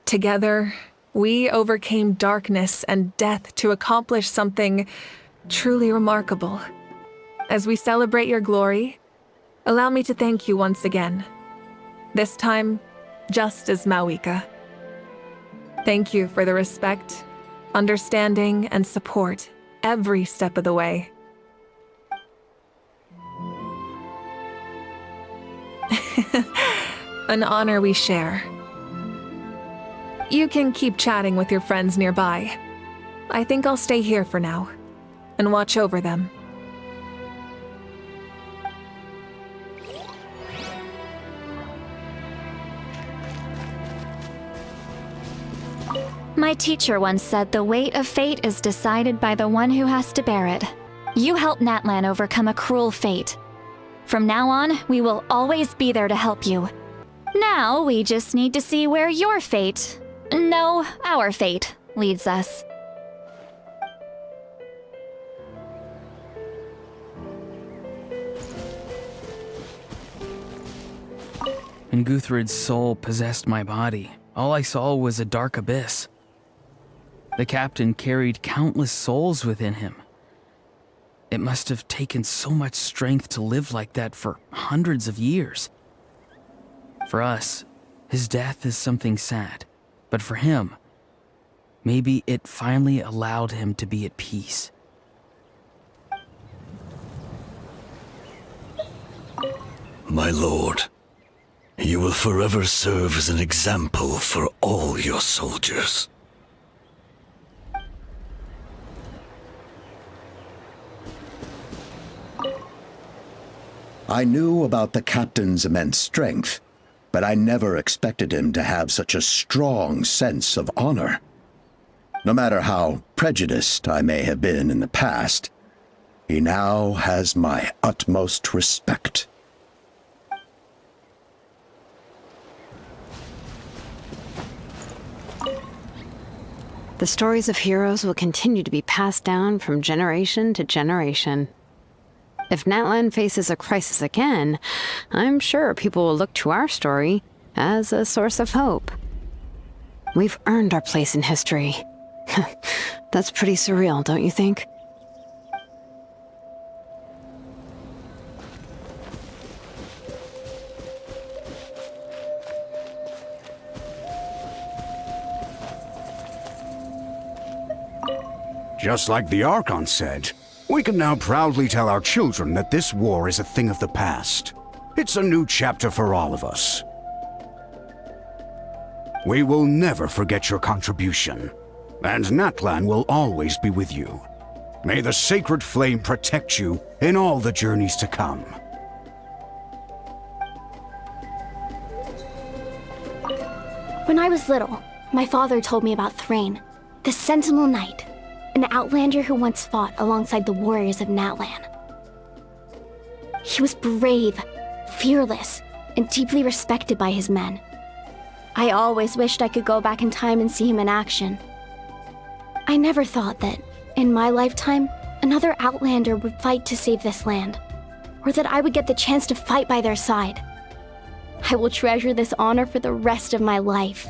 Together, we overcame darkness and death to accomplish something truly remarkable. As we celebrate your glory, allow me to thank you once again. This time, just as Mawika. Thank you for the respect, understanding, and support every step of the way. An honor we share. You can keep chatting with your friends nearby. I think I'll stay here for now and watch over them. My teacher once said the weight of fate is decided by the one who has to bear it. You helped Natlan overcome a cruel fate. From now on, we will always be there to help you. Now, we just need to see where your fate, no, our fate, leads us. When Guthred's soul possessed my body, all I saw was a dark abyss. The captain carried countless souls within him. It must have taken so much strength to live like that for hundreds of years. For us, his death is something sad, but for him, maybe it finally allowed him to be at peace. My lord, you will forever serve as an example for all your soldiers. I knew about the captain's immense strength, but I never expected him to have such a strong sense of honor. No matter how prejudiced I may have been in the past, he now has my utmost respect. The stories of heroes will continue to be passed down from generation to generation. If Natlan faces a crisis again, I'm sure people will look to our story as a source of hope. We've earned our place in history. That's pretty surreal, don't you think? Just like the Archon said, we can now proudly tell our children that this war is a thing of the past. It's a new chapter for all of us. We will never forget your contribution, and Natlan will always be with you. May the sacred flame protect you in all the journeys to come. When I was little, my father told me about Thrain, the Sentinel Knight, an outlander who once fought alongside the warriors of Natlan. He was brave, fearless, and deeply respected by his men. I always wished I could go back in time and see him in action. I never thought that, in my lifetime, another outlander would fight to save this land, or that I would get the chance to fight by their side. I will treasure this honor for the rest of my life.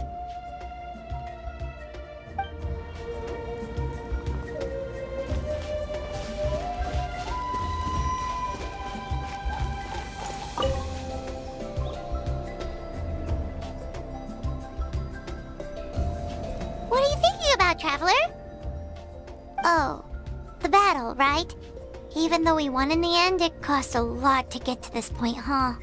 What are you thinking about, Traveler? Oh, the battle, right? Even though we won in the end, it cost a lot to get to this point, huh?